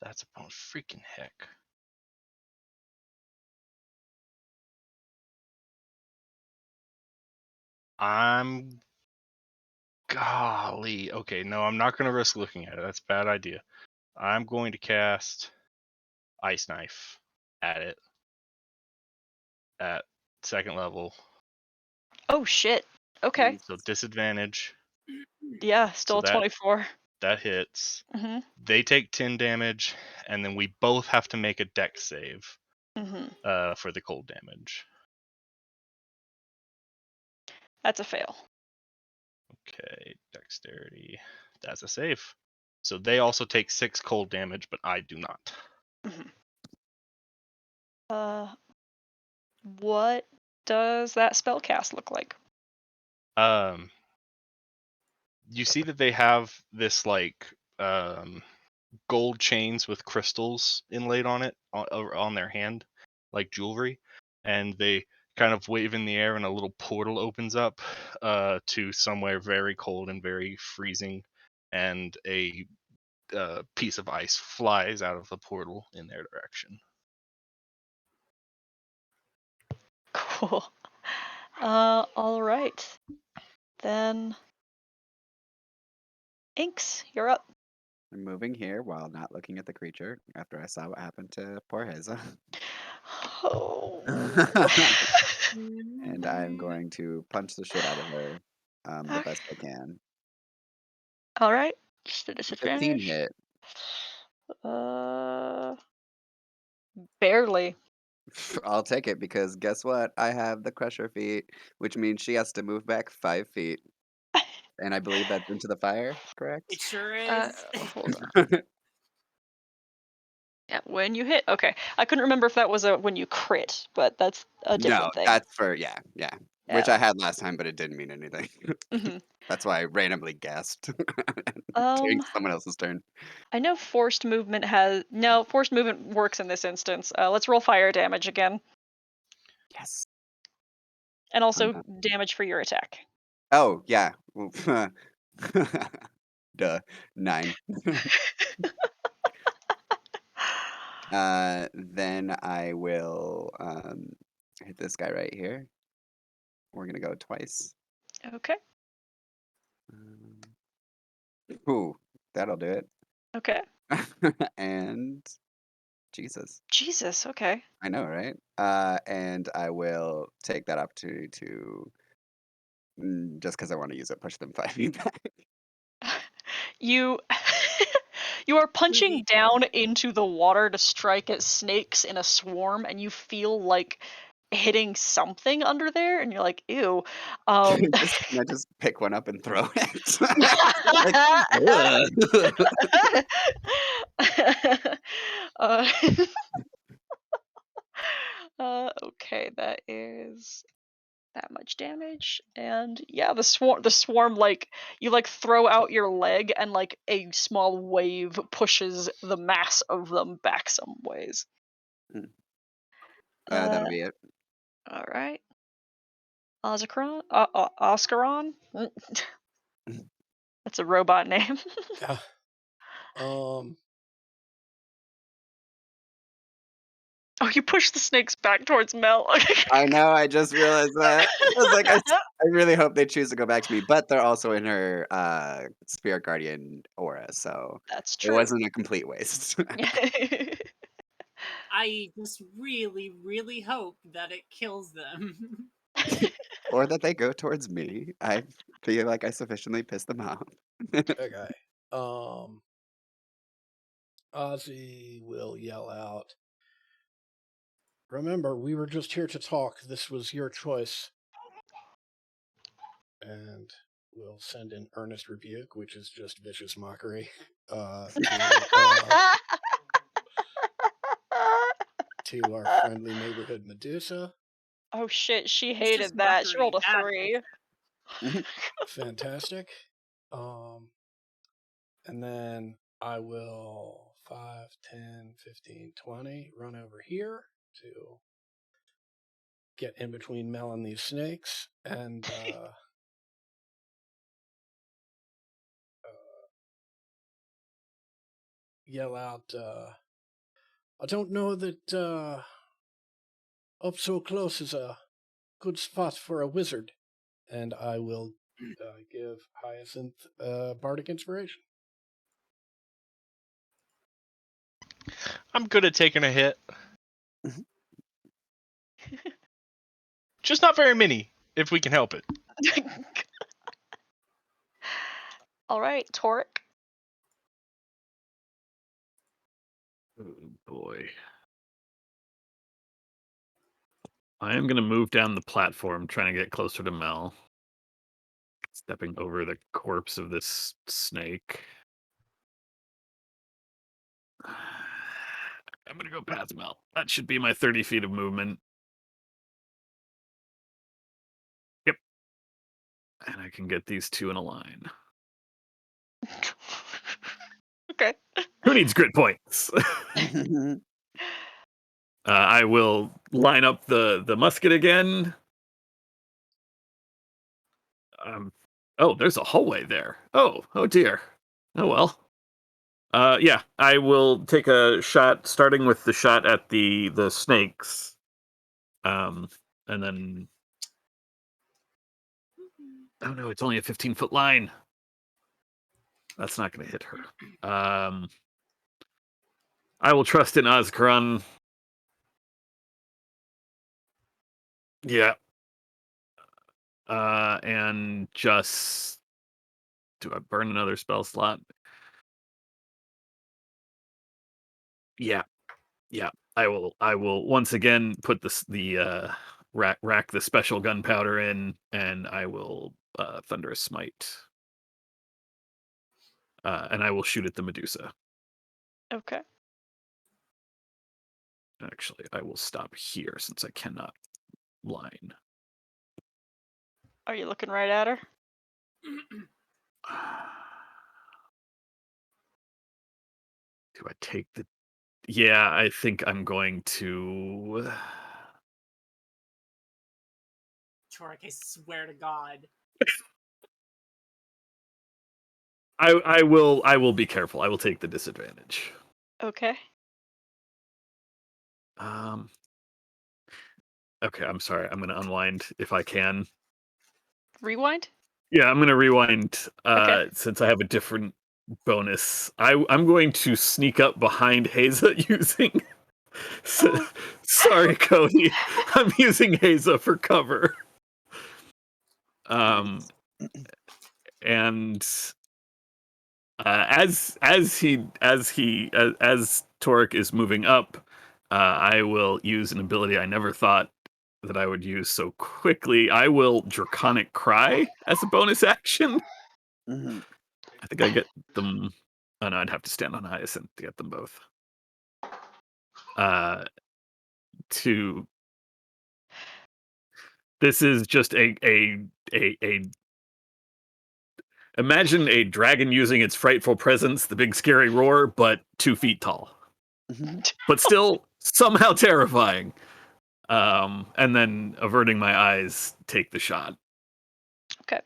That's a freaking heck. Golly. Okay, no, I'm not going to risk looking at it. That's a bad idea. I'm going to cast Ice Knife at it at 2nd level. Oh shit. Okay. So disadvantage. Yeah, still So a 24. That hits. Mm-hmm. They take 10 damage, and then we both have to make a dex save Mm-hmm. for the cold damage. That's a fail. Okay, dexterity. That's a save. So they also take 6 cold damage, but I do not. What does that spell cast look like? You see that they have this like gold chains with crystals inlaid on it on their hand, like jewelry, and they kind of wave in the air, and a little portal opens up to somewhere very cold and very freezing, and a piece of ice flies out of the portal in their direction. Cool. All right. Then, Inks, you're up. I'm moving here while not looking at the creature after I saw what happened to poor Heza. Oh. And I'm going to punch the shit out of her the best I can. All right. Just a 15 disadvantage. hit. Barely. I'll take it because guess what? I have the Crusher feat, which means she has to move back 5 feet. And I believe that's into the fire, correct? It sure is. Hold on. Yeah, when you hit. Okay, I couldn't remember if that was when you crit, but that's a No, different thing. that's for yeah. Which I had last time, but it didn't mean anything. Mhm. That's why I randomly guessed Um, during someone else's turn. I know forced movement forced movement works in this instance. Let's roll fire damage again, Yes. and also damage for your attack. Oh yeah. Duh. 9. Then I will hit this guy right here. We're gonna go twice. Okay. Ooh, that'll do it. Okay. And Jesus, Okay. I know, right? And I will take that opportunity to just because I want to use it, push them 5 feet back. You you are punching Movie. down into the water to strike at snakes in a swarm, and you feel like hitting something under there, and you're like, ew. Can I just pick one up and throw it? Like, uh, okay, that is that much damage, and yeah, the swarm like you like throw out your leg, and like a small wave pushes the mass of them back some ways. that'll be it. All right, Oscaron. That's a robot name. Yeah. Oh, you push the snakes back towards Mel. I know. I just realized that. I was like, I really hope they choose to go back to me, but they're also in her spirit guardian aura, so That's it true. wasn't a complete waste. I just really, really hope that it kills them. Or that they go towards me. I feel like I sufficiently pissed them off. Okay. Ozzy will yell out. Remember, we were just here to talk. This was your choice. And we'll send an earnest rebuke, which is just vicious mockery, to our friendly neighborhood Medusa. Oh shit, she It's hated just that. She rolled a mockery. 3. Fantastic. And then I will 5, 10, 15, 20 run over here to get in between Mel and these snakes and yell out, I don't know that up so close is a good spot for a wizard. And I will give Hyacinth Bardic Inspiration. I'm good at taking a hit. Just not very many, if we can help it. All right, Toric. Oh boy. I am going to move down the platform, trying to get closer to Mel. Stepping over the corpse of this snake. I'm gonna go past Mel. That should be my 30 feet of movement. Yep. And I can get these two in a line. Okay. Who needs grit points? I will line up the musket again. Oh, there's a hallway there. Oh dear. Oh well. Yeah, I will take a shot, starting with the shot at the snakes. And then. Oh no, it's only a 15-foot line. That's not going to hit her. I will trust in Azkaran. Yeah. And just... Do I burn another spell slot? Yeah. I will once again put the rack the special gunpowder in, and I will Thunderous Smite. And I will shoot at the Medusa. Okay. Actually, I will stop here since I cannot line. Are you looking right at her? Do I take the... Yeah, I think I'm going to... Torek, I swear to God. I will be careful. I will take the disadvantage. Okay. Okay, I'm sorry. I'm gonna unwind if I can. Rewind? Yeah, I'm gonna rewind Okay. since I have a different bonus. I'm going to sneak up behind Haza using sorry, Cody. I'm using Haza for cover. And as Torek is moving up, I will use an ability I never thought that I would use so quickly. I will Draconic Cry as a bonus action. Mm-hmm. I think I get them. Oh no, I'd have to stand on Hyacinth to get them both. This is just a imagine a dragon using its frightful presence, the big scary roar, but 2 feet tall. Mm-hmm. But still somehow terrifying. And then averting my eyes, take the shot. Okay.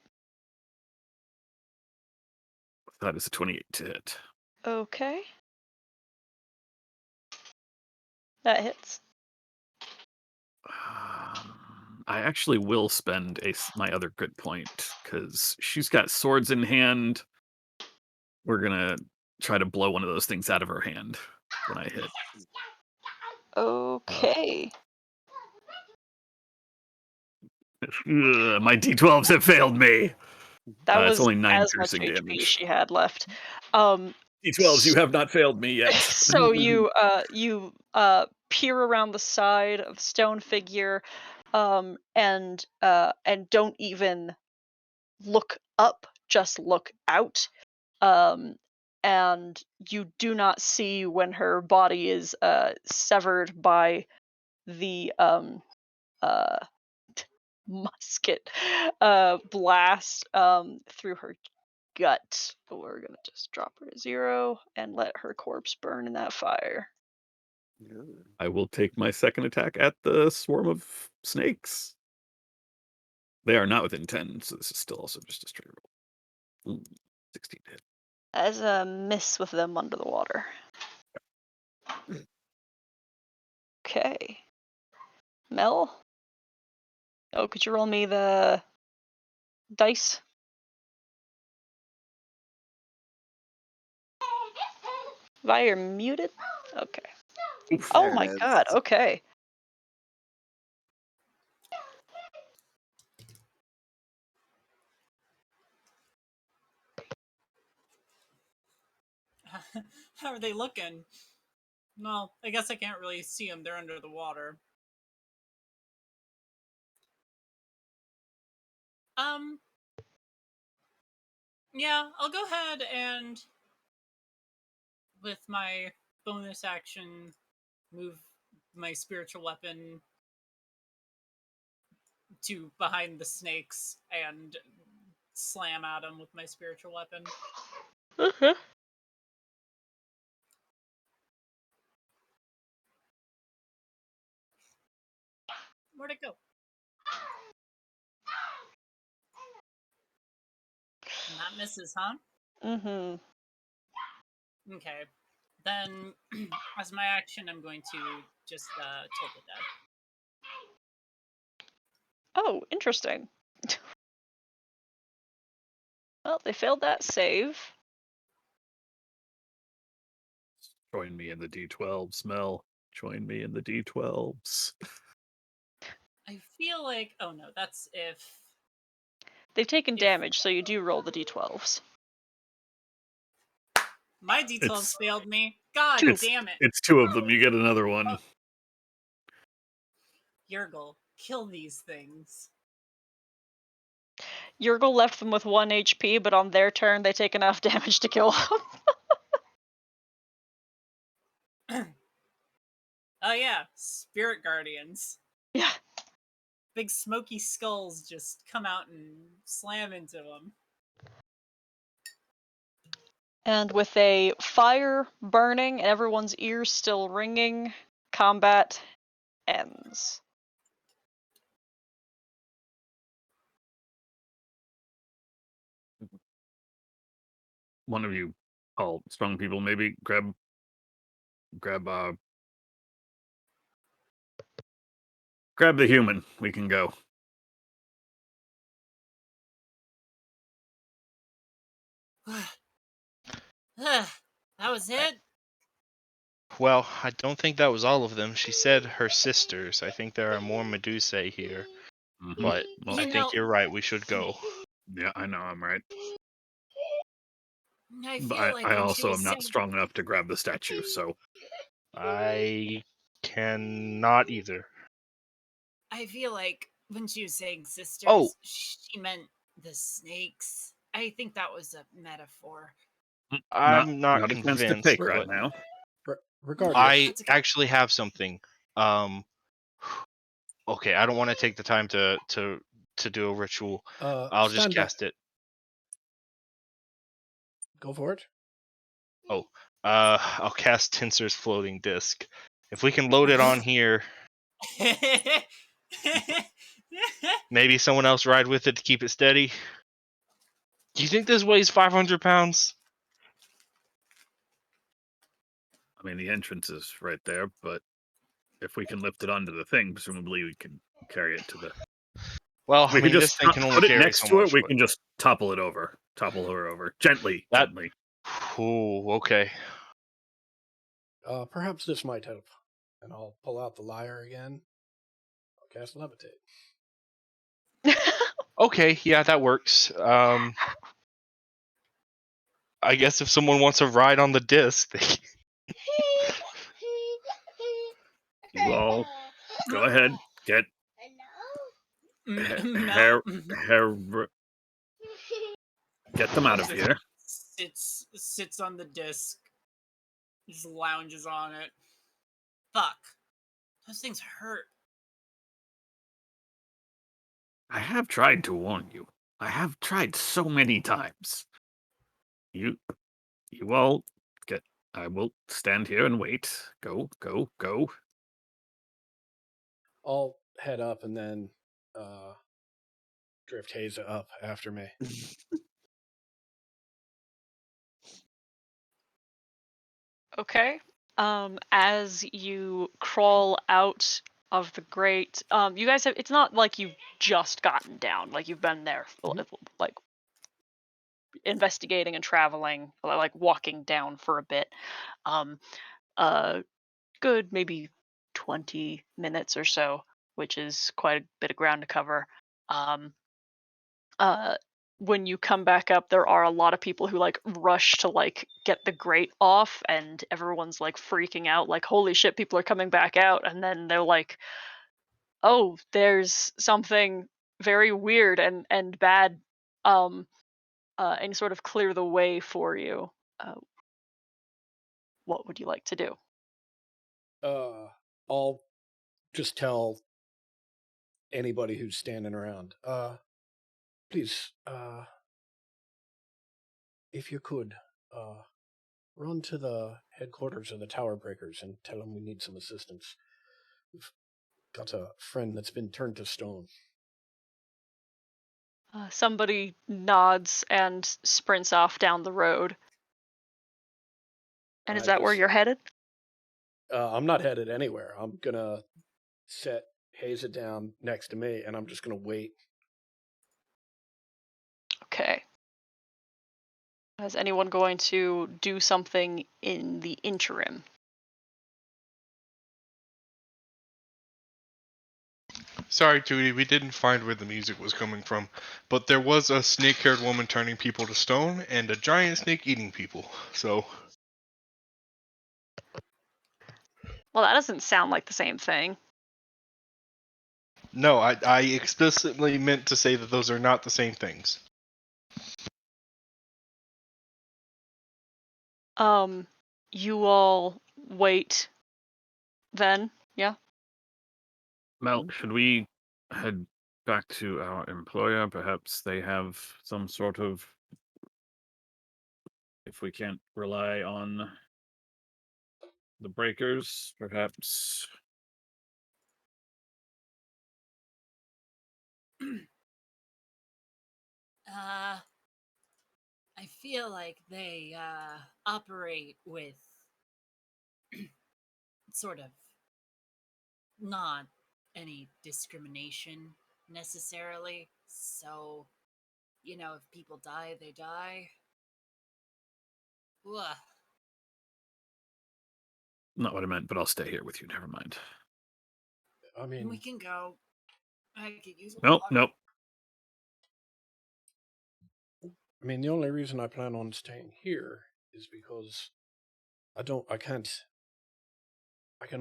That is a 28 to hit. Okay. That hits. I actually will spend my other good point because she's got swords in hand. We're gonna try to blow one of those things out of her hand when I hit. Okay. My D12s have failed me. That It's was only 9 as much piercing HP damage. she had left. D12s, you have not failed me yet. So you peer around the side of the stone figure, and don't even look up, just look out. And you do not see when her body is severed by the musket blast through her gut. But we're gonna just drop her to 0 and let her corpse burn in that fire. I will take my second attack at the swarm of snakes. They are not within 10, so this is still also just a straight roll. 16 to hit. As a miss with them under the water. Okay. Mel? Oh, could you roll me the dice? Vi, you're muted? Okay. Oh There it my is. god, okay. How are they looking? No, I guess I can't really see them. They're under the water. Yeah, I'll go ahead and, with my bonus action, move my spiritual weapon to behind the snakes and slam at him with my spiritual weapon. Okay. Where'd it go? And that misses, huh? Mm-hmm. Okay. Then, as my action, I'm going to just toll the dead. Oh, interesting. Well, they failed that save. Join me in the D12s, Mel. Join me in the D12s. I feel like, oh no, that's if They've taken If- damage, so you do roll the d12s. my D12s It's- failed me. God damn it. It's 2 of them. You get another one. Yergel, kill these things. Yurgle left them with 1 HP, but on their turn, they take enough damage to kill them. Oh yeah, spirit guardians. Yeah. Big smoky skulls just come out and slam into them. And with a fire burning and everyone's ears still ringing, combat ends. One of you, all strong people, maybe grab the human. We can go. That was it? Well, I don't think that was all of them. She said her sisters. I think there are more Medusae here. Mhm. But Well, I think you're right. We should go. yeah, I know I'm right. I feel But like I when she also was am not saying- strong enough to grab the statue, so I cannot either. I feel like when she was saying sisters, Oh. she meant the snakes. I think that was a metaphor. I'm not a chance to convinced. take but right now. Regardless, I That's okay. actually have something. Okay, I don't want to take the time to do a ritual. I'll just stand back. cast it. Go for it. I'll cast Tinser's floating disc. If we can load it on here, maybe someone else ride with it to keep it steady. Do you think this weighs 500 pounds? I mean, the entrance is right there, but if we can lift it onto the thing, presumably we can carry it to the. Well, We I mean, can this just thing can only put it carry next so to much. it. We but- can just topple her over gently. That- Gently. Ooh, okay. Perhaps this might help. And I'll pull out the lyre again. I'll cast levitate. Okay, yeah, that works. I guess if someone wants to ride on the disc, they... You all go ahead. Get Mel get them out of here. sits on the disc, just lounges on it. Fuck, those things hurt. I have tried to warn you. I have tried so many times. You all get. I will stand here and wait. Go. I'll head up and then drift Haza up after me. Okay. As you crawl out of the grate, you guys have. It's not like you've just gotten down. Like you've been there, like investigating and traveling, like walking down for a bit. Good maybe 20 minutes or so, which is quite a bit of ground to cover. Um, when you come back up, there are a lot of people who like rush to like get the grate off, and everyone's like freaking out, like holy shit, people are coming back out, and then they're like, oh, there's something very weird and bad and sort of clear the way for you, uh, what would you like to do? I'll just tell anybody who's standing around. Please, if you could, run to the headquarters of the Tower Breakers and tell them we need some assistance. We've got a friend that's been turned to stone. Somebody nods and sprints off down the road. And is I that where just- you're headed? I'm not headed anywhere. I'm gonna set Haza down next to me, and I'm just gonna wait. Okay. Is anyone going to do something in the interim? Sorry, Judy, we didn't find where the music was coming from, but there was a snake-haired woman turning people to stone and a giant snake eating people. So, Well, that doesn't sound like the same thing. no, I explicitly meant to say that those are not the same things. You all wait then, yeah? Mel, should we head back to our employer? Perhaps they have some sort of. If we can't rely on the breakers, perhaps. I feel like they operate with sort of not any discrimination necessarily. So, if people die, they die. Ugh. Not what I meant, but I'll stay here with you. Never mind. I We mean, can go. I could use a Nope, walk. nope. the only reason I plan on staying here is because I can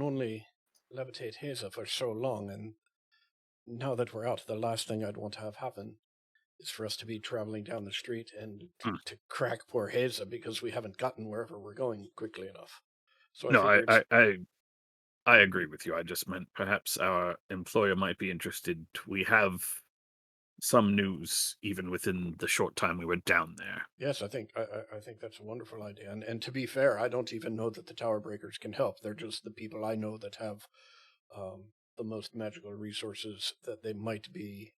only levitate Haza for so long, and now that we're out, the last thing I'd want to have happen is for us to be traveling down the street and to crack poor Haza because we haven't gotten wherever we're going quickly enough. So No, I figured, I agree with you. I just meant perhaps our employer might be interested. We have some news even within the short time we were down there. yes, I think that's a wonderful idea. And to be fair, I don't even know that the Tower Breakers can help. They're just the people I know that have the most magical resources that they might be.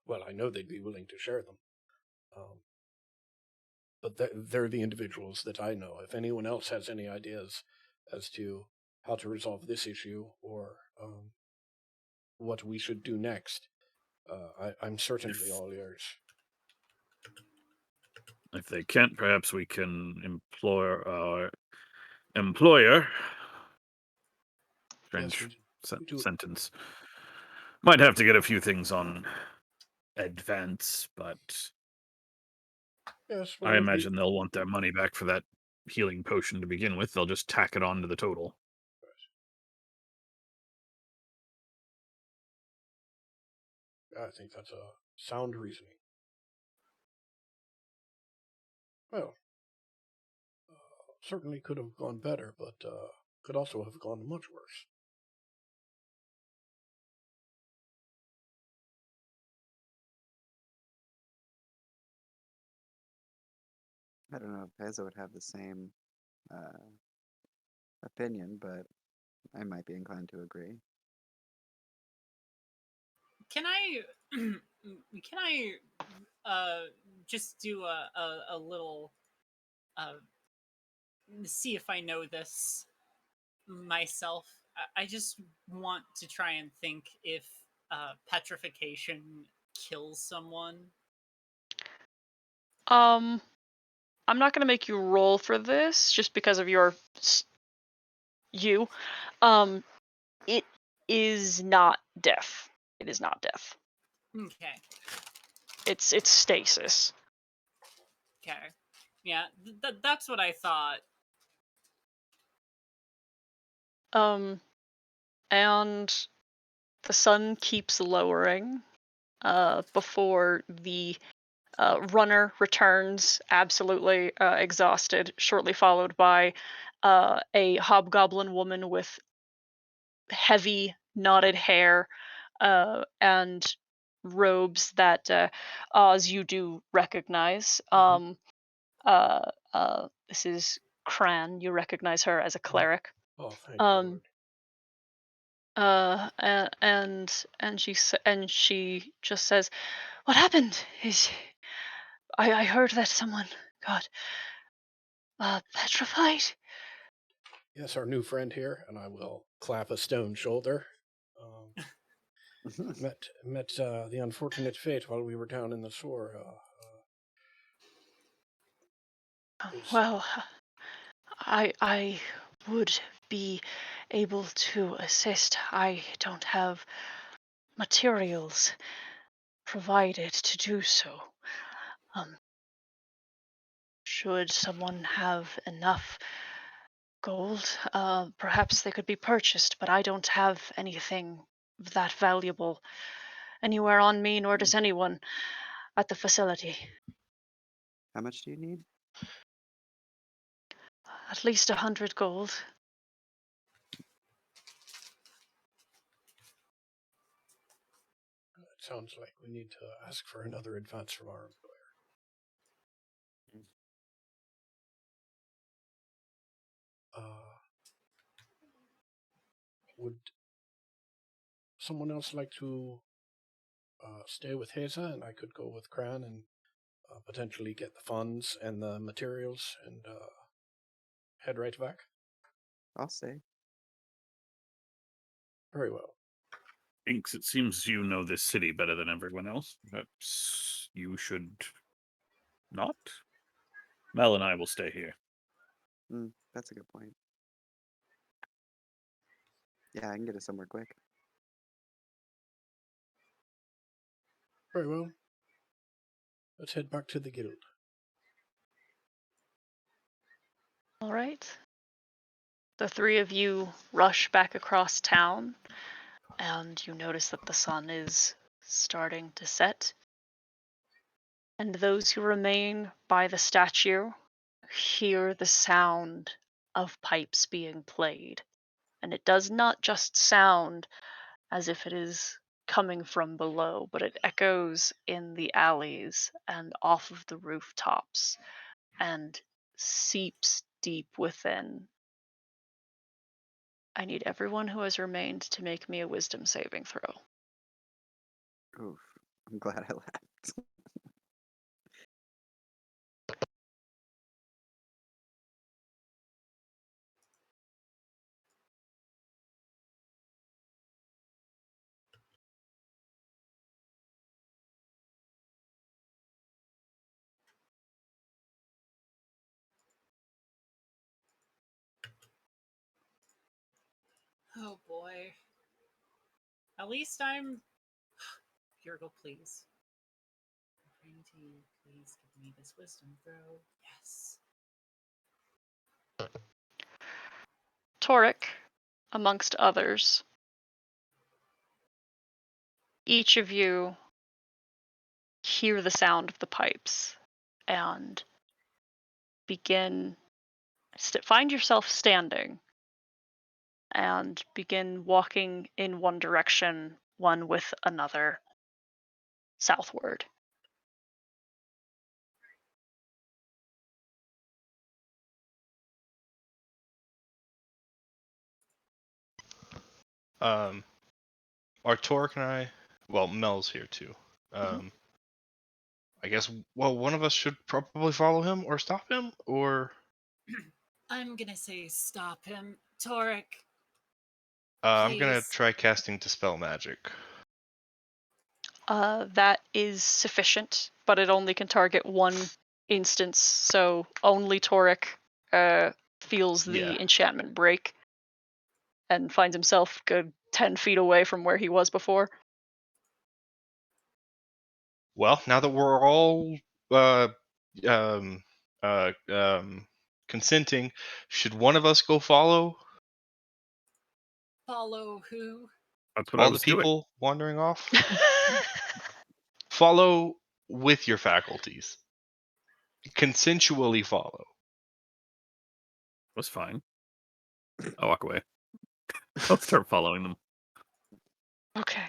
Well, I know they'd be willing to share them. But they're the individuals that I know. If anyone else has any ideas as to how to resolve this issue or what we should do next, I'm certainly all ears. If they can't, perhaps we can implore our employer. Strange we do. sentence. Might have to get a few things on advance, but Yes, I imagine they'll want their money back for that healing potion to begin with. They'll just tack it on to the total. I think that's a sound reasoning. Well, certainly could have gone better, but could also have gone much worse. I don't know if Pezzo would have the same opinion, but I might be inclined to agree. Can I can I just do a little see if I know this myself? I just want to try and think if petrification kills someone. I'm not gonna make you roll for this just because of you. It is not death. It is not death. Okay. It's stasis. Okay. Yeah, that's what I thought. And the sun keeps lowering before the runner returns, absolutely exhausted, shortly followed by a hobgoblin woman with heavy knotted hair and robes that Oz you do recognize. This is Cran. You recognize her as a cleric. Oh, thank Um, God. and she just says, "What happened? Is I heard that someone got petrified." Yes, our new friend here, and I will clap a stone shoulder. Met the unfortunate fate while we were down in the sewer. Well, I would be able to assist. I don't have materials provided to do so. Should someone have enough gold, perhaps they could be purchased, but I don't have anything that valuable anywhere on me, nor does anyone at the facility. How much do you need? At least 100 gold. It sounds like we need to ask for another advance from our employer. Would someone else like to stay with Haza, and I could go with Cran and potentially get the funds and the materials and head right back? I'll say. Very well. Inks, it seems you know this city better than everyone else. Perhaps you should not? Mel and I will stay here. That's a good point. Yeah, I can get us somewhere quick. Very well. Let's head back to the guild. All right. The three of you rush back across town, and you notice that the sun is starting to set. And those who remain by the statue hear the sound of pipes being played. And it does not just sound as if it is coming from below, but it echoes in the alleys and off of the rooftops and seeps deep within. I need everyone who has remained to make me a wisdom saving throw. Oof. I'm glad I left. Oh boy. At least I'm. Yurgle, please. I'm praying to you. Please give me this wisdom throw. Yes. Torek, amongst others, each of you hear the sound of the pipes and find yourself standing and begin walking in one direction, one with another, southward. Artoric and I, well, Mel's here too. I guess, well, one of us should probably follow him or stop him, or I'm gonna say stop him. Torek. I'm gonna Please. try casting Dispel Magic. That is sufficient, but it only can target one instance, so only Torek feels the Yeah. enchantment break and finds himself good 10 feet away from where he was before. Well, now that we're all consenting, should one of us go follow Follow who? That's what I all the was doing. people wandering off? Follow with your faculties. Consensually follow. Was fine. I walk away. I'll start following them. Okay.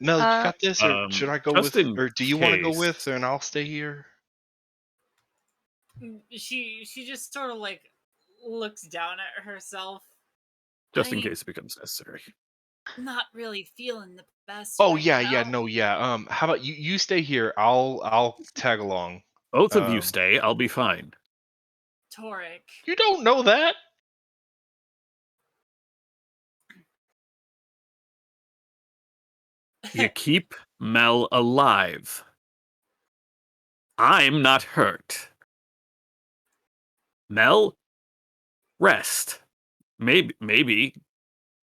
Mel, you Uh, got this, or should I go just with, in or do you want to go case. with, and I'll stay here? She just sort of like looks down at herself. Just in I- case it becomes necessary. Not really feeling the best. Oh right yeah, now. no, yeah. How about you stay here? I'll tag along. Both of you stay. I'll be fine. Torek. You don't know that. You keep Mel alive. I'm not hurt. Mel, rest. Maybe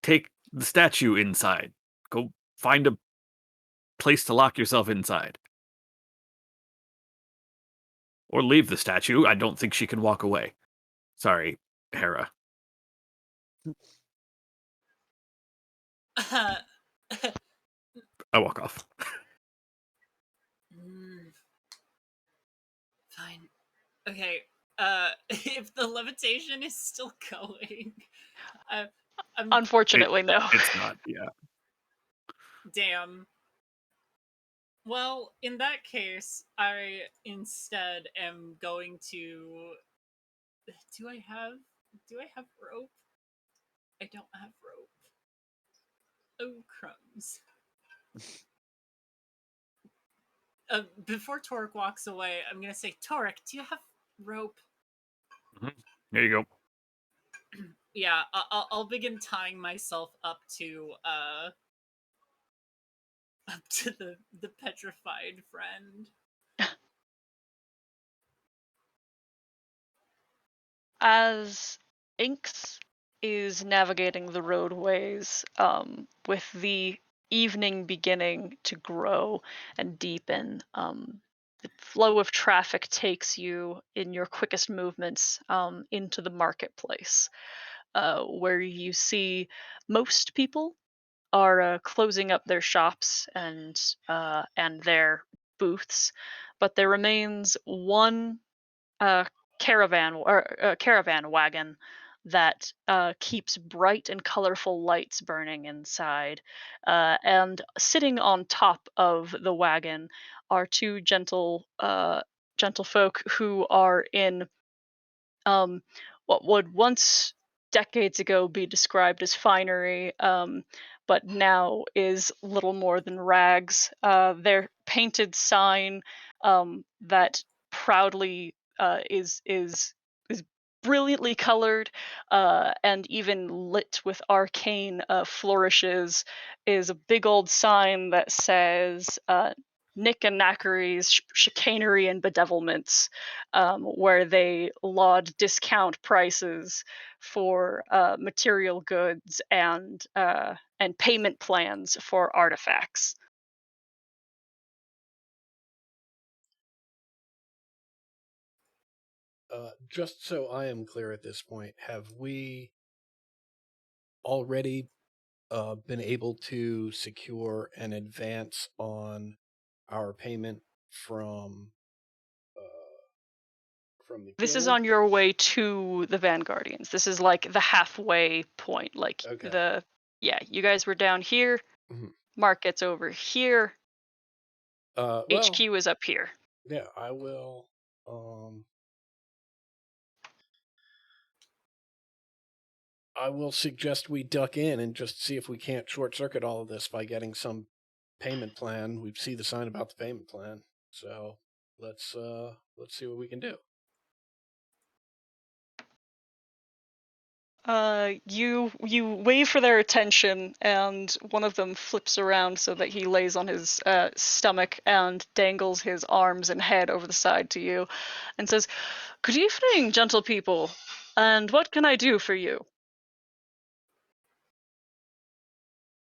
take the statue inside. Go find a place to lock yourself inside. Or leave the statue. I don't think she can walk away. Sorry, Hera. I walk off. Fine. Okay. If the levitation is still going, I'm unfortunately, no. It's not, yeah. damn. Well, in that case, I instead am going to. Do I have rope? I don't have rope. Oh crumbs. Before Torek walks away, I'm gonna say, Torek, do you have rope? Here you go. Yeah, I'll begin tying myself up to the petrified friend. As Inks is navigating the roadways, with the evening beginning to grow and deepen, the flow of traffic takes you in your quickest movements into the marketplace, where you see most people are closing up their shops and their booths, but there remains one uh, caravan wagon that keeps bright and colorful lights burning inside, and sitting on top of the wagon are two gentlefolk who are in what would once decades ago be described as finery, but now is little more than rags. Their painted sign that proudly is brilliantly colored and even lit with arcane flourishes is a big old sign that says Nick and Knackery's chicanery and bedevilments, where they laud discount prices for material goods and payment plans for artifacts. Just so I am clear at this point, have we already been able to secure an advance on our payment from the This is guild? on your way to the Vanguardians. This is like the halfway point. Like Okay. you guys were down here. Mhm. Market's over here. Well, HQ is up here. yeah, I will. I will suggest we duck in and just see if we can't short circuit all of this by getting some payment plan. We see the sign about the payment plan, so let's see what we can do. You wave for their attention, and one of them flips around so that he lays on his stomach and dangles his arms and head over the side to you, and says, "Good evening, gentle people, and what can I do for you?"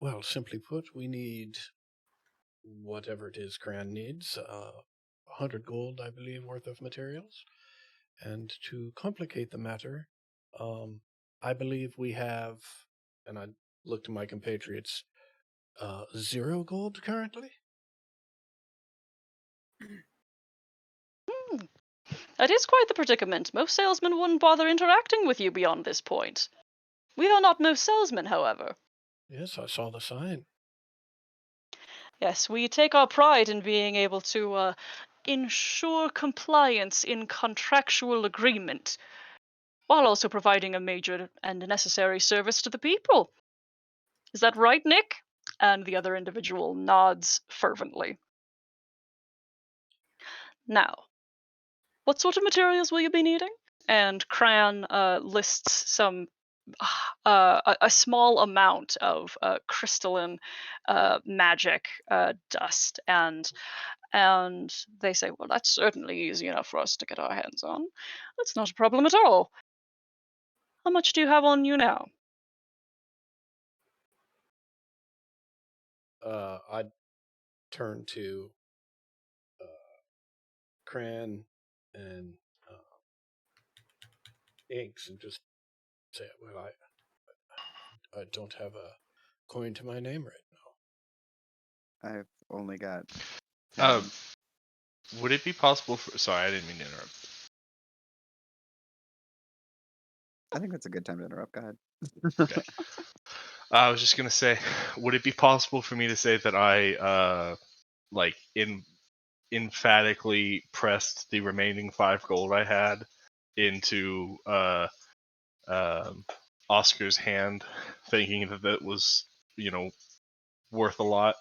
Well, simply put, we need whatever it is Cran needs, 100 gold, I believe, worth of materials. And to complicate the matter, I believe we have, and I look to my compatriots, 0 gold currently? Hmm. That is quite the predicament. Most salesmen wouldn't bother interacting with you beyond this point. We are not most salesmen, however. Yes, I saw the sign. Yes, we take our pride in being able to ensure compliance in contractual agreement, while also providing a major and necessary service to the people. Is that right, Nick? And the other individual nods fervently. Now, what sort of materials will you be needing? And Cran lists some a small amount of crystalline magic dust, and they say, well, that's certainly easy enough for us to get our hands on. That's not a problem at all. How much do you have on you now? I'd turn to Cran and Inks and just say, well, I don't have a coin to my name right now. I've only got. Um, 10. would it be possible for? Sorry, I didn't mean to interrupt. I think that's a good time to interrupt. Go ahead. Okay. I was just gonna say, would it be possible for me to say that I like emphatically pressed the remaining 5 gold I had into Oscar's hand, thinking that that was, worth a lot?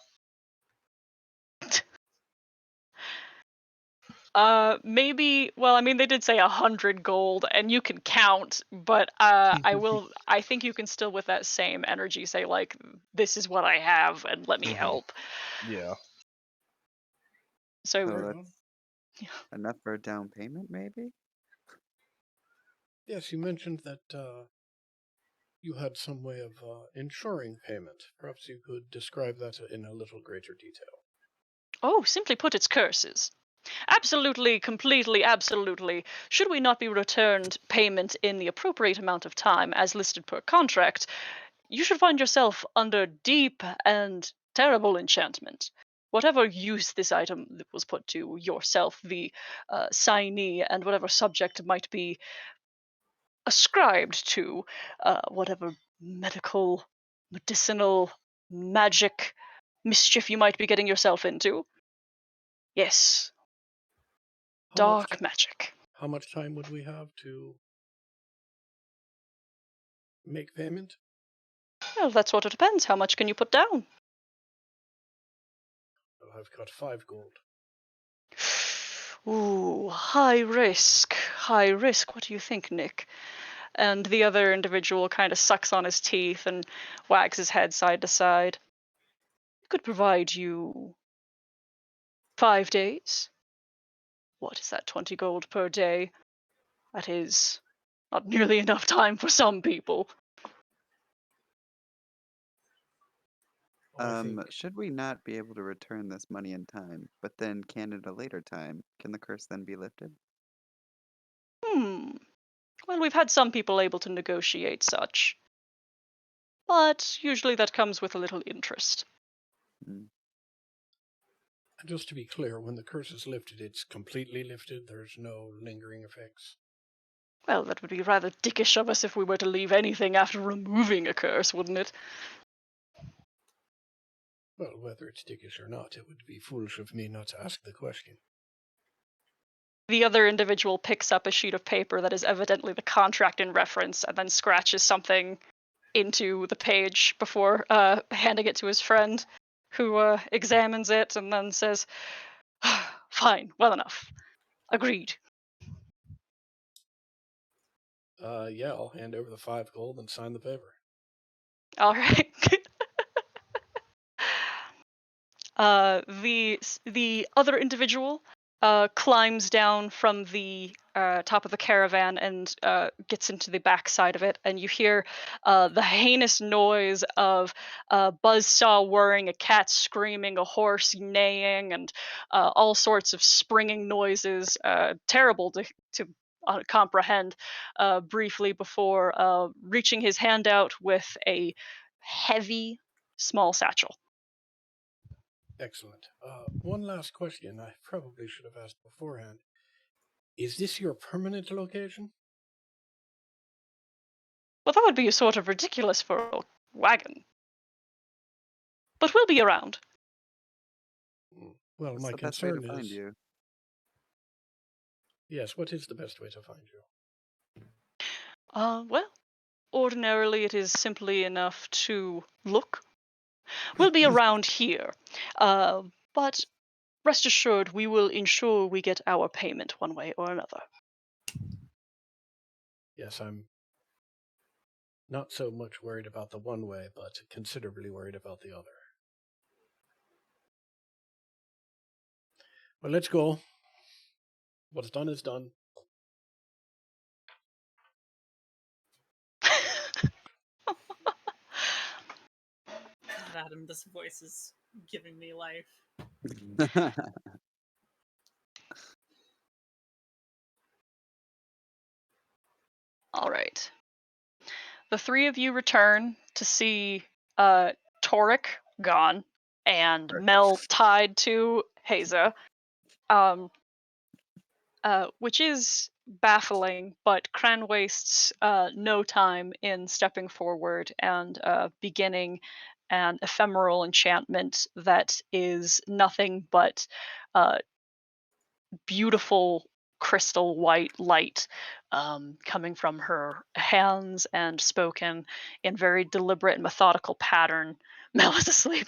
Maybe. Well, I mean, they did say 100 gold, and you can count, but I think you can still, with that same energy, say like, "This is what I have, and let me Mhm. help." Yeah. So, So Fair that's enough. enough for a down payment, maybe? Yes, you mentioned that you had some way of ensuring payment. Perhaps you could describe that in a little greater detail. oh, simply put, it's curses. Absolutely, completely, absolutely. Should we not be returned payment in the appropriate amount of time as listed per contract, you should find yourself under deep and terrible enchantment. Whatever use this item was put to, yourself, the signee, and whatever subject might be ascribed to, whatever medical, medicinal, magic mischief you might be getting yourself into. Yes, How much dark magic. how much time would we have to make payment? Well, that sort of depends. How much can you put down? Well, I've got 5 gold. Ooh, high risk. High risk. What do you think, Nick? And the other individual kind of sucks on his teeth and wags his head side to side. Could provide you 5 days. What is that, 20 gold per day? That is not nearly enough time for some people. I think Should we not be able to return this money in time, but then can at a later time, can the curse then be lifted? Hmm. Well, we've had some people able to negotiate such. But usually that comes with a little interest. Hmm. And just to be clear, when the curse is lifted, it's completely lifted. There's no lingering effects. Well, that would be rather dickish of us if we were to leave anything after removing a curse, wouldn't it? Well, whether it's dickish or not, it would be foolish of me not to ask the question. The other individual picks up a sheet of paper that is evidently the contract in reference and then scratches something into the page before handing it to his friend, who examines it and then says, fine, well enough. Agreed. Yeah, I'll hand over the 5 gold and sign the paper. All right. The other individual climbs down from the top of the caravan and gets into the back side of it, and you hear the heinous noise of a buzzsaw whirring, a cat screaming, a horse neighing, and all sorts of springing noises, terrible to comprehend, briefly before reaching his hand out with a heavy small satchel. Excellent. One last question I probably should have asked beforehand. Is this your permanent location? Well, that would be sort of ridiculous for a wagon. But we'll be around. Well, What's my the best way to concern find is... you? Yes, what is the best way to find you? Well, ordinarily it is simply enough to look. We'll be around here. But rest assured, we will ensure we get our payment one way or another. Yes, I'm not so much worried about the one way, but considerably worried about the other. Well, let's go. What's done is done. God, Adam, this voice is giving me life. All right. The three of you return to see Toric gone and Mel tied to Haza, which is baffling, but Cran wastes no time in stepping forward and beginning an ephemeral enchantment that is nothing but beautiful crystal white light coming from her hands and spoken in very deliberate and methodical pattern. Mel is asleep.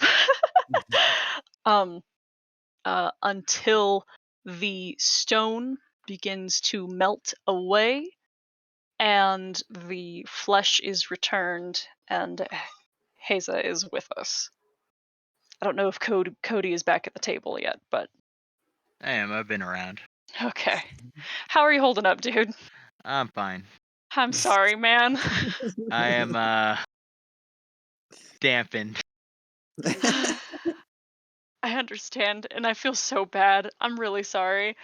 Until the stone begins to melt away and the flesh is returned and Haza is with us. I don't know if Cody is back at the table yet, but I am. I've been around. okay. How are you holding up, dude? I'm fine. I'm sorry, man. I am dampened. I understand, and I feel so bad. I'm really sorry.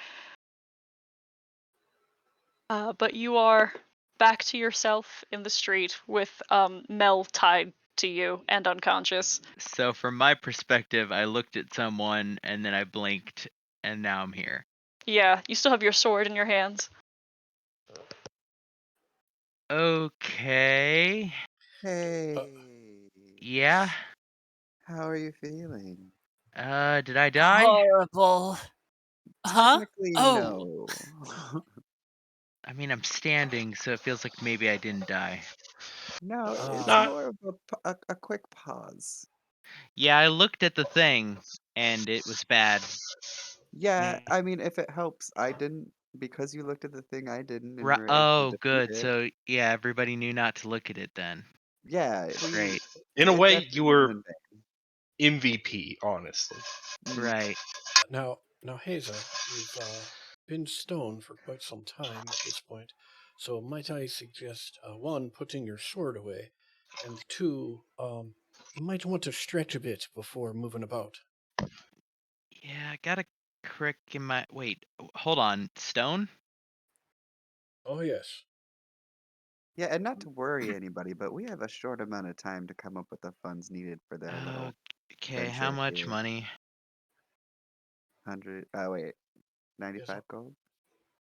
But you are back to yourself in the street with Mel tied to you and unconscious. So from my perspective, I looked at someone and then I blinked and now I'm here. Yeah, you still have your sword in your hands. Okay. Hey, Yeah. how are you feeling? Did I die? Horrible. Huh? Technically, Oh. no. I mean, I'm standing, so it feels like maybe I didn't die. No, it's Not- more of a quick pause. Yeah, I looked at the thing and it was bad. Yeah, I mean, if it helps, I didn't because you looked at the thing, I didn't, and Right. we're able to Oh, defeat good. it. So yeah, everybody knew not to look at it then. Yeah, Great. In a it way, definitely you were wasn't in vain. MVP, honestly. Right. Now, Haza, you've been stoned for quite some time at this point, so might I suggest, one, putting your sword away, and two, you might want to stretch a bit before moving about. Yeah, I got a crick in my. Wait, hold on. Stone? Oh, yes. Yeah, and not to worry anybody, but we have a short amount of time to come up with the funds needed for their little Okay, how venture much here. money? 95 gold?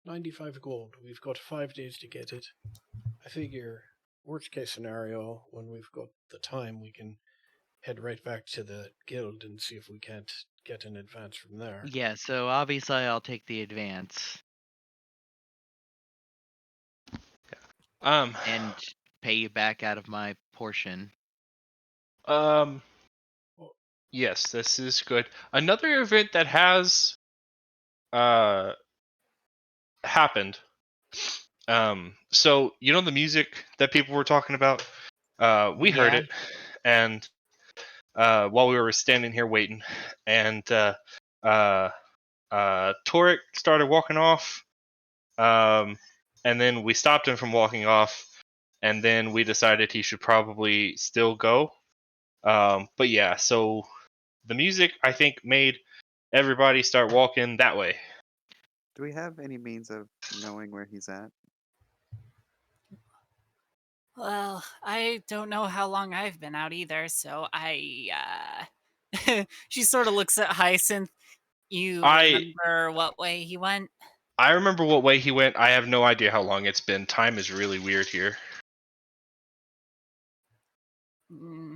95 gold. We've got 5 days to get it. I figure, worst case scenario, when we've got the time, we can head right back to the guild and see if we can't get an advance from there. Yeah, so obviously I'll take the advance and pay you back out of my portion. Yes, this is good. Another event that has happened. So you know the music that people were talking about? We heard Yeah. it, and while we were standing here waiting, and Toric started walking off, and then we stopped him from walking off, and then we decided he should probably still go. But yeah, so the music I think made everybody start walking that way. Do we have any means of knowing where he's at? Well, I don't know how long I've been out either, so I she sort of looks at Hyacinth. You I- remember what way he went? I remember what way he went. I have no idea how long it's been. Time is really weird here. Hmm.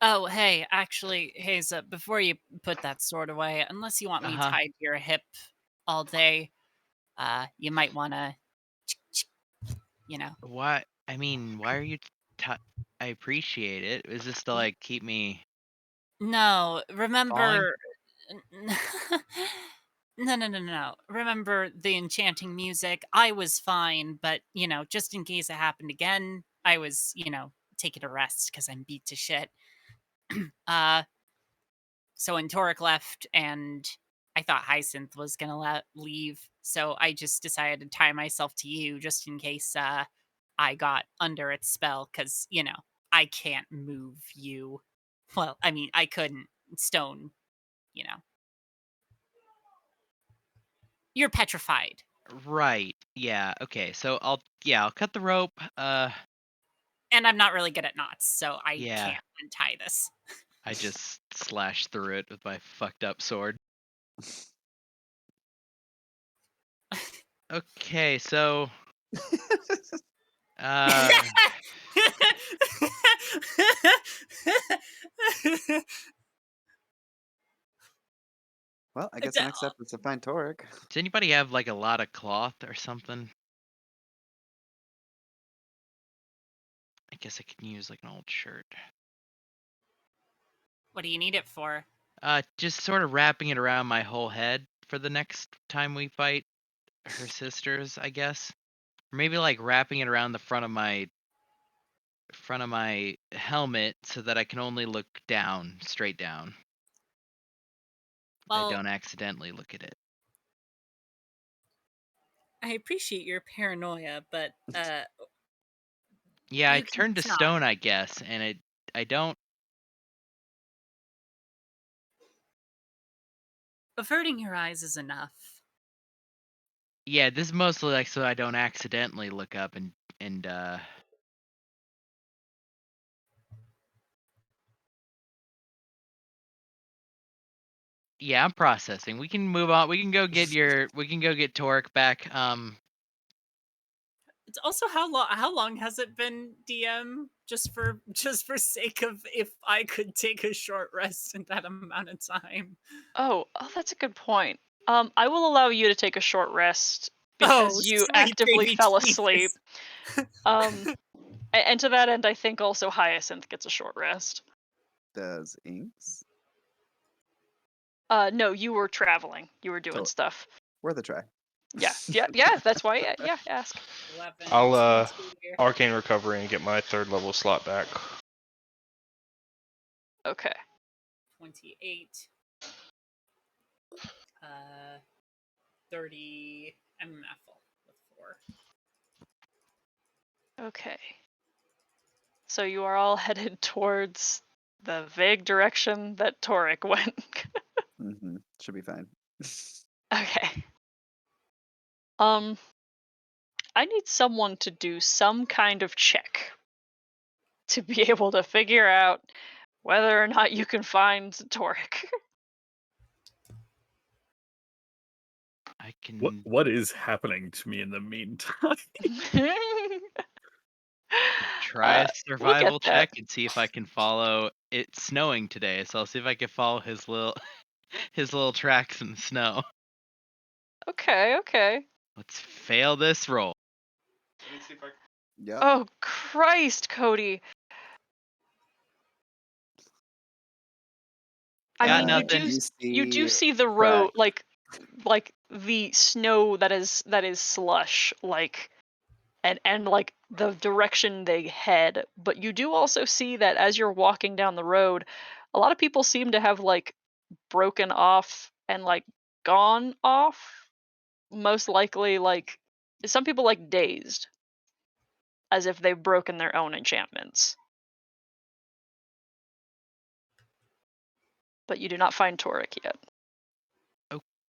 Oh, hey, actually, Haza, before you put that sword away, unless you want me Uh-huh. tied to your hip all day, you might want to, you know. Why? I mean, why are you? I appreciate it. Is this to like keep me? No, Falling? remember. No. Remember the enchanting music? I was fine, but, just in case it happened again, I was, taking a rest because I'm beat to shit. So when Torek left and I thought Hyacinth was gonna leave, so I just decided to tie myself to you just in case I got under its spell, because, I can't move you. Well, I mean, I couldn't. Stone, you know. You're petrified. Right. Yeah. Okay. So I'll cut the rope. And I'm not really good at knots, so I Yeah. can't untie this. I just slash through it with my fucked up sword. Okay. So. Well, I guess the next step is to find Torek. Does anybody have like a lot of cloth or something? I guess I can use like an old shirt. What do you need it for? Just sort of wrapping it around my whole head for the next time we fight her sisters, I guess. Or maybe like wrapping it around the front of my helmet so that I can only look down, straight down. Well, I don't accidentally look at it. I appreciate your paranoia, but Yeah, I you can turned to stop. stone, I guess, and I don't. Averting your eyes is enough. Yeah, this is mostly like so I don't accidentally look up and yeah, I'm processing. We can move on. We can go get Torek back. It's also how long has it been, DM? Just for sake of, if I could take a short rest in that amount of time. Oh, that's a good point. I will allow you to take a short rest because you sweet actively baby fell Jesus. asleep. And to that end, I think also Hyacinth gets a short rest. Does Inks? No, you were traveling. You were doing So- stuff. Worth a try. Yeah. That's why. Yeah, ask. 11, I'll 20. arcane recovery and get my 3rd level slot back. Okay. 28. 30. I'm full with 4. Okay. So you are all headed towards the vague direction that Torek went. Mm-hmm. Should be fine. Okay. I need someone to do some kind of check to be able to figure out whether or not you can find Torek. I can What is happening to me in the meantime? try a We'll survival get that. check and see if I can follow. It's snowing today, so I'll see if I can follow his little tracks in the snow. Okay. Let's fail this roll. Let me see if I Yep. Oh Christ, Cody. I Got mean, nothing. you do see the road, like the snow that is slush, like, and like the direction they head. But you do also see that as you're walking down the road, a lot of people seem to have like broken off and like gone off. Most likely, like some people like dazed, as if they've broken their own enchantments. But you do not find Torek yet.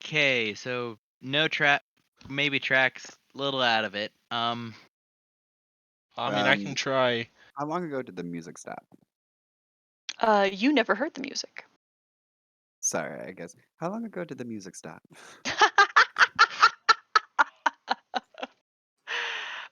Okay, so no track, maybe tracks, little out of it. I mean, I can try. How long ago did the music stop? You never heard the music. Sorry, I guess. How long ago did the music stop?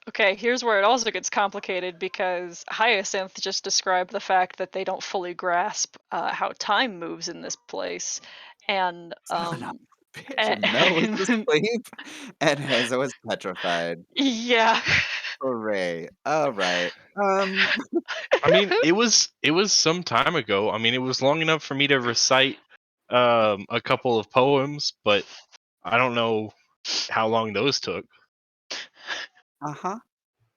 Okay, here's where it also gets complicated because Hyacinth just described the fact that they don't fully grasp how time moves in this place, and Son of a bitch. a- And Mel was asleep, and Hazel was petrified. yeah. Hooray. All right. I mean, it was some time ago. I mean, it was long enough for me to recite a couple of poems, but I don't know how long those took. Uh-huh.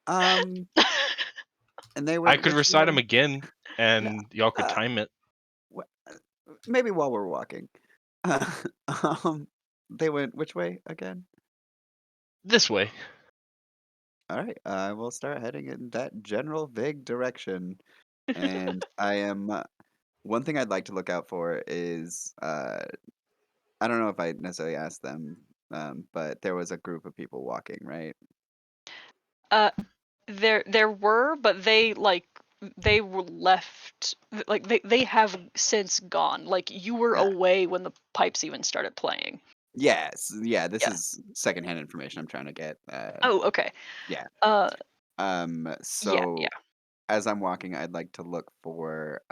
And they I went could which recite them way? again, No. and y'all could Uh, time it wh- maybe while we're walking. Um, they went which way again? this way. All right. I will start heading in that general vague direction. And I am one thing I'd like to look out for is I don't know if I necessarily asked them, but there was a group of people walking, right? uh, there were, but they were left. Like they have since gone. Like you were Ah, away when the pipes even started playing. yes, yeah. This Yeah. is secondhand information I'm trying to get. Oh, okay. Yeah. Uh, yeah, So yeah. as I'm walking, I'd like to look for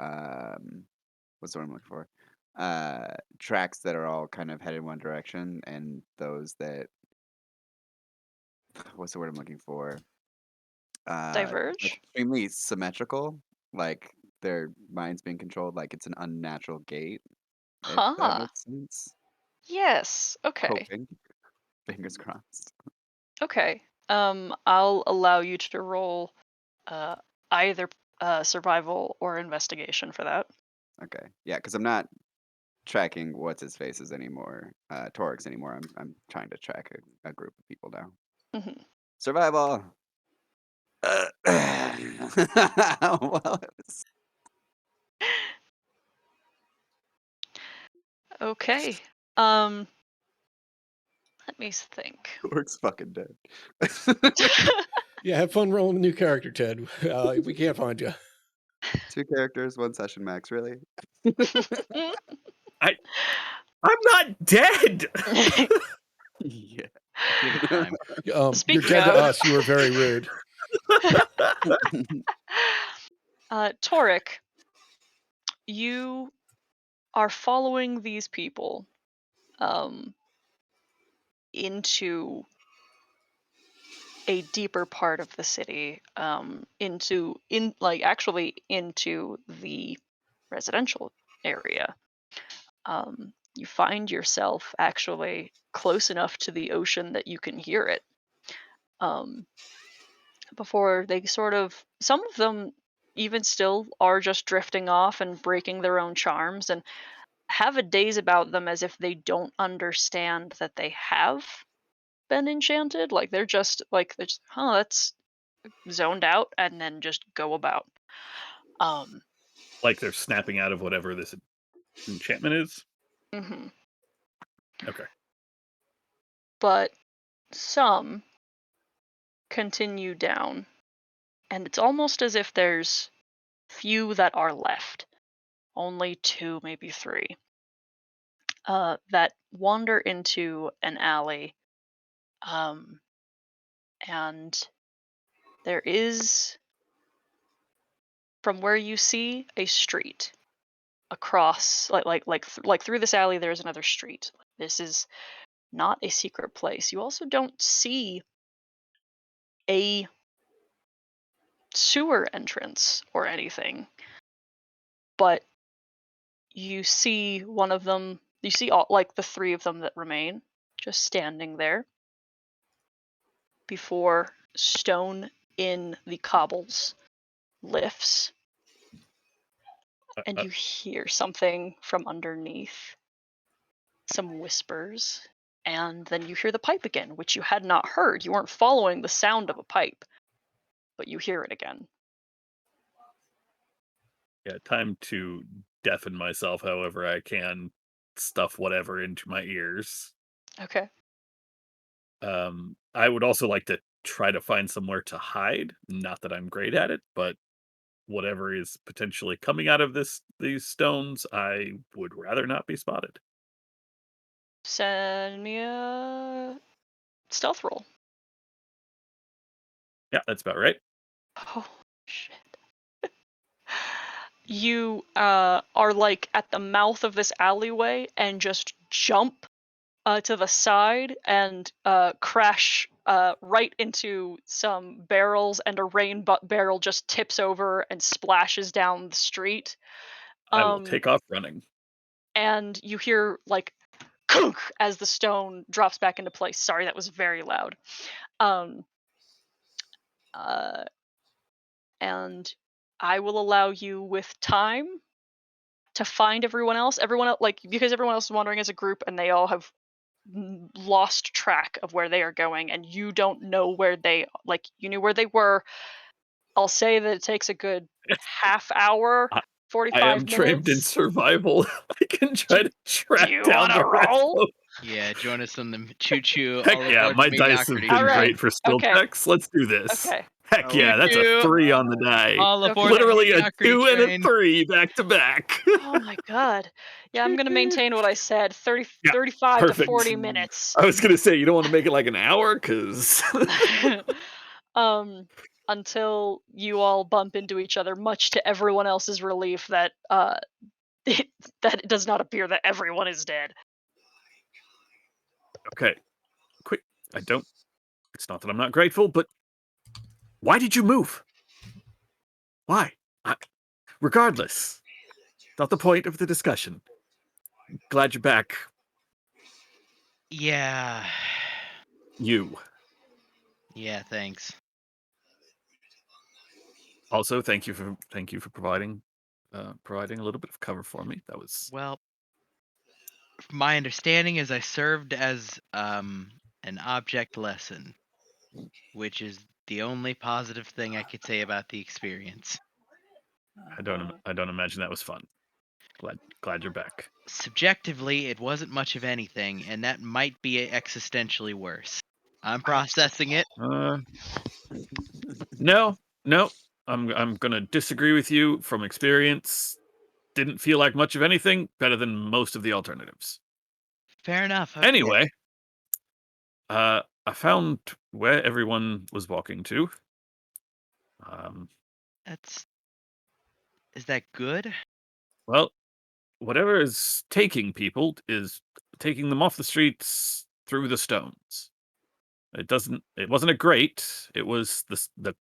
what's the word I'm looking for? Tracks that are all kind of headed one direction, and those that what's the word I'm looking for? Diverge. Extremely symmetrical, like their minds being controlled, like it's an unnatural gait, if that Huh. makes sense. Yes. Okay. Hoping, fingers crossed. Okay. I'll allow you to roll uh either survival or investigation for that. Okay, yeah, because I'm not tracking what's his faces anymore, Torix anymore. I'm trying to track a group of people now. Mhm. Survival. Well, it was Okay. Um, let me think. Torix fucking dead. Yeah, have fun rolling a new character, Ted. We can't find you. 2 characters, 1 session max. Really? I'm not dead. Yeah. Give it time. You're Speaking dead to of, us. You were very rude. Toric, you are following these people um into a deeper part of the city, actually into the residential area. You find yourself actually close enough to the ocean that you can hear it. Um, Before they some of them even still are just drifting off and breaking their own charms and have a daze about them as if they don't understand that they have been enchanted. Like that's zoned out and then just go about. Um, Like they're snapping out of whatever this enchantment is. mhm. Okay. But some continue down, and it's almost as if there's few that are left, only two, maybe three, that wander into an alley, um, and there is, from where you see, a street across, like through this alley. There's another street. This is not a secret place. You also don't see a sewer entrance or anything, but you see one of them, you see all like the three of them that remain just standing there before stone in the cobbles lifts, and Uh, you hear something from underneath, some whispers, and then you hear the pipe again, which you had not heard. You weren't following the sound of a pipe, but you hear it again. yeah, time to deafen myself however I can, stuff whatever into my ears. Okay. I would also like to try to find somewhere to hide. Not that I'm great at it, but whatever is potentially coming out of these stones, I would rather not be spotted. Send me a stealth roll. Yeah, that's about right. Oh shit. You are like at the mouth of this alleyway and just jump to the side and crash right into some barrels, and a rain barrel just tips over and splashes down the street. I will take off running. And you hear like kunk as the stone drops back into place. Sorry, that was very loud. Um, uh, and I will allow you with time to find everyone else. Everyone else, like, because everyone else is wandering as a group, and they all have lost track of where they are going, and you don't know where they, like, you knew where they were. I'll say that it takes a good half hour, I 45 am trained in minutes. survival. I can try to track you down wanna the rest roll? of Yeah, join us on the choo-choo. Heck all yeah, aboard my the dice have mediocrity been Alright, great for skill okay. checks. Let's do this. Okay. Heck Oh, yeah, that's a Choo-choo. 3 on the die. All Okay. aboard the Literally a mediocrity 2 and a train. 3 back to back. Oh my god. Yeah, I'm gonna maintain what I said. 30, Yeah, 35 to perfect. 40 minutes. I was gonna say you don't want to make it like an hour, because Until you all bump into each other, much to everyone else's relief that that it does not appear that everyone is dead. okay, quick. It's not that I'm not grateful, but why did you move? Why? Regardless, not the point of the discussion. Glad you're back. Yeah. You. Yeah, thanks. Also, thank you for providing a little bit of cover for me. That was Well, my understanding is I served as an object lesson, which is the only positive thing I could say about the experience. I don't imagine that was fun. Glad you're back. Subjectively, it wasn't much of anything, and that might be existentially worse. I'm processing it. No. I'm gonna disagree with you. From experience, didn't feel like much of anything. Better than most of the alternatives. Fair enough. Okay. Anyway, I found where everyone was walking to. Is that good? Well, whatever is taking people is taking them off the streets through the stones. It wasn't a grate. It was the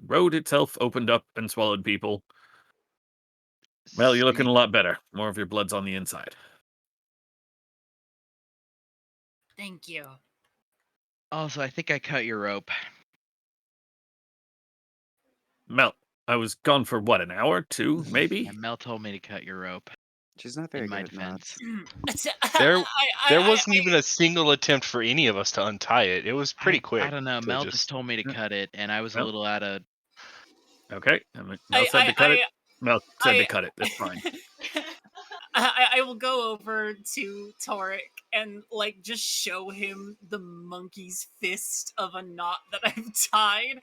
road itself opened up and swallowed people. Well, you're looking a lot better. More of your blood's on the inside. Thank you. Also, I think I cut your rope. Mel, I was gone for what, an hour, 2, maybe? And Mel told me to cut your rope. She's not very In my good at knots. defense. There wasn't even a single attempt for any of us to untie it. It was pretty quick. I don't know. to Mel just told me to cut it, and I was a Well. little out of. Okay, Mel said to cut it. Mel said to cut it. That's fine. I will go over to Torek and like just show him the monkey's fist of a knot that I've tied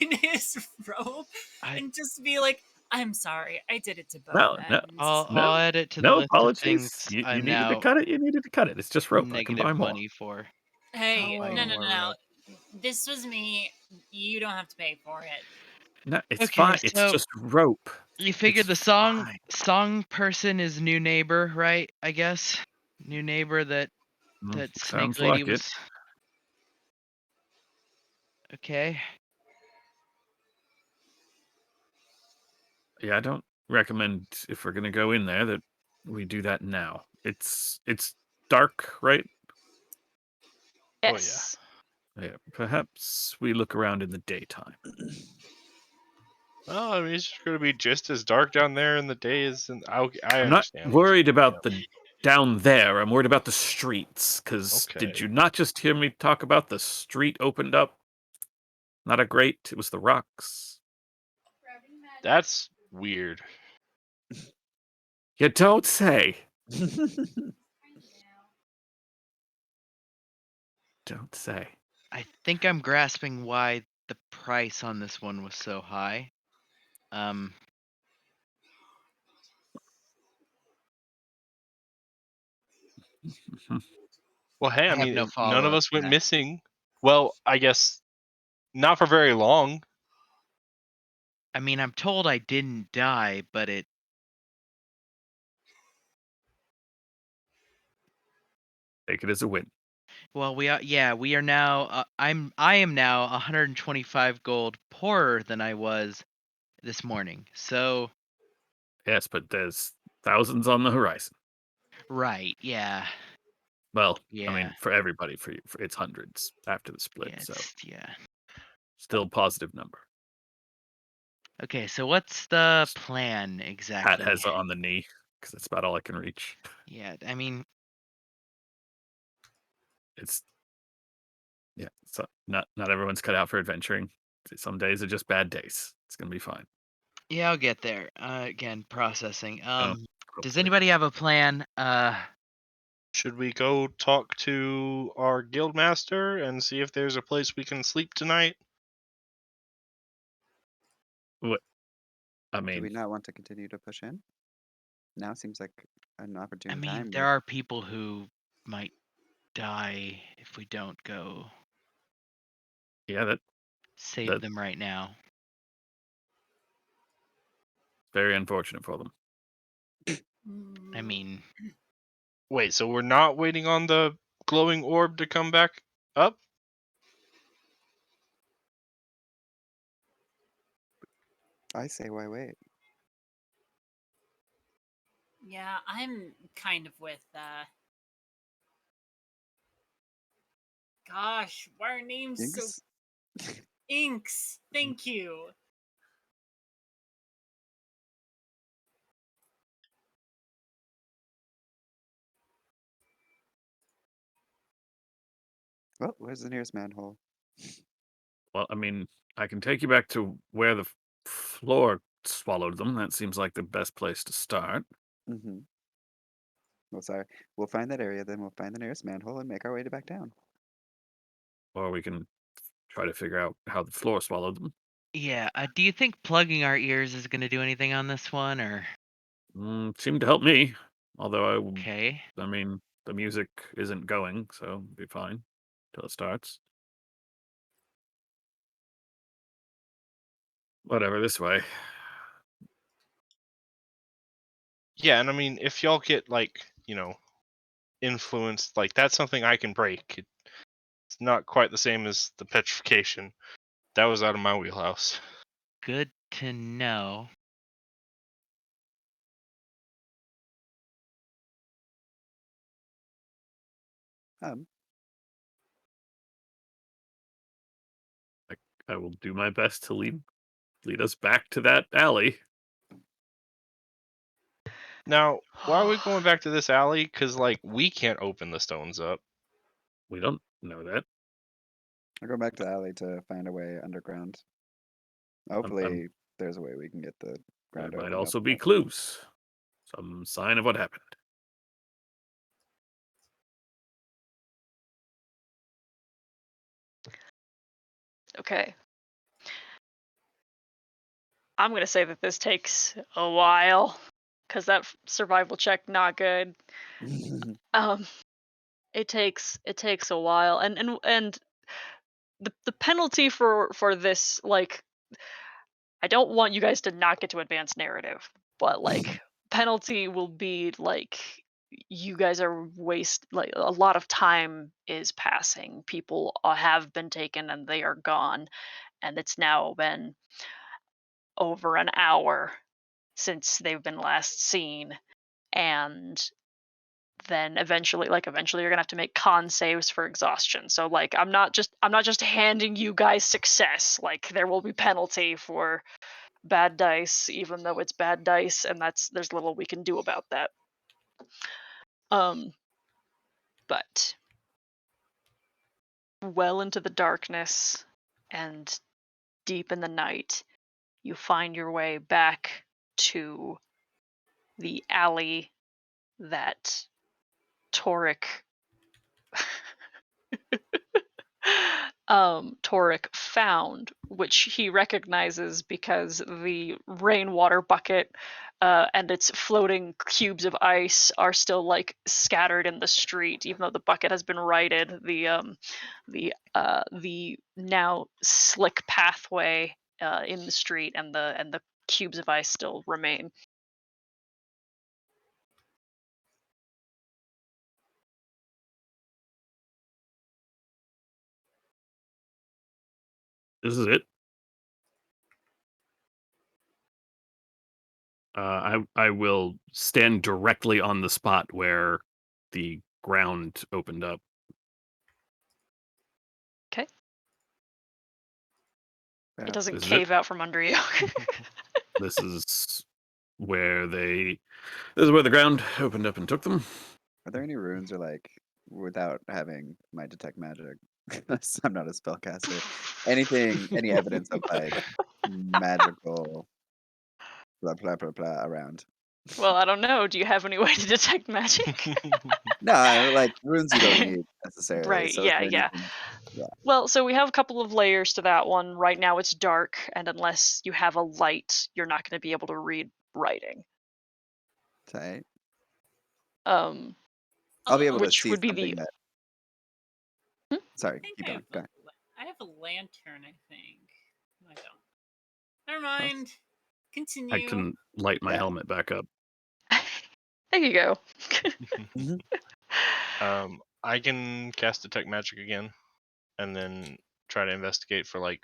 in his rope, and just be like, "I'm sorry, I did it to both No, ends." no, I'll add it to the no list apologies. of things You I'm needed now to cut it. You needed to cut it. It's just rope. I can negative buy more. money for. Hey, Oh, no. This was me. You don't have to pay for it. No, it's Okay, fine. It's so- just rope. You figured It's the song fine. person is new neighbor, right? I guess new neighbor that snake Sounds lady like it. was. Okay. Yeah, I don't recommend, if we're gonna go in there, that we do that now. It's dark, right? yeah. Yes. Yeah, perhaps we look around in the daytime. Well, I mean, it's going to be just as dark down there in the day as in. I I'm not understand. worried about the down there. I'm worried about the streets. Because did Okay. you not just hear me talk about the street opened up? Not a grate. It was the rocks. That's weird. You don't say. Don't say. I think I'm grasping why the price on this one was so high. Well, hey, I I have mean, no none of follow-up us to went that. missing. Well, I guess not for very long. I mean, I'm told I didn't die, but it. Take it as a win. Well, we are now. I am now 125 gold poorer than I was this morning. So Yes, but there's thousands on the horizon. right, yeah, Well, I yeah, mean, for everybody, for it's hundreds after the split, yeah, so yeah. still positive number. Okay, so what's the Just plan Pat exactly? has it on the knee because that's about all I can reach. Yeah, I mean, It's so not everyone's cut out for adventuring. Some days are just bad days. It's gonna be fine. yeah, I'll get there. Again, processing. Does Hopefully. anybody have a plan? Should we go talk to our guild master and see if there's a place we can sleep tonight? What? I Do we mean, not want to continue to push in? Now seems like an I opportune mean, time. there are people who might die if we don't go yeah, save That- them right now. very unfortunate for them. I mean, Wait, so we're not waiting on the glowing orb to come back up? I say, why wait? Yeah, I'm kind of with gosh, why are names so Inks? Inks? Thank you. Well, where's the nearest manhole? Well, I mean, I can take you back to where the floor swallowed them. That seems like the best place to start. Mm-hmm. Well, sorry. We'll find that area, then we'll find the nearest manhole and make our way to back down. Or we can try to figure out how the floor swallowed them. yeah. Do you think plugging our ears is going to do anything on this one, or Seemed to help me. Although okay? I mean, the music isn't going, so it'll be fine till it starts. Whatever, this way. Yeah, and I mean, if y'all get influenced, that's something I can break. It's not quite the same as the petrification. That was out of my wheelhouse. Good to know. Um, I will do my best to lead us back to that alley. Now, why are we going back to this alley? Because we can't open the stones up. We don't know that. I'll go back to the alley to find a way underground. Hopefully, there's a way we can get the There ground might opened also up, be but- clues. Some sign of what happened. Okay. I'm gonna say that this takes a while, because that survival check not good. Um, it takes a while, and the penalty for this, like, I don't want you guys to not get to advance narrative, but like penalty will be like you guys are like a lot of time is passing. People have been taken and they are gone, and it's now been over an hour since they've been last seen, and then eventually you're gonna have to make con saves for exhaustion. So like I'm not just handing you guys success. Like there will be penalty for bad dice, even though it's bad dice, and there's little we can do about that. But well into the darkness and deep in the night, you find your way back to the alley that Toric Toric found which he recognizes because the rainwater bucket and its floating cubes of ice are still like scattered in the street, even though the bucket has been righted. The now slick pathway in the street and the cubes of ice still remain. This is it. I will stand directly on the spot where the ground opened up. Okay. Yeah. It doesn't This is cave out from under you. This is where they. This is where the ground opened up and took them. Are there any runes or like without having my detect magic? 'Cause I'm not a spellcaster. Anything, any evidence of like magical blah blah blah blah around? Well, I don't know. Do you have any way to detect magic? No, like runes you don't need necessarily. Right, So is yeah, there yeah. anything- Well, so we have a couple of layers to that one. Right now it's dark, and unless you have a light, you're not going to be able to read writing. Tight. Um, I'll be able to which see would be something the. that. Sorry, I think keep I going. have, Go ahead. I have a lantern, I think. No, I don't. Never mind. Continue. I can light my Yeah. helmet back up. There you go. I can cast detect magic again, and then try to investigate for like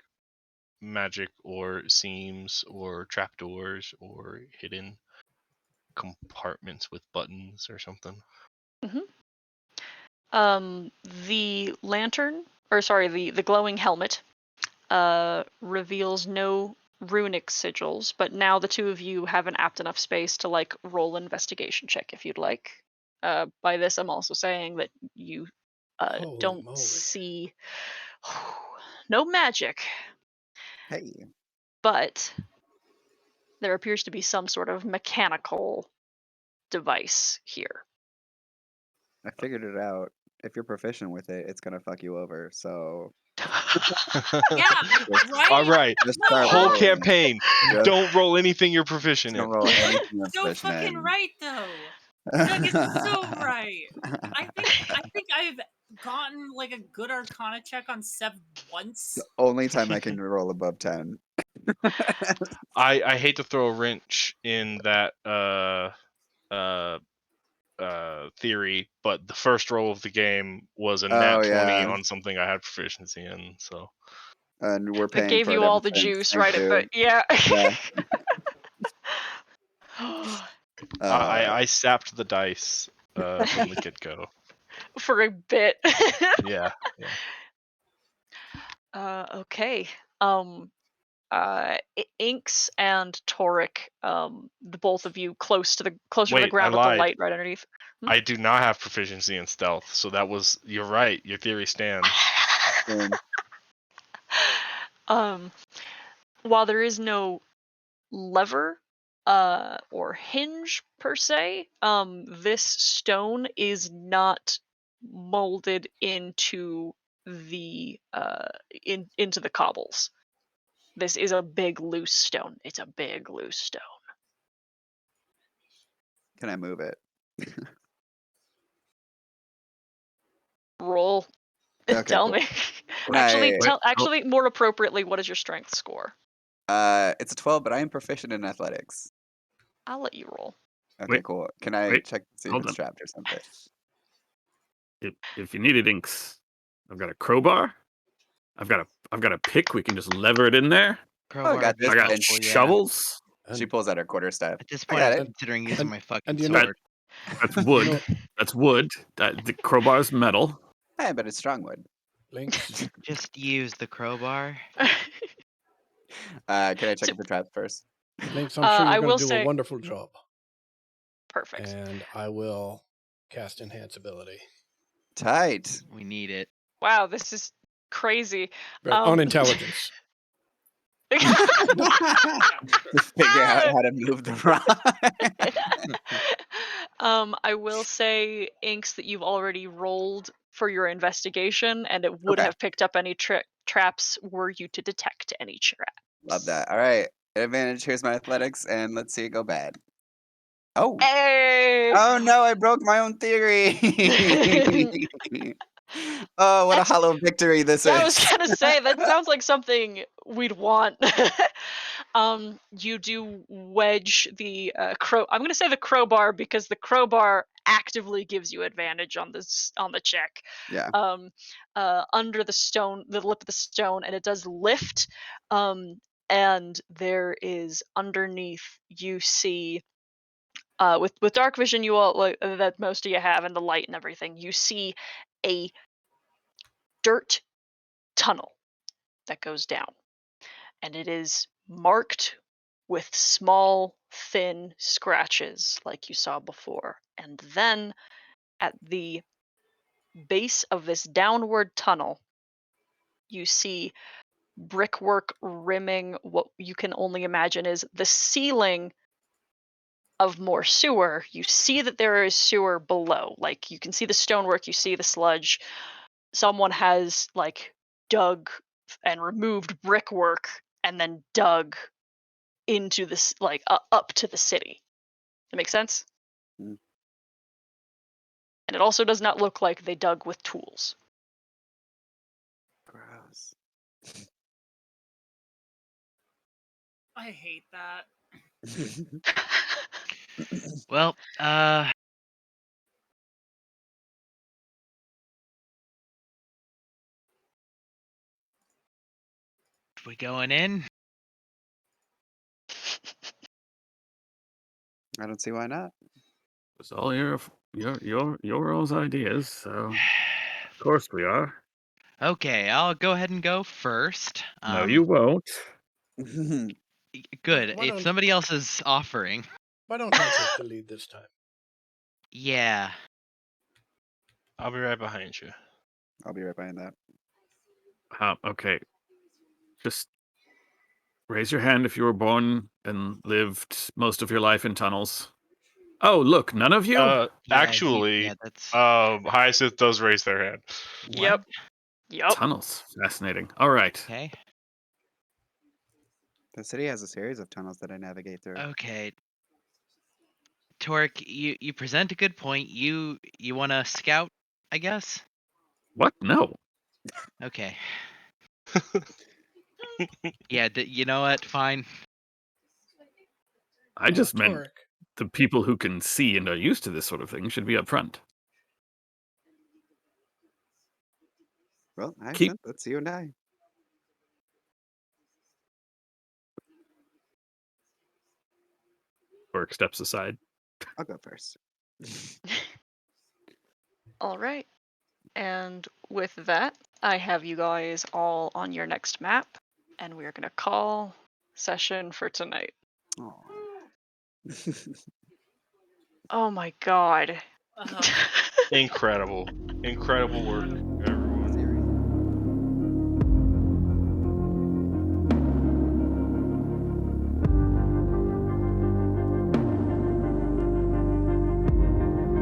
magic or seams or trapdoors or hidden compartments with buttons or something. The lantern, or sorry, the glowing helmet, reveals no runic sigils, but now the two of you have an apt enough space to like roll investigation check if you'd like. By this, I'm also saying that you Holy don't moly. see no magic, Hey, but there appears to be some sort of mechanical device here. I figured it out. If you're proficient with it, it's gonna fuck you over. So Yeah, right? All right. just No. start Whole rolling. campaign. Just Don't roll anything you're proficient don't in. roll anything you're So proficient fucking in. right though. Doug is so right. I think I've gotten like a good Arcana check on Sev once. The only time I can roll above 10. I hate to throw a wrench in that theory, but the first roll of the game was a nat 20 yeah. on something I had proficiency in. So And we're That paying gave for you it all ever the since. juice, Thank right? you. But yeah. I sapped the dice from the get go. For a bit. Yeah. Okay. Inks and Toric, the both of you closer to the Wait, I ground with the lied. light right underneath. I do not have proficiency in stealth, so that was you're right. Your theory stands. While there is no lever or hinge per se, this stone is not molded into the into the cobbles. This is a big loose stone. It's a big loose stone. Can I move it? Roll. Okay, Tell cool. me. Can Actually, I- actually, more appropriately, what is your strength score? It's a 12, but I am proficient in athletics. I'll let you roll. Okay, Wait, cool. Can I wait, check to see if hold it's on. trapped or something? If you needed inks, I've got a crowbar. I've got a pick. We can just lever it in there. Crowbar got would be this. I got And helpful, yeah. shovels. She And, pulls out her quarterstaff. At this I point, got I'm it. considering using my fucking and you know- sword. That's wood. know- That's wood. The crowbar's metal. Hey, but it's strong wood. Lynx, Just use the crowbar. Can I check So- if the trap first? Lynx, I'm sure I you're will going to do say- a wonderful job. Perfect. And I will cast Enhance Ability. Tight. We need it. Wow, this is crazy. Right, on intelligence. To figure out how to move the rock. I will say, Inks, that you've already rolled for your investigation, and it would Okay. have picked up any traps were you to detect any traps. Love that. All right. Advantage. Here's my athletics, and let's see it go bad. Oh. Hey! Oh no! I broke my own theory. Oh, what a That's- hollow victory this Yeah, is. I was gonna say that sounds like something we'd want. You do wedge the crow. I'm gonna say the crowbar because the crowbar actively gives you advantage on the check. Yeah. Under the stone, the lip of the stone, and it does lift. And there is underneath. You see, with dark vision, you all that most of you have, and the light and everything. You see a dirt tunnel that goes down, and it is marked with small, thin scratches like you saw before. And then at the base of this downward tunnel, you see brickwork rimming what you can only imagine is the ceiling of more sewer. You see that there is sewer below. Like, you can see the stonework, you see the sludge. Someone has like dug and removed brickwork and then dug into this, like up to the city. That makes sense? Mm. And it also does not look like they dug with tools. Gross. I hate that. Well, we going in? I don't see why not. It's all your all's ideas, so of course we are. Okay, I'll go ahead and go first. No, you won't. Good. Why If don't- somebody else is offering. Why don't I take the lead this time? Yeah. I'll be right behind you. I'll be right behind that. Okay. Just raise your hand if you were born and lived most of your life in tunnels. Oh, look, none of you? Yeah, Actually, yeah, that's Hyacinth does raise their hand. Yep. Tunnels. Fascinating. All right. Okay. The city has a series of tunnels that I navigate through. Okay. Torque, you present a good point. You want to scout, I guess? What? No. Okay. Yeah, you know what? Fine. I just meant Torek, the people who can see and are used to this sort of thing should be up front. Well, I Keep- that's you and I. Orc steps aside. I'll go first. All right. And with that, I have you guys all on your next map, and we're going to call session for tonight. Aw. Oh my god. Uh, Incredible. Incredible work,